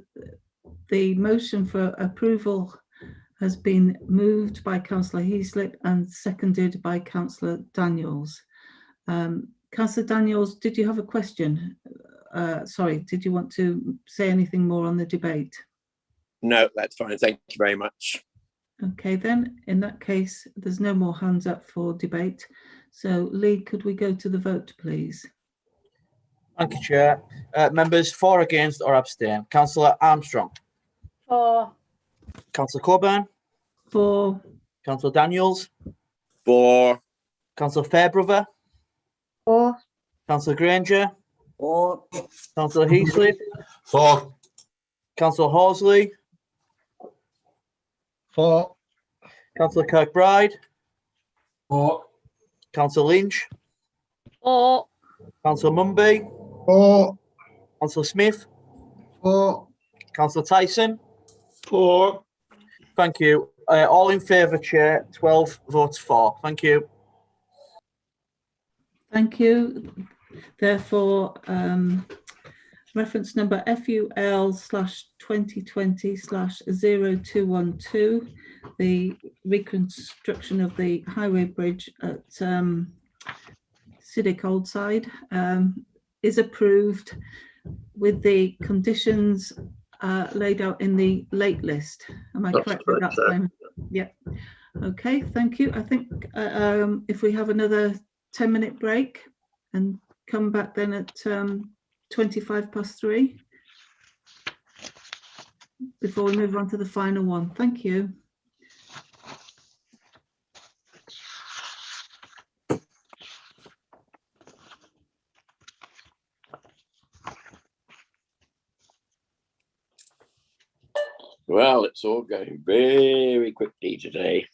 the motion for approval has been moved by Councillor Heaslip and seconded by Councillor Daniels. Councillor Daniels, did you have a question? Sorry, did you want to say anything more on the debate? No, that's fine. Thank you very much. Okay, then in that case, there's no more hands up for debate. So, Lee, could we go to the vote, please? Thank you, Chair. Members for, against, or abstain. Councillor Armstrong. For. Councillor Coburn. For. Councillor Daniels. For. Councillor Fairbrother. For. Councillor Granger. For. Councillor Heaslip. For. Councillor Horsley. For. Councillor Kirkbride. For. Councillor Lynch. For. Councillor Mumby, For. Councillor Smith, For. Councillor Tyson. For. Thank you. All in favour, Chair. 12 votes for. Thank you. Thank you. Therefore, reference number FUL/2020/0212, the reconstruction of the highway bridge at Siddick Oldside, is approved with the conditions laid out in the late list. Am I correct with that, Simon? Yeah. Okay, thank you. I think if we have another 10-minute break and come back then at 3:25 before we move on to the final one. Thank you. Well, it's all going very quickly today.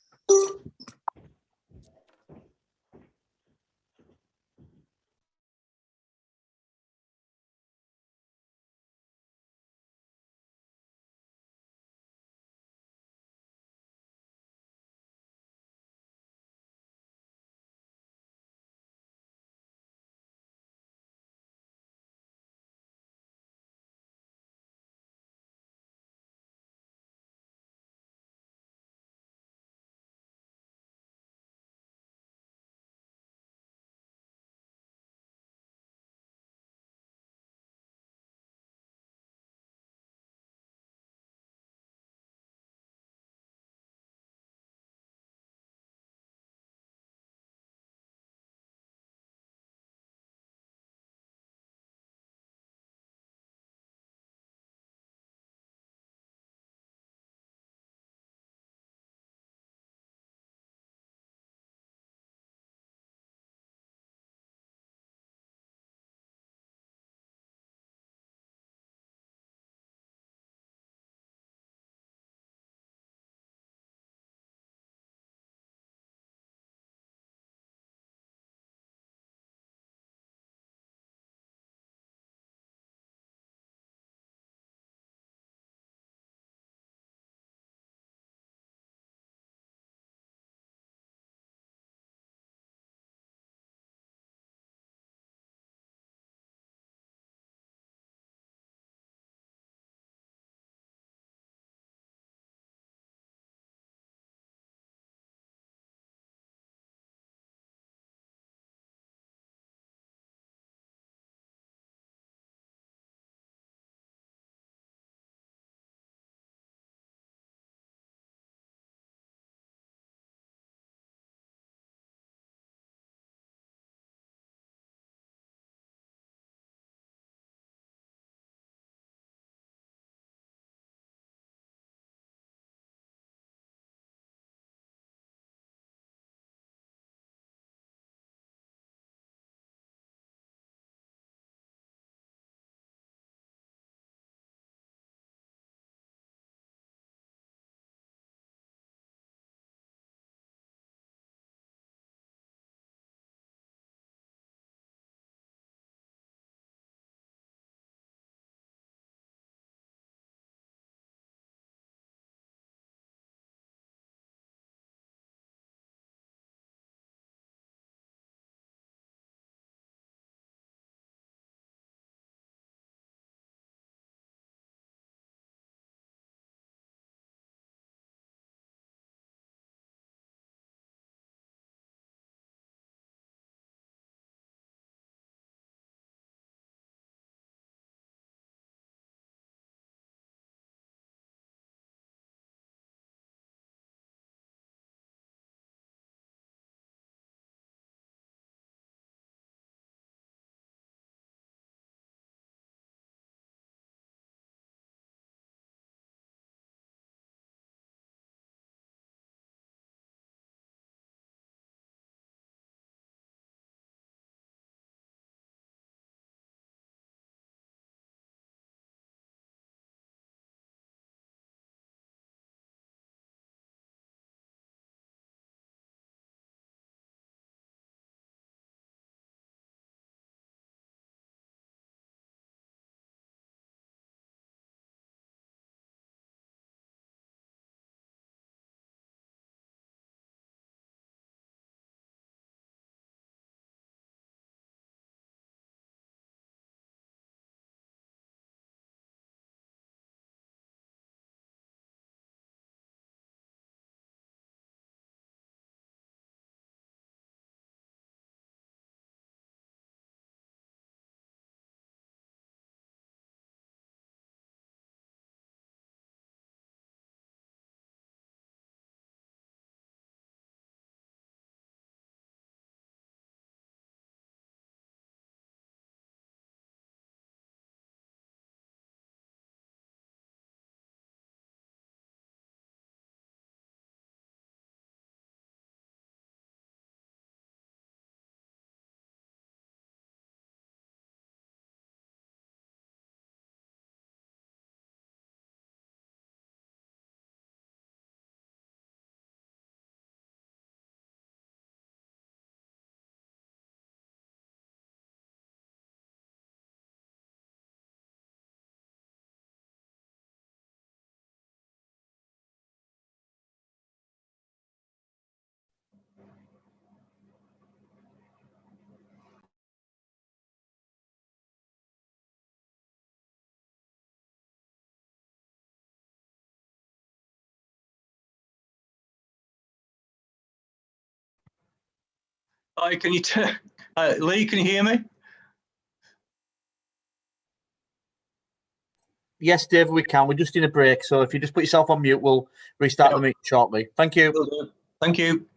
Hi, can you Lee, can you hear me? Yes, Dave, we can. We're just in a break, so if you just put yourself on mute, we'll restart the meeting shortly. Thank you. Will do. Thank you.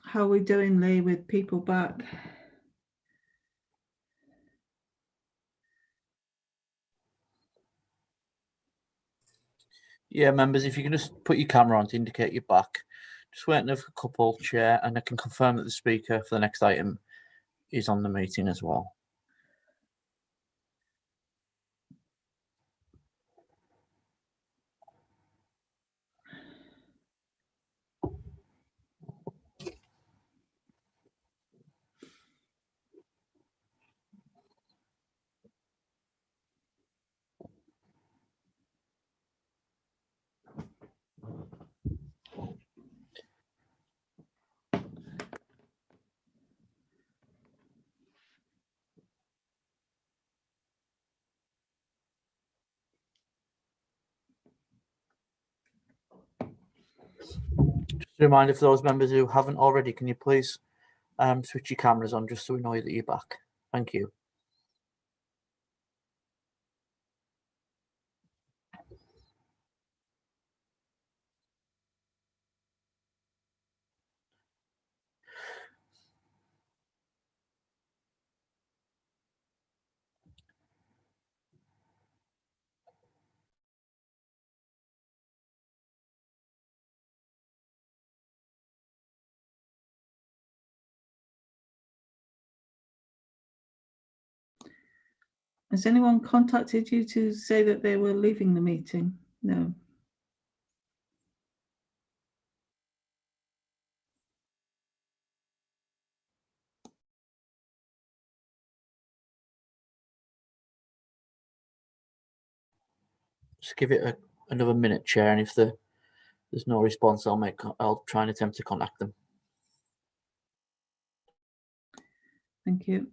How are we doing, Lee, with people back? Yeah, members, if you can just put your camera on to indicate you're back. Just waiting for a couple, Chair, and I can confirm that the speaker for the next item is on the meeting as well. Just a reminder for those members who haven't already, can you please switch your cameras on just so we know that you're back? Thank you. Has anyone contacted you to say that they were leaving the meeting? No. Just give it another minute, Chair, and if there's no response, I'll try and attempt to contact them. Thank you.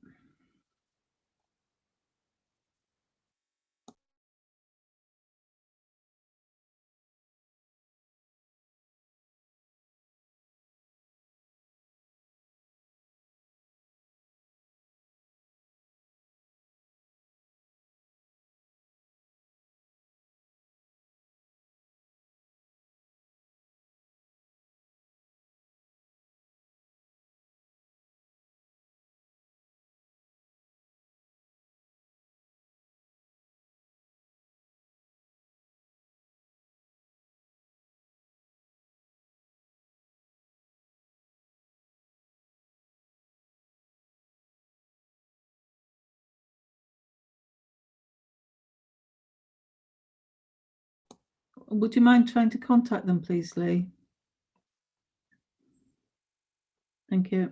Would you mind trying to contact them, please, Lee? Thank you.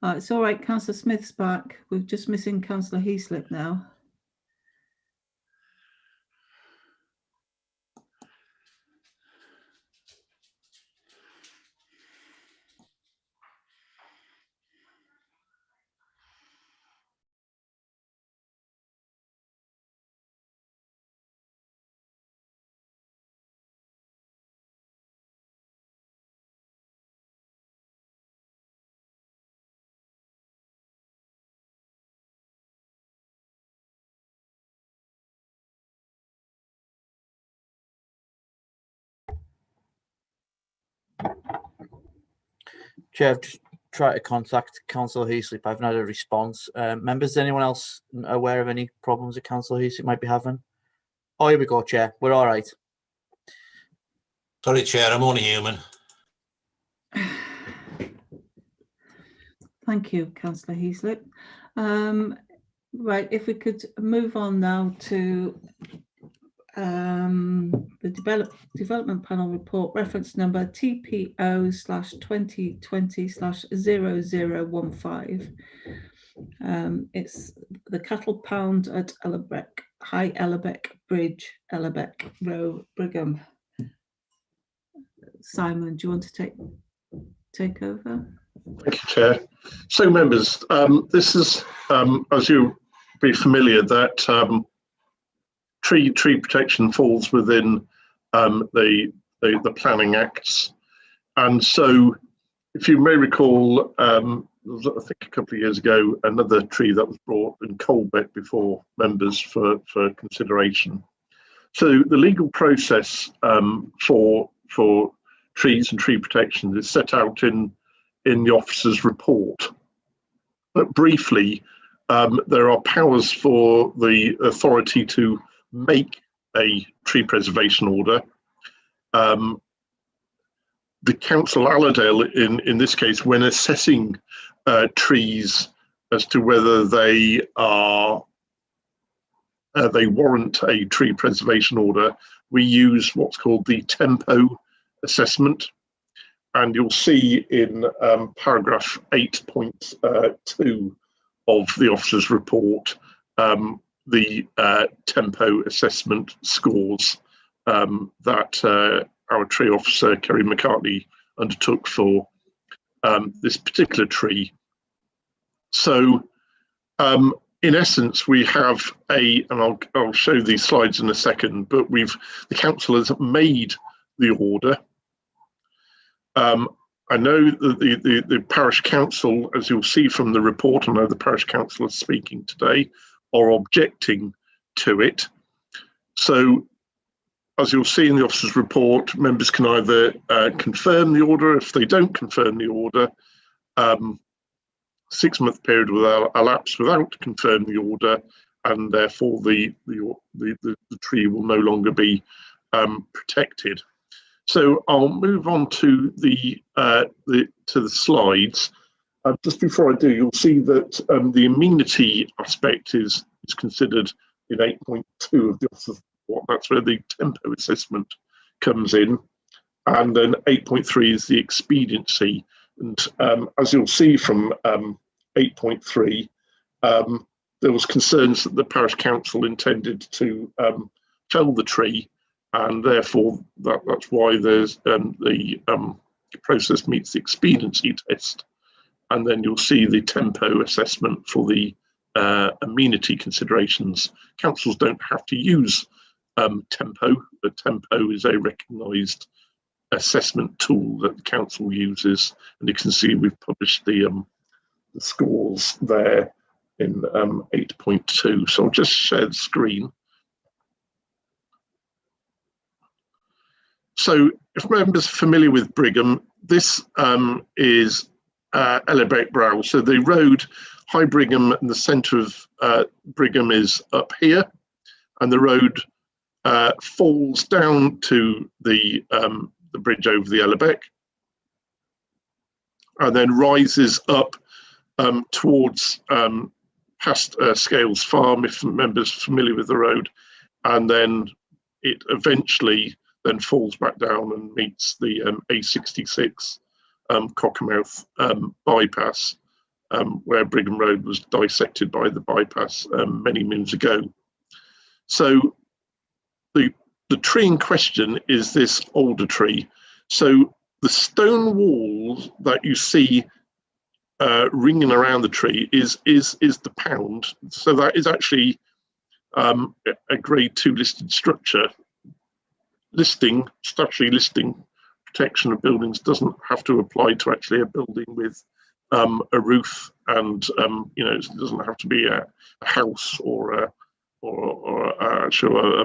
It's all right, Councillor Smith's back. We're just missing Councillor Heaslip now. Chair, I've just tried to contact Councillor Heaslip. I haven't had a response. Members, anyone else aware of any problems that Councillor Heaslip might be having? Oh, here we go, Chair. We're all right. Sorry, Chair, I'm only human. Thank you, Councillor Heaslip. Right, if we could move on now to the development panel report, reference number TPO/2020/0015. It's the cattle pound at Ellerbeck, High Ellerbeck Bridge, Ellerbeck Row, Brigham. Simon, do you want to take over? Thank you, Chair. So, members, this is, as you'll be familiar, that tree protection falls within the Planning Acts, and so, if you may recall, I think a couple of years ago, another tree that was brought in Colbeck before members for consideration. So, the legal process for trees and tree protection is set out in the officer's report. But briefly, there are powers for the authority to make a tree preservation order. The Council Allerdale, in this case, when assessing trees as to whether they warrant a tree preservation order, we use what's called the tempo assessment. And you'll see in paragraph 8.2 of the officer's report the tempo assessment scores that our tree officer, Kerry McCartney, undertook for this particular tree. So in essence, we have and I'll show these slides in a second, but the council has made the order. I know that the parish council, as you'll see from the report, I know the parish council is speaking today, are objecting to it. So, as you'll see in the officer's report, members can either confirm the order. If they don't confirm the order, 6-month period will elapse without confirming the order, and therefore the tree will no longer be protected. So I'll move on to the slides. Just before I do, you'll see that the amenity aspect is considered in 8.2 of the officer's report. That's where the tempo assessment comes in, and then 8.3 is the expediency. And as you'll see from 8.3, there was concerns that the parish council intended to fell the tree, and therefore that's why there's the process meets the expediency test. And then you'll see the tempo assessment for the amenity considerations. Councils don't have to use tempo. The tempo is a recognised assessment tool that the council uses, and you can see we've published the scores there in 8.2. So I'll just share the screen. So if members are familiar with Brigham, this is Ellerbeck Brow. So the road, High Brigham, and the centre of Brigham is up here, and the road falls down to the bridge over the Ellerbeck, and then rises up towards past Scales Farm, if members are familiar with the road, and then it eventually then falls back down and meets the A66 Cockermouth bypass, where Brigham Road was dissected by the bypass many moons ago. So the tree in question is this older tree. So the stone walls that you see ringing around the tree is the pound. So that is actually a grade 2 listed structure. Statutory listing protection of buildings doesn't have to apply to actually a building with a roof, and it doesn't have to be a house or a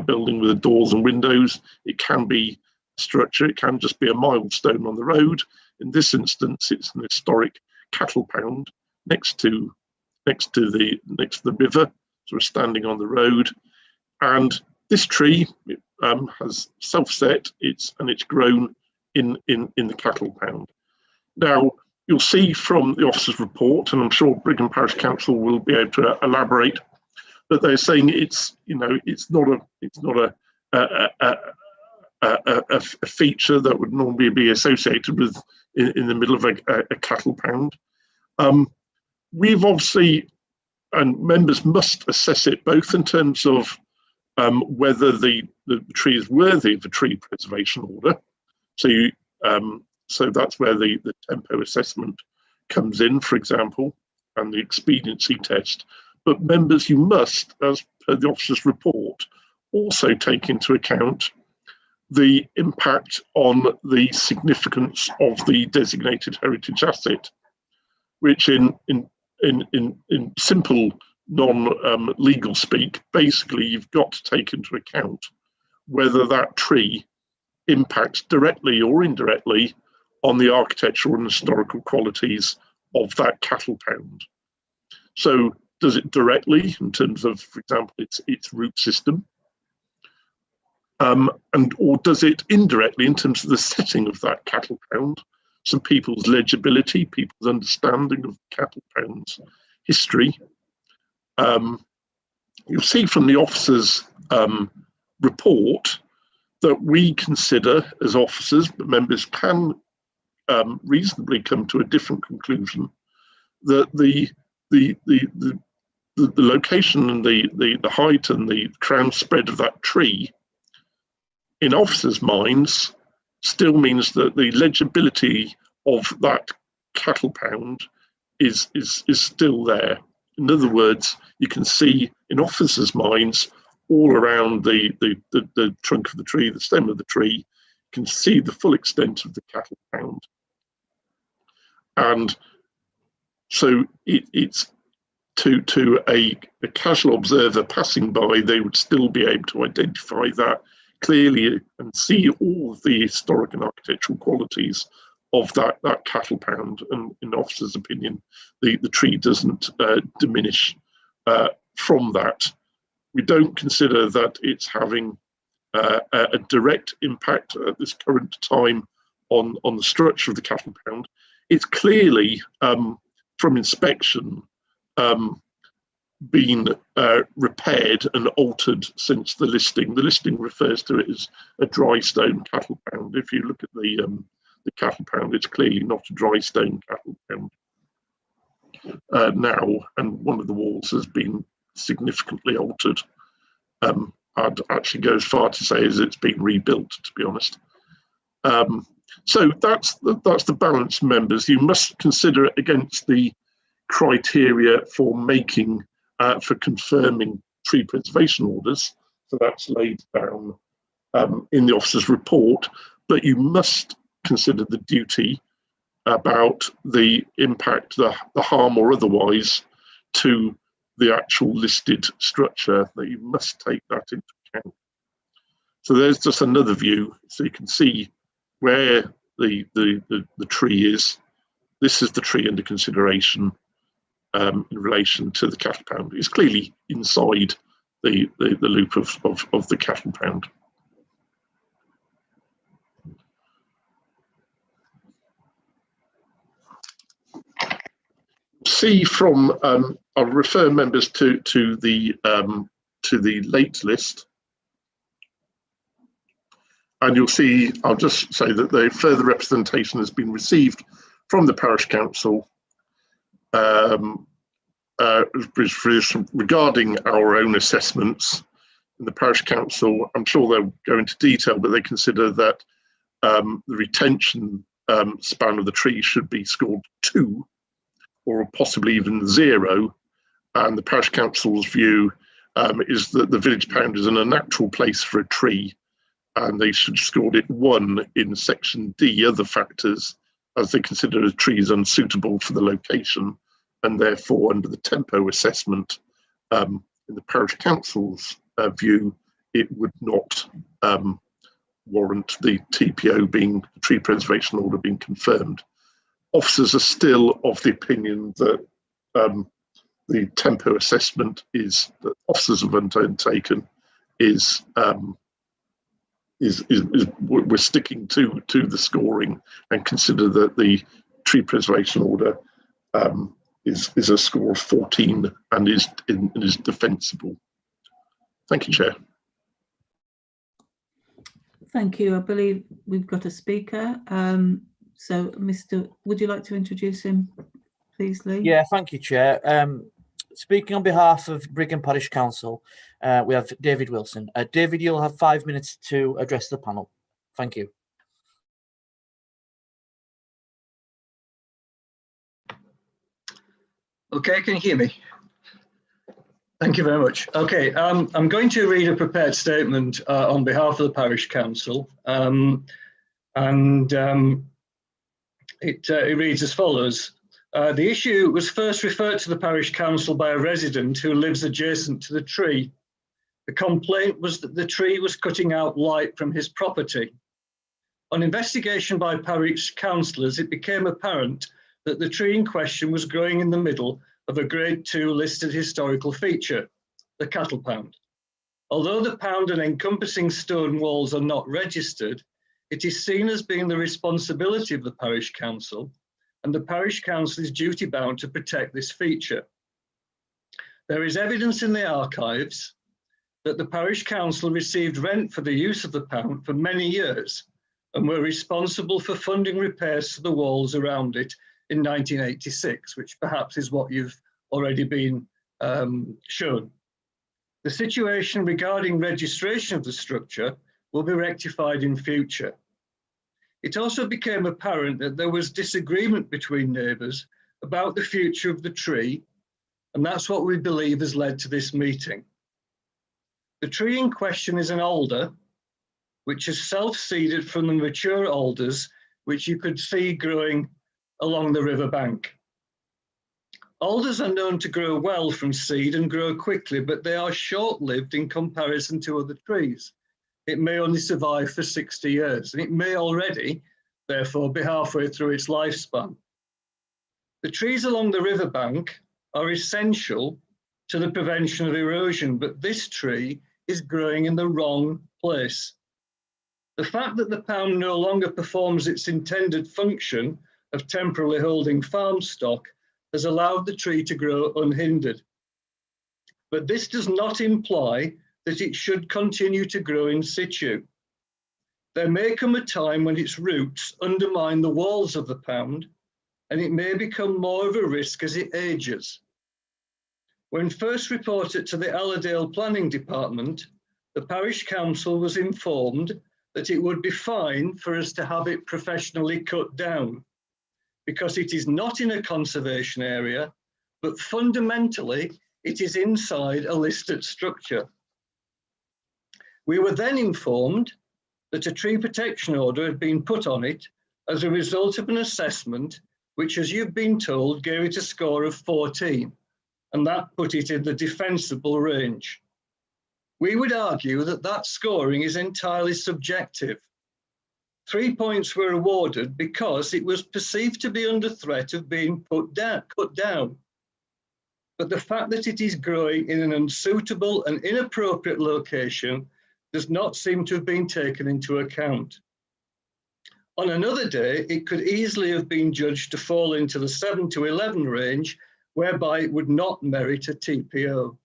building with doors and windows. It can be a structure. It can just be a milestone on the road. In this instance, it's an historic cattle pound next to the river, sort of standing on the road. And this tree has self-set. It's grown in the cattle pound. Now, you'll see from the officer's report, and I'm sure Brigham Parish Council will be able to elaborate, that they're saying it's not a feature that would normally be associated with in the middle of a cattle pound. We've obviously, and members must assess it both in terms of whether the tree is worthy of a tree preservation order. So that's where the tempo assessment comes in, for example, and the expediency test. But members, you must, as per the officer's report, also take into account the impact on the significance of the designated heritage asset, which in simple non-legal speak, basically you've got to take into account whether that tree impacts directly or indirectly on the architectural and historical qualities of that cattle pound. So does it directly in terms of, for example, its root system? Or does it indirectly in terms of the setting of that cattle pound, some people's legibility, people's understanding of cattle pound's history? You'll see from the officer's report that we consider as officers, but members can reasonably come to a different conclusion, that the location and the height and the crown spread of that tree in officers' minds still means that the legibility of that cattle pound is still there. In other words, you can see in officers' minds all around the trunk of the tree, the stem of the tree, you can see the full extent of the cattle pound. And so it's to a casual observer passing by, they would still be able to identify that clearly and see all of the historic and architectural qualities of that cattle pound. And in the officer's opinion, the tree doesn't diminish from that. We don't consider that it's having a direct impact at this current time on the structure of the cattle pound. It's clearly, from inspection, been repaired and altered since the listing. The listing refers to it as a dry stone cattle pound. If you look at the cattle pound, it's clearly not a dry stone cattle pound now, and one of the walls has been significantly altered. I'd actually go as far to say as it's been rebuilt, to be honest. So that's the balance, members. You must consider it against the criteria for making, for confirming tree preservation orders. So that's laid down in the officer's report, but you must consider the duty about the impact, the harm or otherwise to the actual listed structure, that you must take that into account. So there's just another view, so you can see where the tree is. This is the tree under consideration in relation to the cattle pound. It's clearly inside the loop of the cattle pound. See from I'll refer members to the late list. And you'll see, I'll just say that the further representation has been received from the Parish Council regarding our own assessments. And the Parish Council, I'm sure they'll go into detail, but they consider that the retention span of the tree should be scored 2 or possibly even 0. And the Parish Council's view is that the village pound is an unnatural place for a tree, and they should score it 1 in section D, other factors, as they consider a tree is unsuitable for the location, and therefore under the tempo assessment, in the Parish Council's view, it would not warrant the TPO being, the tree preservation order being confirmed. Officers are still of the opinion that the tempo assessment is, that officers have undertaken, is we're sticking to the scoring and consider that the tree preservation order is a score of 14 and is defensible. Thank you, Chair. Thank you. I believe we've got a speaker. So, would you like to introduce him, please, Lee? Yeah, thank you, Chair. Speaking on behalf of Brigham Parish Council, we have David Wilson. David, you'll have 5 minutes to address the panel. Thank you. Okay, can you hear me? Thank you very much. Okay, I'm going to read a prepared statement on behalf of the Parish Council, it reads as follows. The issue was first referred to the Parish Council by a resident who lives adjacent to the tree. The complaint was that the tree was cutting out light from his property. On investigation by parish councillors, it became apparent that the tree in question was growing in the middle of a Grade 2 listed historical feature, the cattle pound. Although the pound and encompassing stone walls are not registered, it is seen as being the responsibility of the Parish Council, and the Parish Council is duty-bound to protect this feature. There is evidence in the archives that the Parish Council received rent for the use of the pound for many years and were responsible for funding repairs to the walls around it in 1986, which perhaps is what you've already been shown. The situation regarding registration of the structure will be rectified in future. It also became apparent that there was disagreement between neighbours about the future of the tree, and that's what we believe has led to this meeting. The tree in question is an alder, which is self-seeded from the mature alders, which you could see growing along the river bank. Alders are known to grow well from seed and grow quickly, but they are short-lived in comparison to other trees. It may only survive for 60 years, and it may already, therefore, be halfway through its lifespan. The trees along the riverbank are essential to the prevention of erosion, but this tree is growing in the wrong place. The fact that the pound no longer performs its intended function of temporarily holding farm stock has allowed the tree to grow unhindered. But this does not imply that it should continue to grow in situ. There may come a time when its roots undermine the walls of the pound, and it may become more of a risk as it ages. When first reported to the Allerdale Planning Department, the Parish Council was informed that it would be fine for us to have it professionally cut down, because it is not in a conservation area, but fundamentally it is inside a listed structure. We were then informed that a tree protection order had been put on it as a result of an assessment which, as you've been told, gave it a score of 14, and that put it in the defensible range. We would argue that that scoring is entirely subjective. 3 points were awarded because it was perceived to be under threat of being cut down. But the fact that it is growing in an unsuitable and inappropriate location does not seem to have been taken into account. On another day, it could easily have been judged to fall into the 7 to 11 range whereby it would not merit a TPO.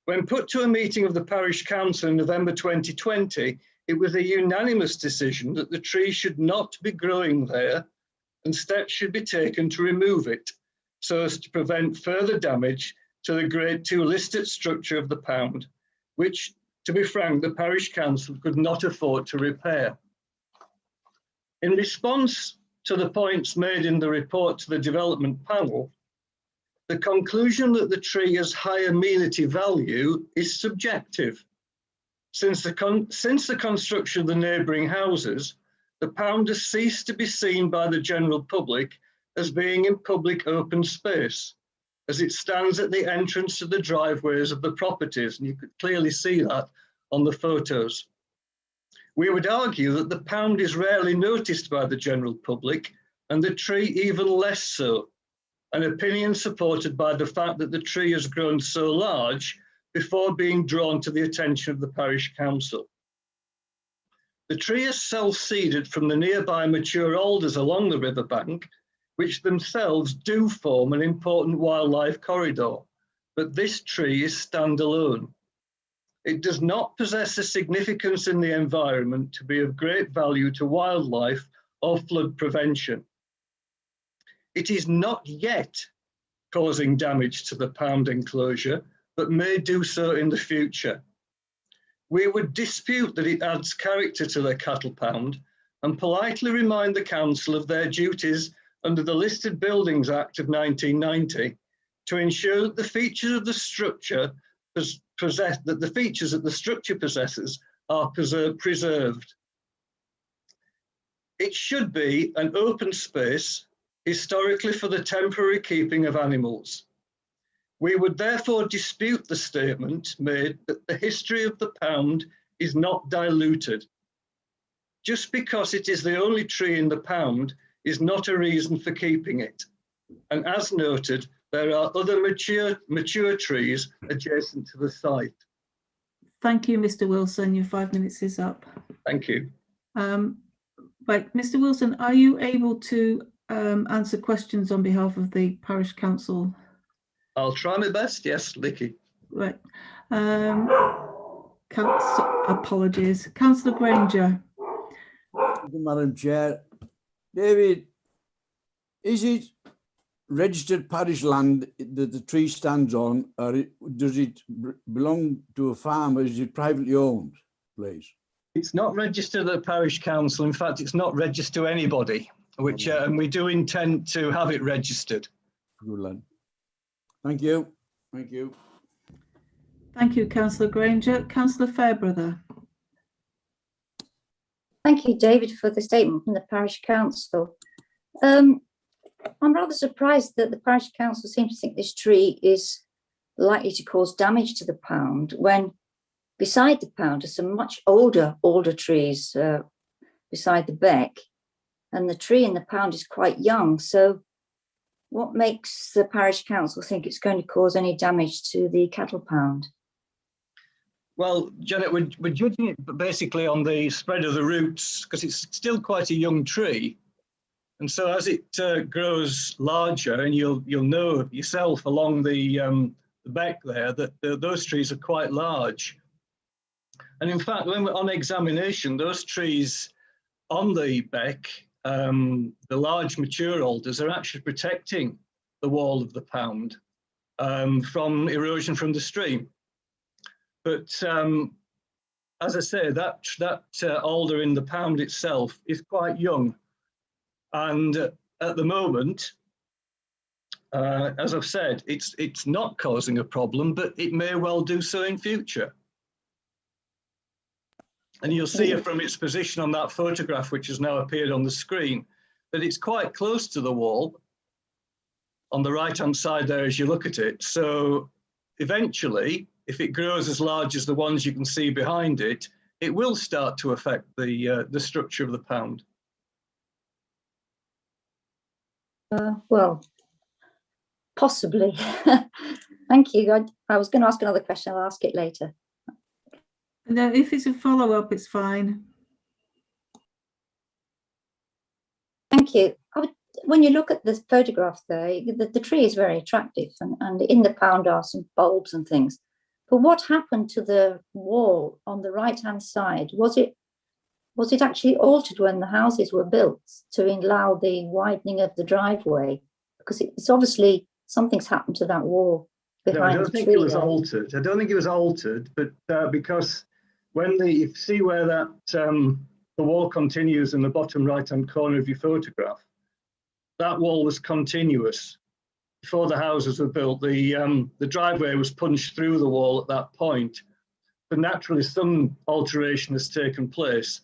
When put to a meeting of the Parish Council in November 2020, it was a unanimous decision that the tree should not be growing there and steps should be taken to remove it so as to prevent further damage to the Grade 2 listed structure of the pound, which, to be frank, the Parish Council could not afford to repair. In response to the points made in the report to the development panel, the conclusion that the tree has high amenity value is subjective. Since the construction of the neighbouring houses, the pound has ceased to be seen by the general public as being in public open space, as it stands at the entrance to the driveways of the properties, and you could clearly see that on the photos. We would argue that the pound is rarely noticed by the general public, and the tree even less so, an opinion supported by the fact that the tree has grown so large before being drawn to the attention of the Parish Council. The tree is self-seeded from the nearby mature alders along the riverbank, which themselves do form an important wildlife corridor, but this tree is standalone. It does not possess a significance in the environment to be of great value to wildlife or flood prevention. It is not yet causing damage to the pound enclosure, but may do so in the future. We would dispute that it adds character to the cattle pound and politely remind the council of their duties under the Listed Buildings Act of 1990 to ensure that the features of the structure possesses are preserved. It should be an open space historically for the temporary keeping of animals. We would therefore dispute the statement made that the history of the pound is not diluted. Just because it is the only tree in the pound is not a reason for keeping it. And as noted, there are other mature trees adjacent to the site. Thank you, Mr. Wilson. Your 5 minutes is up. Thank you. Right, Mr. Wilson, are you able to answer questions on behalf of the Parish Council? I'll try my best, yes, Licky. Right. Apologies. Councillor Granger. Thank you, Madam Chair. David, is it registered parish land that the tree stands on, or does it belong to a farm, or is it privately owned, please? It's not registered at the Parish Council. In fact, it's not registered to anybody, which and we do intend to have it registered. Good lad. Thank you. Thank you. Thank you, Councillor Granger. Councillor Fairbrother. Thank you, David, for the statement from the Parish Council. I'm rather surprised that the Parish Council seems to think this tree is likely to cause damage to the pound when beside the pound are some much older trees beside the beck, and the tree in the pound is quite young. So what makes the Parish Council think it's going to cause any damage to the cattle pound? Well, Janet, we're judging it basically on the spread of the roots, because it's still quite a young tree. And so as it grows larger, and you'll know yourself along the beck there that those trees are quite large. And in fact, when we're on examination, those trees on the beck, the large mature alders, are actually protecting the wall of the pound from erosion from the stream. But as I say, that alder in the pound itself is quite young. And at the moment, as I've said, it's not causing a problem, but it may well do so in future. And you'll see from its position on that photograph, which has now appeared on the screen, that it's quite close to the wall on the right-hand side there as you look at it. So eventually, if it grows as large as the ones you can see behind it, it will start to affect the structure of the pound. Well, possibly. Thank you. I was going to ask another question. I'll ask it later. No, if it's a follow-up, it's fine. Thank you. when you look at the photograph there, the tree is very attractive, and in the pound are some bulbs and things. But what happened to the wall on the right-hand side? Was it actually altered when the houses were built to allow the widening of the driveway? Because it's obviously something's happened to that wall behind No, I the don't think tree it was there. altered. I don't think it was altered, but because when you see where that the wall continues in the bottom right-hand corner of your photograph, that wall was continuous before the houses were built. The driveway was punched through the wall at that point, but naturally some alteration has taken place.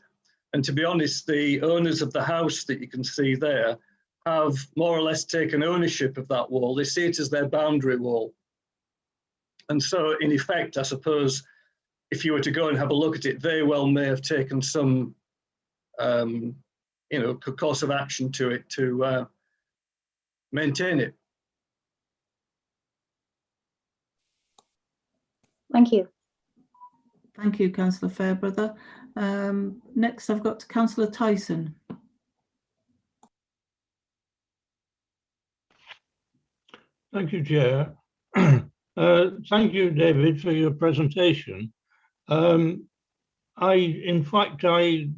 And to be honest, the owners of the house that you can see there have more or less taken ownership of that wall. They see it as their boundary wall. And so in effect, I suppose, if you were to go and have a look at it, they well may have taken some, course of action to it to maintain it. Thank you. Thank you, Councillor Fairbrother. Next, I've got Councillor Tyson. Thank you, Chair. Thank you, David, for your presentation. In fact, I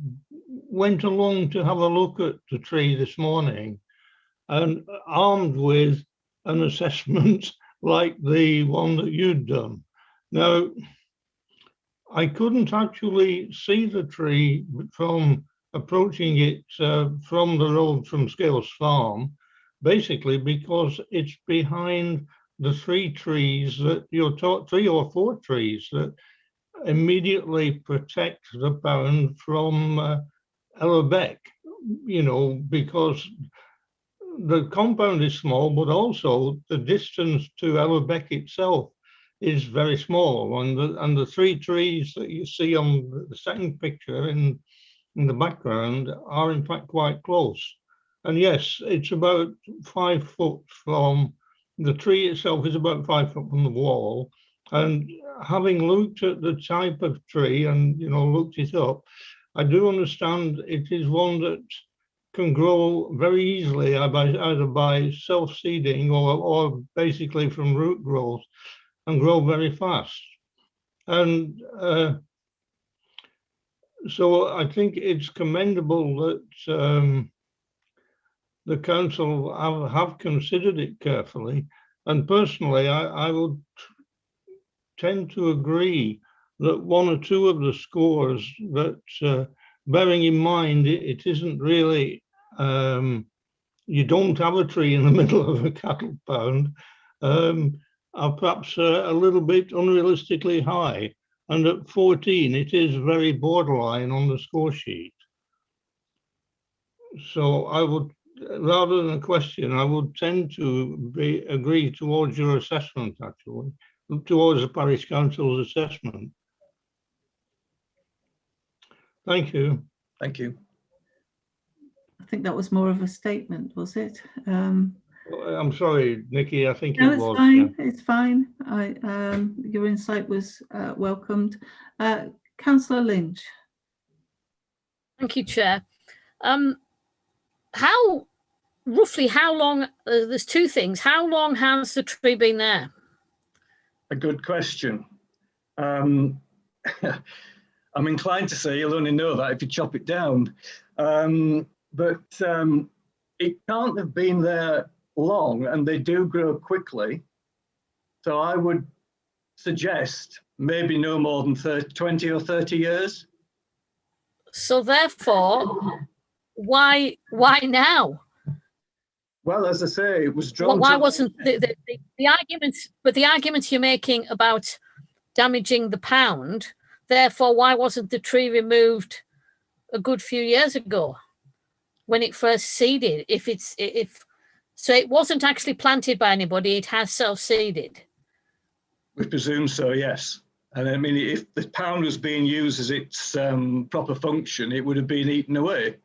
went along to have a look at the tree this morning, and armed with an assessment like the one that you'd done. Now, I couldn't actually see the tree from approaching it from the road from Scales Farm, basically because it's behind the three trees that you're taught, 3 or 4 trees that immediately protect the pound from Ellerbeck, because the compound is small, but also the distance to Ellerbeck itself is very small, and the 3 trees that you see on the second picture in the background are in fact quite close. And yes, it's about 5 foot from the tree itself, is about 5 foot from the wall. And having looked at the type of tree and looked it up, I do understand it is one that can grow very easily either by self-seeding or basically from root growth, and grow very fast. And so I think it's commendable that the council have considered it carefully. And personally, I would tend to agree that 1 or 2 of the scores that, bearing in mind it isn't really, you don't have a tree in the middle of a cattle pound, are perhaps a little bit unrealistically high. And at 14, it is very borderline on the score sheet. So I would, rather than a question, I would tend to agree towards your assessment, actually, towards the Parish Council's assessment. Thank you. Thank you. I think that was more of a statement, was it? I'm sorry, Nikki, I think No, it it's was. fine. Yeah. It's fine. Your insight was welcomed. Councillor Lynch. Thank you, Chair. Roughly how long, there's 2 things. How long has the tree been there? A good question. I'm inclined to say you'll only know that if you chop it down. But it can't have been there long, and they do grow quickly. So I would suggest maybe no more than 20 or 30 years. So therefore, why now? Well, as I say, it was drawn. Why wasn't the arguments? But the arguments you're making about damaging the pound, therefore, why wasn't the tree removed a good few years ago when it first seeded? So it wasn't actually planted by anybody; it has self-seeded. We presume so, yes. And I mean, if the pound was being used as its proper function, it would have been eaten away.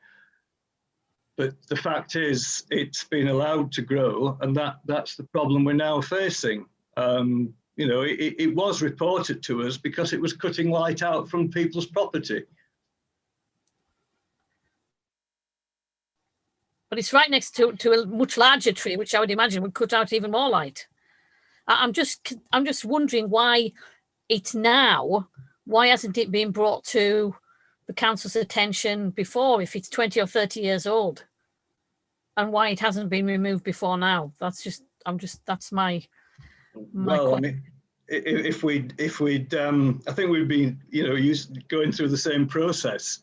But the fact is, it's been allowed to grow, and that's the problem we're now facing. It was reported to us because it was cutting light out from people's property. but it's right next to a much larger tree, which I would imagine would cut out even more light. I'm just wondering why it's now. Why hasn't it been brought to the council's attention before, if it's 20 or 30 years old, and why it hasn't been removed before now? That's my Well, I question. mean, if we'd, I think we'd be, going through the same process.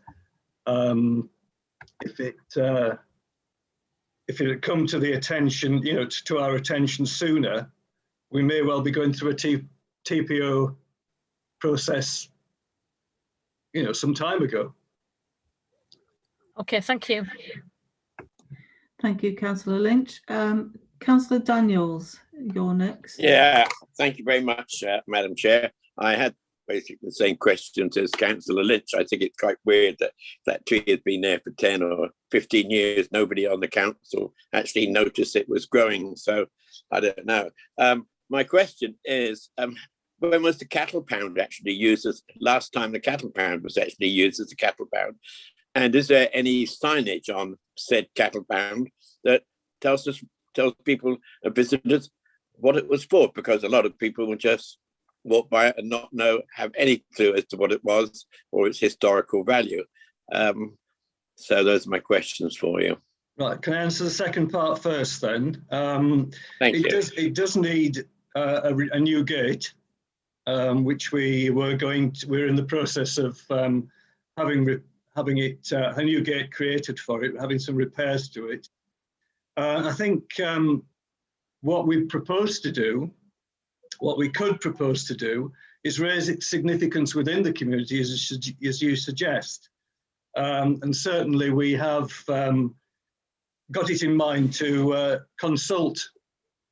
If it had come to the attention, to our attention sooner, we may well be going through a TPO process, some time ago. Okay, thank you. Thank you, Councillor Lynch. Councillor Daniels, you're next. Yeah, thank you very much, Madam Chair. I had basically the same questions as Councillor Lynch. I think it's quite weird that that tree has been there for 10 or 15 years. Nobody on the council actually noticed it was growing. So I don't know. My question is, when was the cattle pound actually used as, last time the cattle pound was actually used as a cattle pound? And is there any signage on said cattle pound that tells people and visitors what it was for? Because a lot of people will just walk by it and not have any clue as to what it was or its historical value. So those are my questions for you. Right, can I answer the second part first then? Thank you. It does need a new gate, which we're in the process of having it a new gate created for it, having some repairs to it. I think what we could propose to do is raise its significance within the community, as you suggest. And certainly we have got it in mind to consult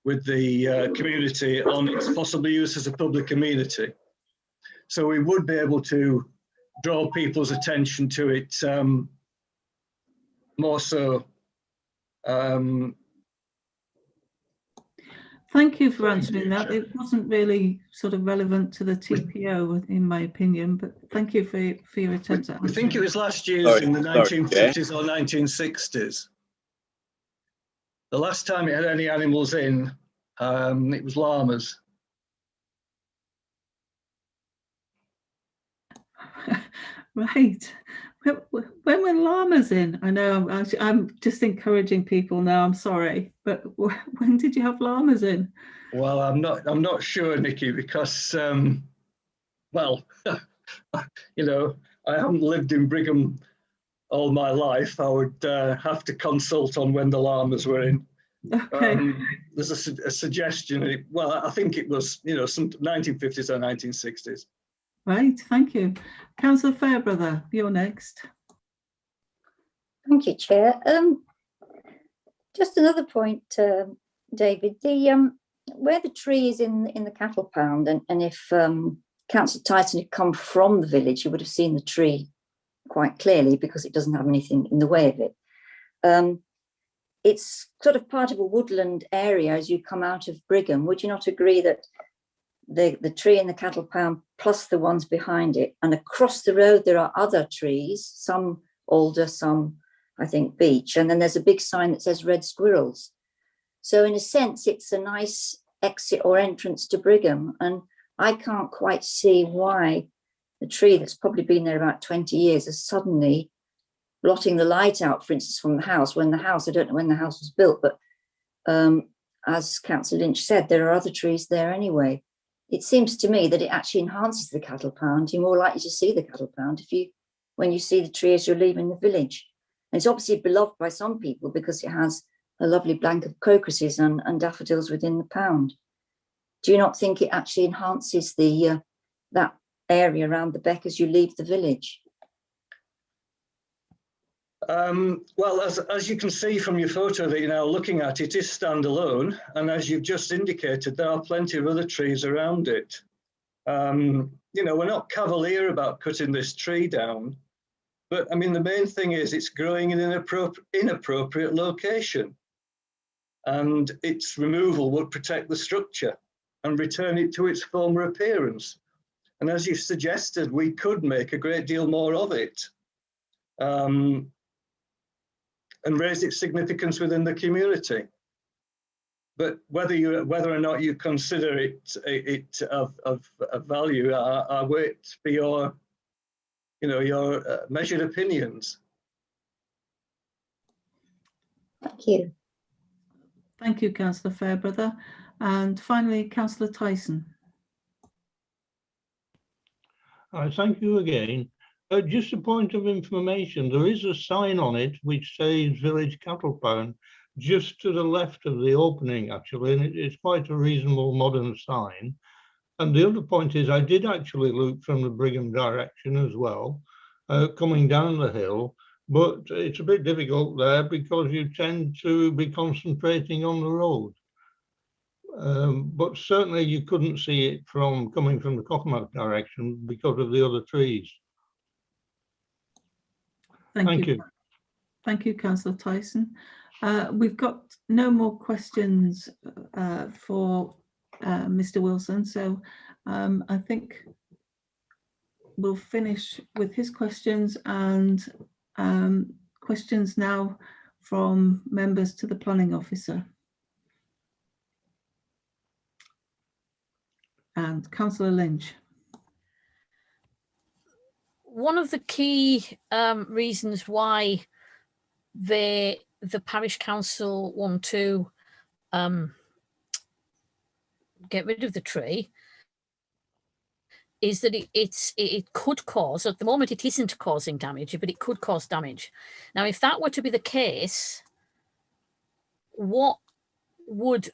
with the community on its possible use as a public amenity. So we would be able to draw people's attention to it more so. Thank you for answering that. It wasn't really sort of relevant to the TPO, in my opinion, but thank you for your attempt at I answering. think it was last year's in the 1950s or 1960s. The last time it had any animals in, it was llamas. Right. When were llamas in? I know I'm just encouraging people now. I'm sorry, but when did you have llamas in? Well, I'm not sure, Nikki, because well, I haven't lived in Brigham all my life. I would have to consult on when the llamas were in. Okay. There's a suggestion. Well, I think it was some 1950s or 1960s. Right. Thank you, Councillor Fairbrother. You're next. Thank you, Chair. Just another point, David. Where the tree is in the cattle pound, and if Councillor Tyson had come from the village, you would have seen the tree quite clearly because it doesn't have anything in the way of it. It's sort of part of a woodland area as you come out of Brigham. Would you not agree that the tree in the cattle pound plus the ones behind it, and across the road there are other trees, some alder, some I think beech, and then there's a big sign that says red squirrels. So in a sense, it's a nice exit or entrance to Brigham, and I can't quite see why the tree that's probably been there about 20 years is suddenly blotting the light out, for instance, from the house, when the house, I don't know when the house was built, but as Councillor Lynch said, there are other trees there anyway. It seems to me that it actually enhances the cattle pound. You're more likely to see the cattle pound when you see the tree as you're leaving the village. And it's obviously beloved by some people because it has a lovely blank of crocuses and daffodils within the pound. Do you not think it actually enhances that area around the beck as you leave the village? Well, as you can see from your photo that you're now looking at, it is standalone, and as you've just indicated, there are plenty of other trees around it. We're not cavalier about cutting this tree down, but I mean the main thing is it's growing in an inappropriate location, and its removal would protect the structure and return it to its former appearance. And as you suggested, we could make a great deal more of it. and raised its significance within the community. But whether or not you consider it of value, I wait for your measured opinions. Thank you. Thank you, Councillor Fairbrother. And finally, Councillor Tyson. Thank you again. Just a point of information, there is a sign on it which says Village Cattle Pound just to the left of the opening, actually, and it's quite a reasonable modern sign. And the other point is I did actually look from the Brigham direction as well, coming down the hill, but it's a bit difficult there because you tend to be concentrating on the road. But certainly you couldn't see it from coming from the Cockermouth direction because of the other trees. Thank you. Thank you, Councillor Tyson. We've got no more questions for Mr. Wilson, so I think we'll finish with his questions and questions now from members to the planning officer. And Councillor Lynch. One of the key reasons why the parish council want to get rid of the tree is that it could cause, at the moment it isn't causing damage, but it could cause damage. Now, if that were to be the case, what would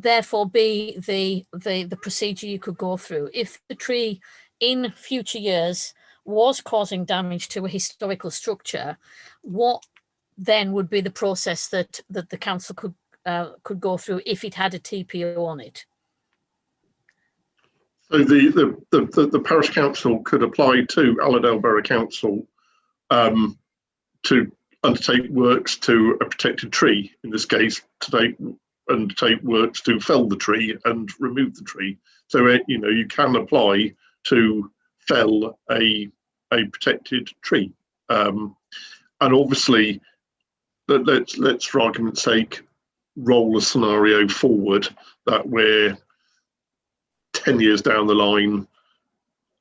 therefore be the procedure you could go through if the tree in future years was causing damage to a historical structure? What then would be the process that the council could go through if it had a TPO on it? So the parish council could apply to Allerdale Borough Council to undertake works to a protected tree. In this case, undertake works to fell the tree and remove the tree. So you can apply to fell a protected tree, and obviously, let's for argument's sake roll a scenario forward that we're 10 years down the line,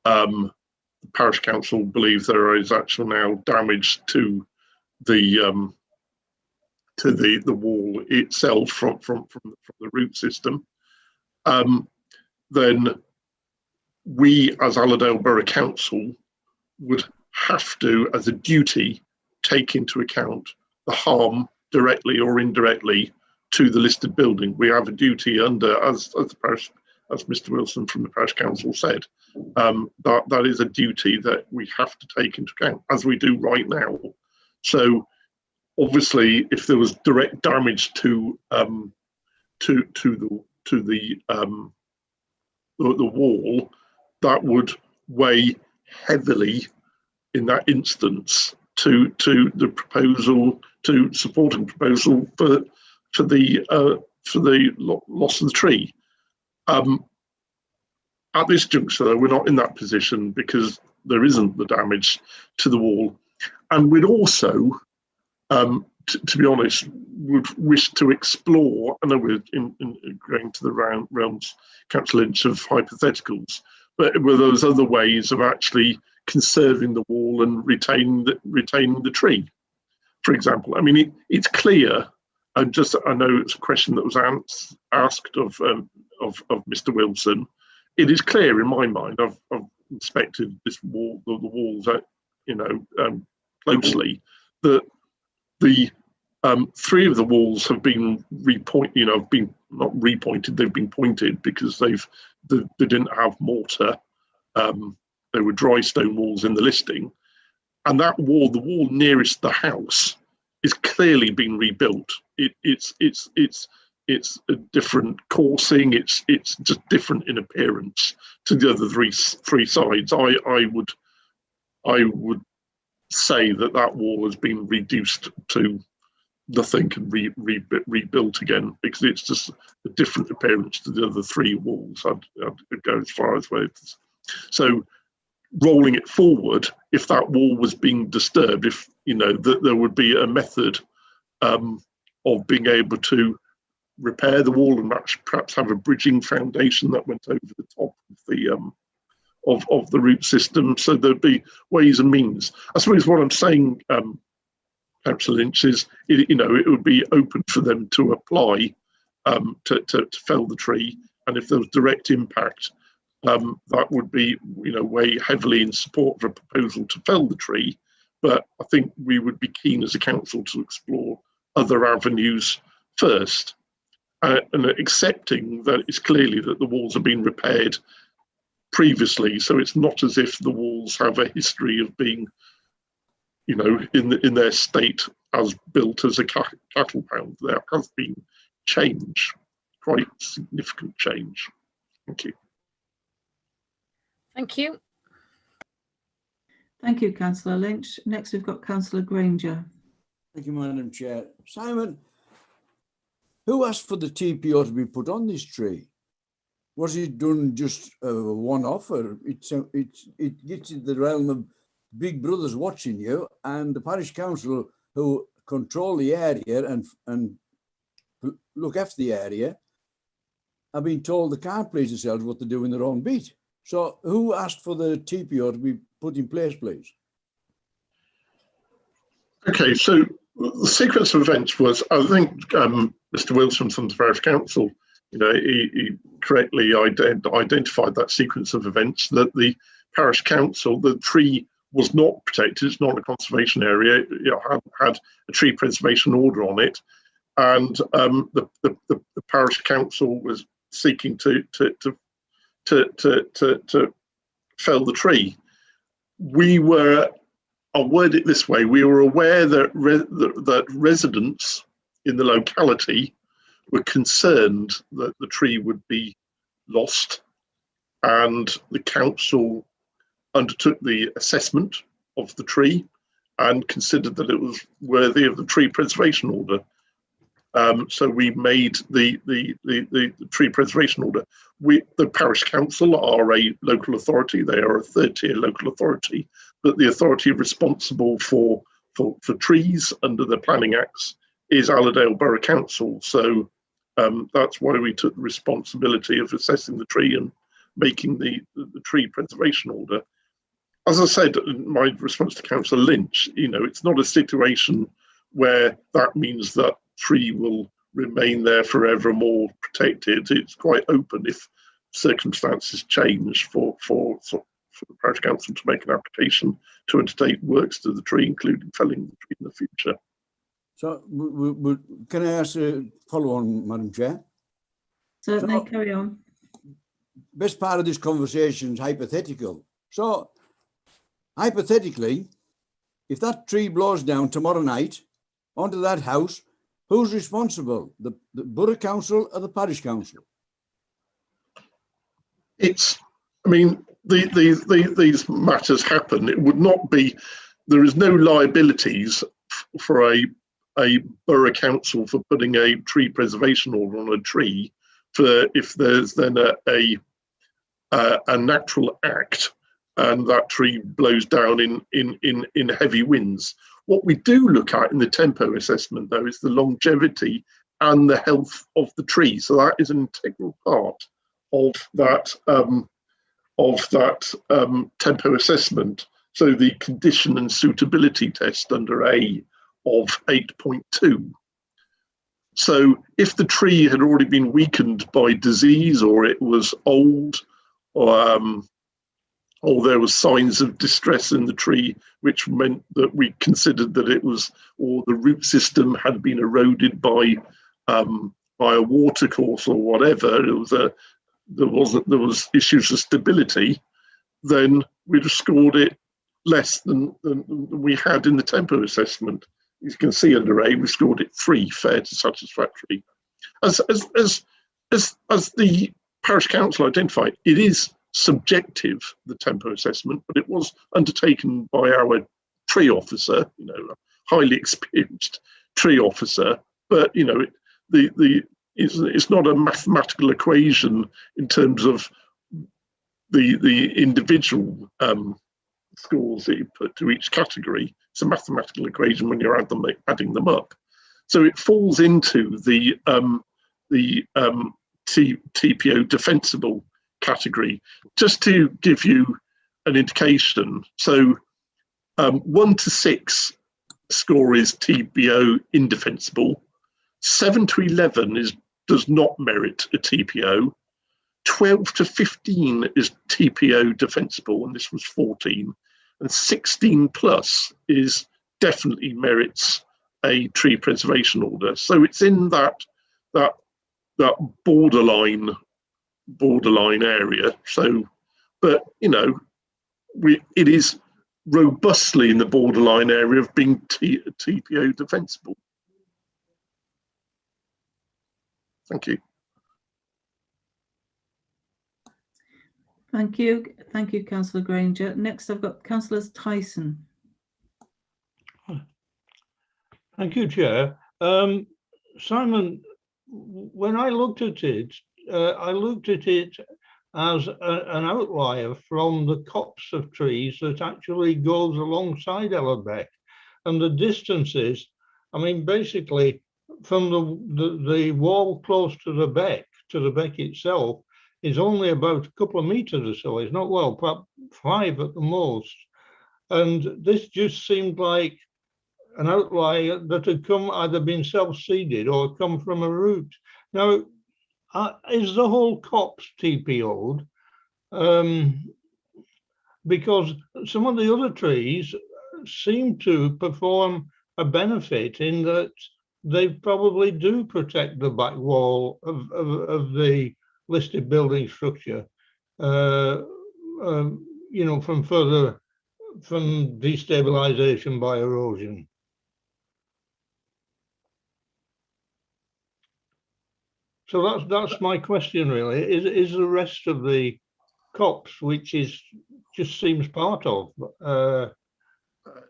the parish council believes there is actually now damage to the wall itself from the root system. Then we, as Allerdale Borough Council, would have to, as a duty, take into account the harm directly or indirectly to the listed building. We have a duty under, as the parish, as Mr. Wilson from the Parish Council said, that is a duty that we have to take into account, as we do right now. So, obviously, if there was direct damage to the wall, that would weigh heavily in that instance to the proposal, to supporting proposal for the loss of the tree. At this juncture, though, we're not in that position because there isn't the damage to the wall, and we'd also, to be honest, would wish to explore. I know we're going to the realms, Councillor Lynch, of hypotheticals, but were those other ways of actually conserving the wall and retaining the tree, for example. I mean, it's clear. I know it's a question that was asked of Mr. Wilson. It is clear in my mind. I've inspected this wall, the walls, closely, that the three of the walls have been been not repointed. They've been pointed because they didn't have mortar. They were dry stone walls in the listing, and that wall, the wall nearest the house, is clearly being rebuilt. It's a different coursing. It's just different in appearance to the other three sides. I would say that wall has been reduced to nothing and rebuilt again, because it's just a different appearance to the other three walls. I'd go as far as ways. So rolling it forward if that wall was being disturbed, if, that there would be a method of being able to repair the wall and perhaps have a bridging foundation that went over the top of the root system. So there'd be ways and means. I suppose what I'm saying, Councillor Lynch, is it would be open for them to apply to fell the tree, and if there was direct impact, that would be weigh heavily in support of a proposal to fell the tree. But I think we would be keen as a council to explore other avenues first, and accepting that it's clearly that the walls have been repaired previously, so it's not as if the walls have a history of being, in their state as built as a cattle pound. There has been change, quite significant change. Thank you. Thank you. Thank you, Councillor Lynch. Next, we've got Councillor Granger. Thank you, Madam Chair. Simon, who asked for the TPO to be put on this tree? Was it done just a one-off, or it gets in the realm of big brothers watching you, and the parish council who control the area and look after the area have been told they can't please themselves what they do in their own beat. So who asked for the TPO to be put in place, please? Okay, so the sequence of events was, I think Mr. Wilson from the Parish Council, he correctly identified that sequence of events, that the Parish Council, the tree was not protected, it's not a conservation area, it had a tree preservation order on it, and the Parish Council was seeking to fell the tree. I'll word it this way, we were aware that residents in the locality were concerned that the tree would be lost, and the council undertook the assessment of the tree and considered that it was worthy of the tree preservation order. So we made the tree preservation order. The Parish Council are a local authority, they are a third-tier local authority, but the authority responsible for trees under the Planning Acts is Allerdale Borough Council. So that's why we took the responsibility of assessing the tree and making the tree preservation order. As I said in my response to Councillor Lynch, it's not a situation where that means that tree will remain there forevermore protected. It's quite open if circumstances change for the Parish Council to make an application to undertake works to the tree, including felling the tree in the future. So can I ask a follow-on, Madam Chair? Certainly, carry on. Best part of this conversation is hypothetical. So, hypothetically, if that tree blows down tomorrow night onto that house, who's responsible? The Borough Council or the Parish Council? These matters happen. It would not be, there is no liabilities for a Borough Council for putting a tree preservation order on a tree for if there's then a natural act and that tree blows down in heavy winds. What we do look at in the tempo assessment, though, is the longevity and the health of the tree. So that is an integral part of that tempo assessment. So the condition and suitability test under A of 8.2. So if the tree had already been weakened by disease, or it was old, or there was signs of distress in the tree, which meant that we considered that it was, or the root system had been eroded by a water course or whatever, there was issues of stability, then we'd have scored it less than we had in the tempo assessment. You can see under A, we scored it 3, fair to satisfactory. As the Parish Council identified, it is subjective, the tempo assessment, but it was undertaken by our tree officer, a highly experienced tree officer. But it's not a mathematical equation in terms of the individual scores that you put to each category. It's a mathematical equation when you're adding them up. So it falls into the TPO defensible category. Just to give you an indication, so 1 to 6 score is TPO indefensible. 7 to 11 does not merit a TPO. 12 to 15 is TPO defensible, and this was 14. And 16 plus is definitely merits a tree preservation order. So it's in that borderline area. So, but you know, it is robustly in the borderline area of being TPO defensible. Thank you. Thank you. Thank you, Councillor Granger. Next, I've got Councillor Tyson. Thank you, Chair. Simon, when I looked at it as an outlier from the copse of trees that actually goes alongside Ellerbeck, and the distances, I mean, basically from the wall close to the beck itself is only about a couple of meters or so. It's not, well, perhaps 5 at the most. And this just seemed like an outlier that had either been self-seeded or come from a route. Now, is the whole copse TPO'd? Because some of the other trees seem to perform a benefit in that they probably do protect the back wall of the listed building structure, you know, from destabilization by erosion. So that's my question, really. Is the rest of the copse, which just seems part of?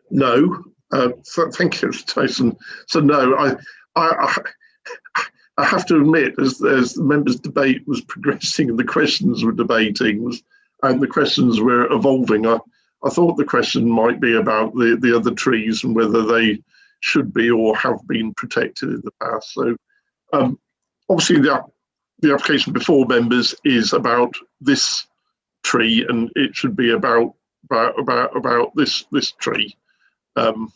No. So thank you, Tyson. So no, I have to admit, as the members' debate was progressing and the questions were debating and the questions were evolving, I thought the question might be about the other trees and whether they should be or have been protected in the past. So obviously the application before members is about this tree, and it should be about this tree. I'll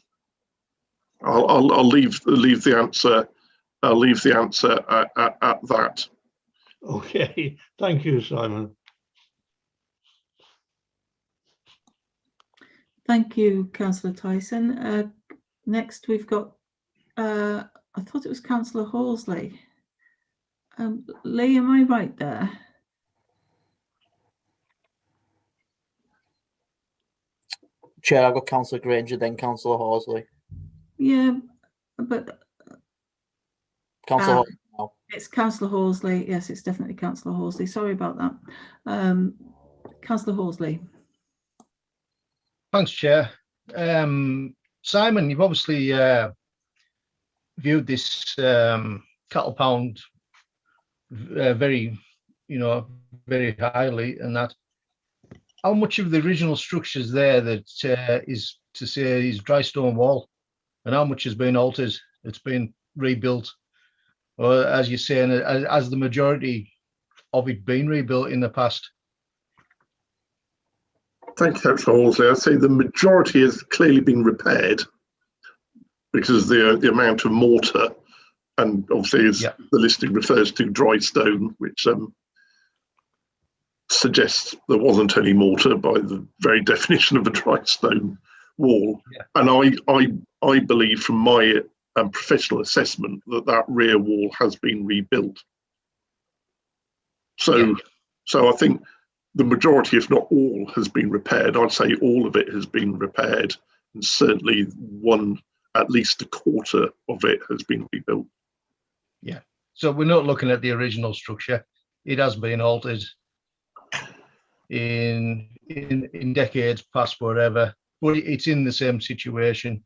leave the answer. I'll leave the answer at that. Okay, thank you, Simon. Thank you, Councillor Tyson. Next, we've got, I thought it was Councillor Horsley. Lee, am I right there? Chair, I've got Councillor Granger, then Councillor Horsley. Yeah, but Councillor Horsley now. It's Councillor Horsley. Yes, it's definitely Councillor Horsley. Sorry about that. Councillor Horsley. Thanks, Chair. Simon, you've obviously viewed this cattle pound very highly, and that. How much of the original structures there that is to say is dry stone wall, and how much has been altered? It's been rebuilt, or as you're saying, has the majority of it been rebuilt in the past? Thank you, Councillor Horsley. I'd say the majority has clearly been repaired because the amount of mortar, and obviously as the listing refers to dry stone, which suggests there wasn't any mortar by the very definition of a dry stone wall. And I believe from my professional assessment that rear wall has been rebuilt. So I think the majority, if not all, has been repaired. I'd say all of it has been repaired, and certainly at least a quarter of it has been rebuilt. Yeah. So we're not looking at the original structure. It has been altered in decades past, whatever, but it's in the same situation,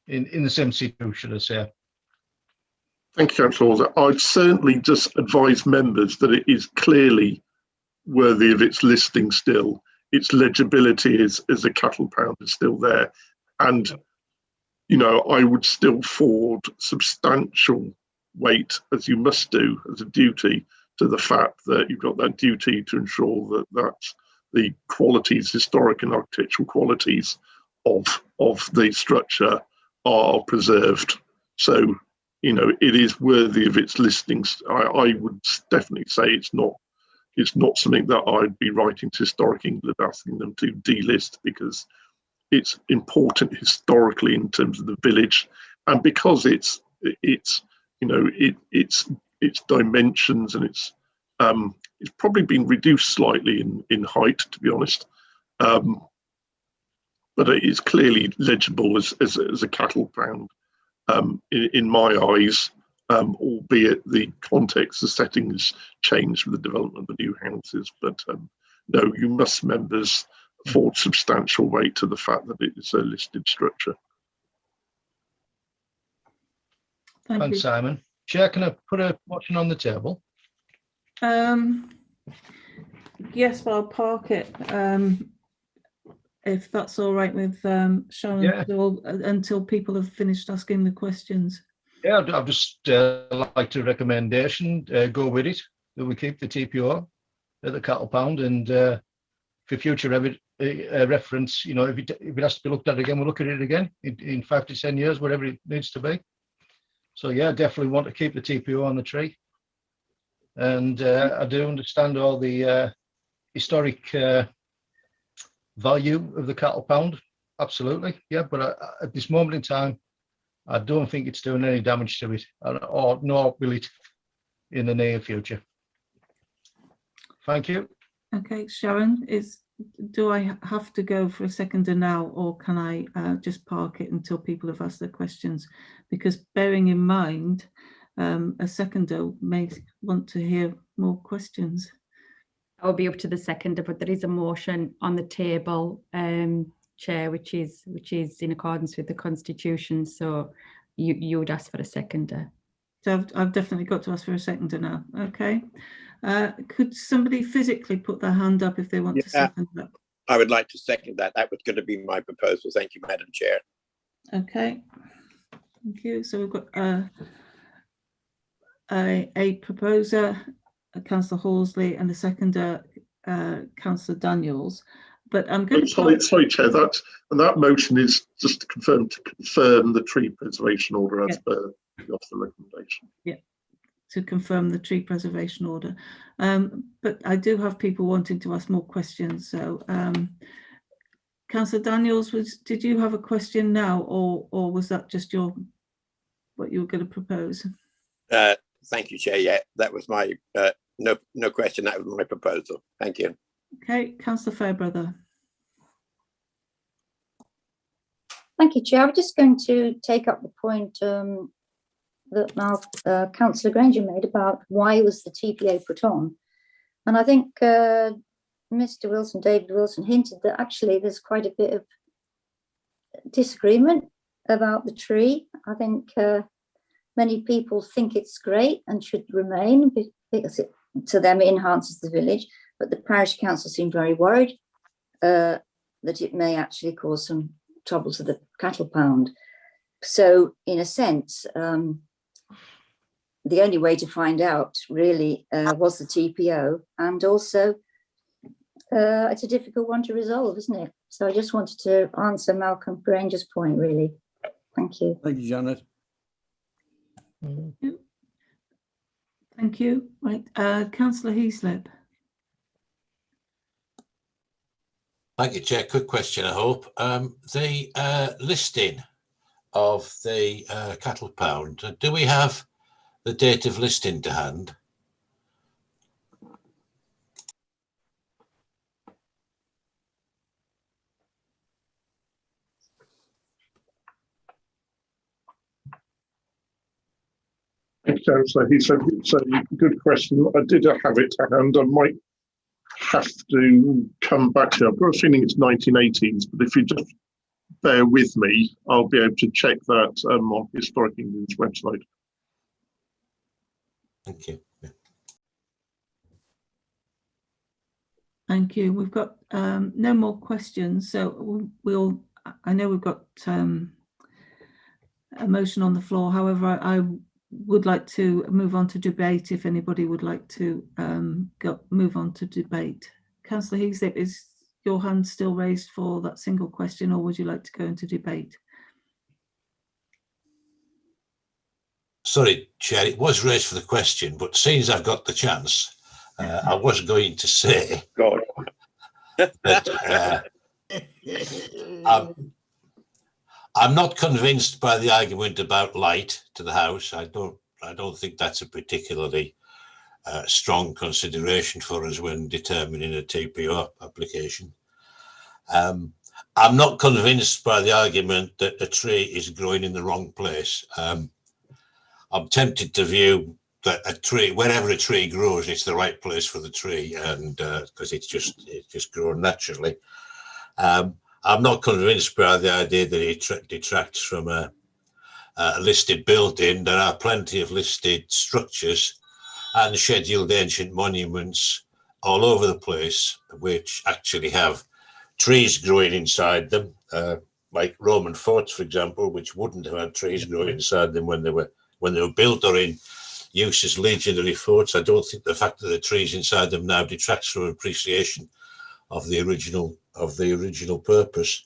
in the same situ, should I say. Thank you, Councillor Horsley. I'd certainly just advise members that it is clearly worthy of its listing still. its legibility as a cattle pound is still there. And, you know, I would still forward substantial weight, as you must do as a duty, to the fact that you've got that duty to ensure that the qualities, historic and architectural qualities of the structure are preserved. So, you know, it is worthy of its listings. I would definitely say it's not something that I'd be writing to Historic England asking them to delist, because it's important historically in terms of the village, and because it's you know, its dimensions, and it's probably been reduced slightly in height, to be honest, but it is clearly legible as a cattle pound in my eyes, albeit the context, the setting has changed with the development of the new houses. But no, you must, members, afford substantial weight to the fact that it is a listed structure. Thanks, Simon. Chair, can I put a motion on the table? Yes, but I'll park it if that's all right with Sharon, Yeah. until people have finished asking the questions. Yeah, I'd just like to recommendation, go with it, that we keep the TPO at the cattle pound, and for future reference, you know, if it has to be looked at again, we'll look at it again in 5 to 10 years, whatever it needs to be. So yeah, definitely want to keep the TPO on the tree. And I do understand all the historic value of the cattle pound, absolutely, yeah, but at this moment in time, I don't think it's doing any damage to it, or nor will it in the near future. Thank you. Okay, Sharon, do I have to go for a seconder now, or can I just park it until people have asked their questions? Because bearing in mind, a seconder may want to hear more questions. That will be up to the seconder, but there is a motion on the table, Chair, which is in accordance with the Constitution. So you would ask for a seconder. So I've definitely got to ask for a seconder now. Okay. Could somebody physically put their hand up if they want to second that? I would like to second that. That was going to be my proposal. Thank you, Madam Chair. Okay. Thank you. So we've got a proposer, Councillor Horsley, and a seconder, Councillor Daniels. But I'm going to sorry, Chair. That motion is just to confirm the tree preservation order as per the officer recommendation. Yeah, to confirm the tree preservation order. But I do have people wanting to ask more questions. So, Councillor Daniels, did you have a question now, or was that just what you were going to propose? Thank you, Chair. Yeah, that was my no question. That was my proposal. Thank you. Okay, Councillor Fairbrother. Thank you, Chair. I'm just going to take up the point that now Councillor Granger made about why was the TPA put on. And I think Mr. Wilson, David Wilson, hinted that actually there's quite a bit of disagreement about the tree. I think many people think it's great and should remain because to them it enhances the village, but the parish council seem very worried that it may actually cause some trouble to the cattle pound. So in a sense, the only way to find out really was the TPO, and also it's a difficult one to resolve, isn't it? So I just wanted to answer Malcolm Granger's point, really. Thank you. Thank you, Janet. Thank you. Right, Councillor Heaslip. Thank you, Chair. Quick question, I hope. The listing of the cattle pound, do we have the date of listing to hand? So he said it's a good question. I did have it to hand. I might have to come back to it. I've got a feeling it's 1980s, but if you just bear with me, I'll be able to check that on Historic England's website. Thank you. Yeah. Thank you. We've got no more questions, so I know we've got a motion on the floor. However, I would like to move on to debate if anybody would like to move on to debate. Councillor Heaslip, is your hand still raised for that single question, or would you like to go into debate? Sorry, Chair, it was raised for the question, but seeing as I've got the chance, I was going to say that I'm not convinced by the argument about light to the house. I don't think that's a particularly strong consideration for us when determining a TPO application. I'm not convinced by the argument that a tree is growing in the wrong place. I'm tempted to view that a tree, wherever a tree grows, it's the right place for the tree, and because it's just grown naturally. I'm not convinced by the idea that it detracts from a listed building. There are plenty of listed structures and scheduled ancient monuments all over the place, which actually have trees growing inside them, like Roman forts, for example, which wouldn't have had trees growing inside them when they were built or in use as legionary forts. I don't think the fact that the trees inside them now detracts from appreciation of the original purpose.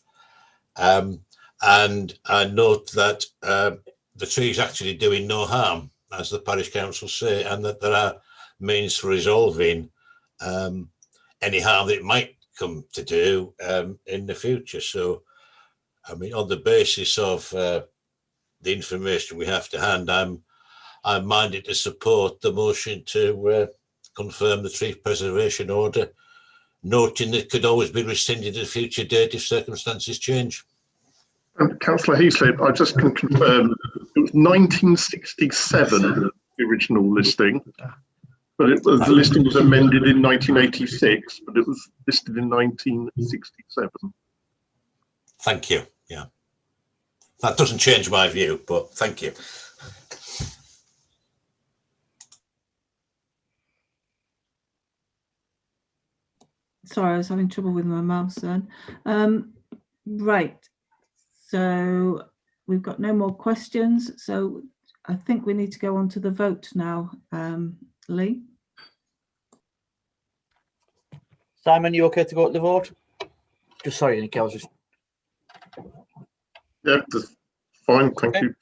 And I note that the trees actually doing no harm, as the parish council say, and that there are means for resolving any harm that it might come to do in the future. So, I mean, on the basis of the information we have to hand, I'm minded to support the motion to confirm the tree preservation order, noting that it could always be rescinded at a future date if circumstances change. Councillor Heaslip, I just can confirm it was 1967, the original listing, but the listing was amended in 1986, but it was listed in 1967. Thank you. Yeah. That doesn't change my view, but thank you. Sorry, I was having trouble with my mouse then. Right, so we've got no more questions. So I think we need to go on to the vote now. Lee? Simon, you okay to go to the vote? Just sorry, Nick, I was just... Yeah, that's fine, thank you.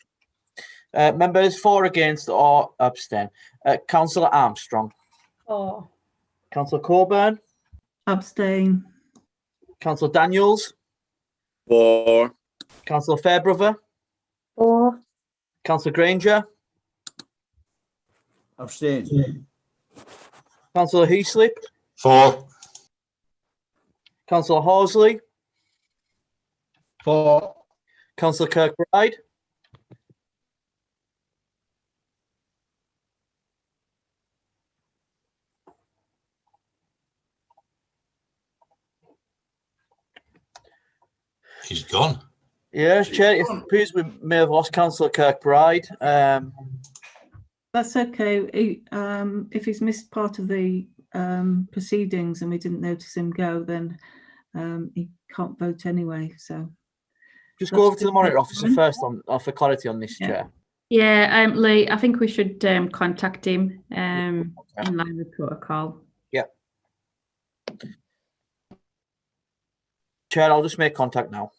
Members for, against, or abstain. Councillor Armstrong. For. Councillor Coburn. Abstain. Councillor Daniels. For. Councillor Fairbrother. For. Councillor Granger. Abstain. Councillor Heaslip. For. Councillor Horsley. For. Councillor Kirkbride. He's gone. Yes, Chair, it appears we may have lost Councillor Kirkbride. That's okay. If he's missed part of the proceedings and we didn't notice him go, then he can't vote anyway. So just go over to the monitor officer first for clarity on this, Chair. Yeah, Lee, I think we should contact him in line with protocol. Yeah. Chair, I'll just make contact now.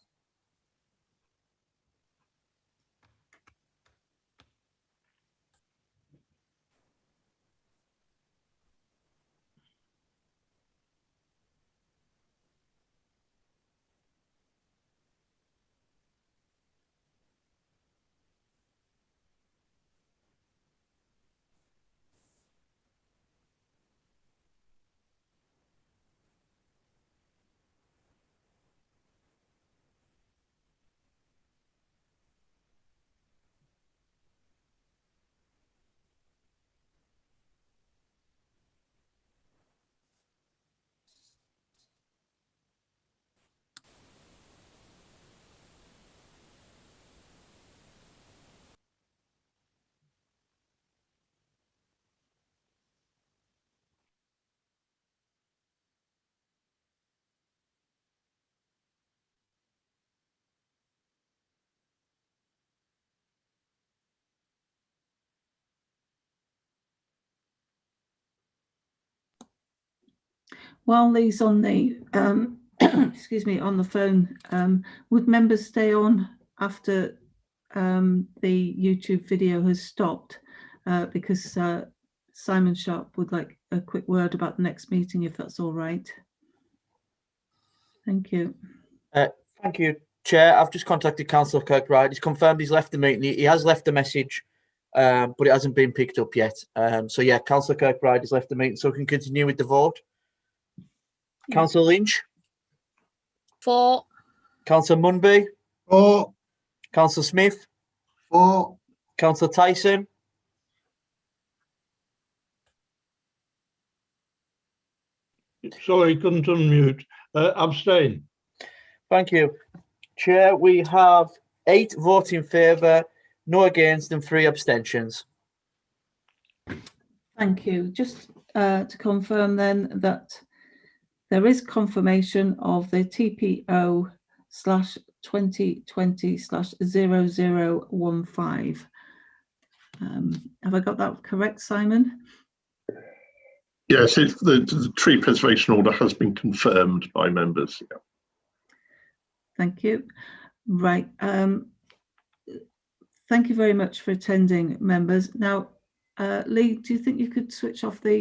While Lee's on the excuse me, on the phone, would members stay on after the YouTube video has stopped? Because Simon Sharp would like a quick word about the next meeting, if that's all right. Thank you. Thank you, Chair. I've just contacted Councillor Kirkbride. He's confirmed he's left the meeting. He has left a message, but it hasn't been picked up yet. So yeah, Councillor Kirkbride has left the meeting, so we can continue with the vote. Yeah. Councillor Lynch. For. Councillor Munby. For. Councillor Smith. For. Councillor Tyson. Sorry, couldn't unmute. Abstain. Thank you. Chair, we have 8 votes in favour, no against and 3 abstentions. Thank you. Just to confirm then that there is confirmation of the TPO/2020/0015. Have I got that correct, Simon? Yes, the tree preservation order has been confirmed by members. Yeah. Thank you. Right. Thank you very much for attending, members. Now, Lee, do you think you could switch off the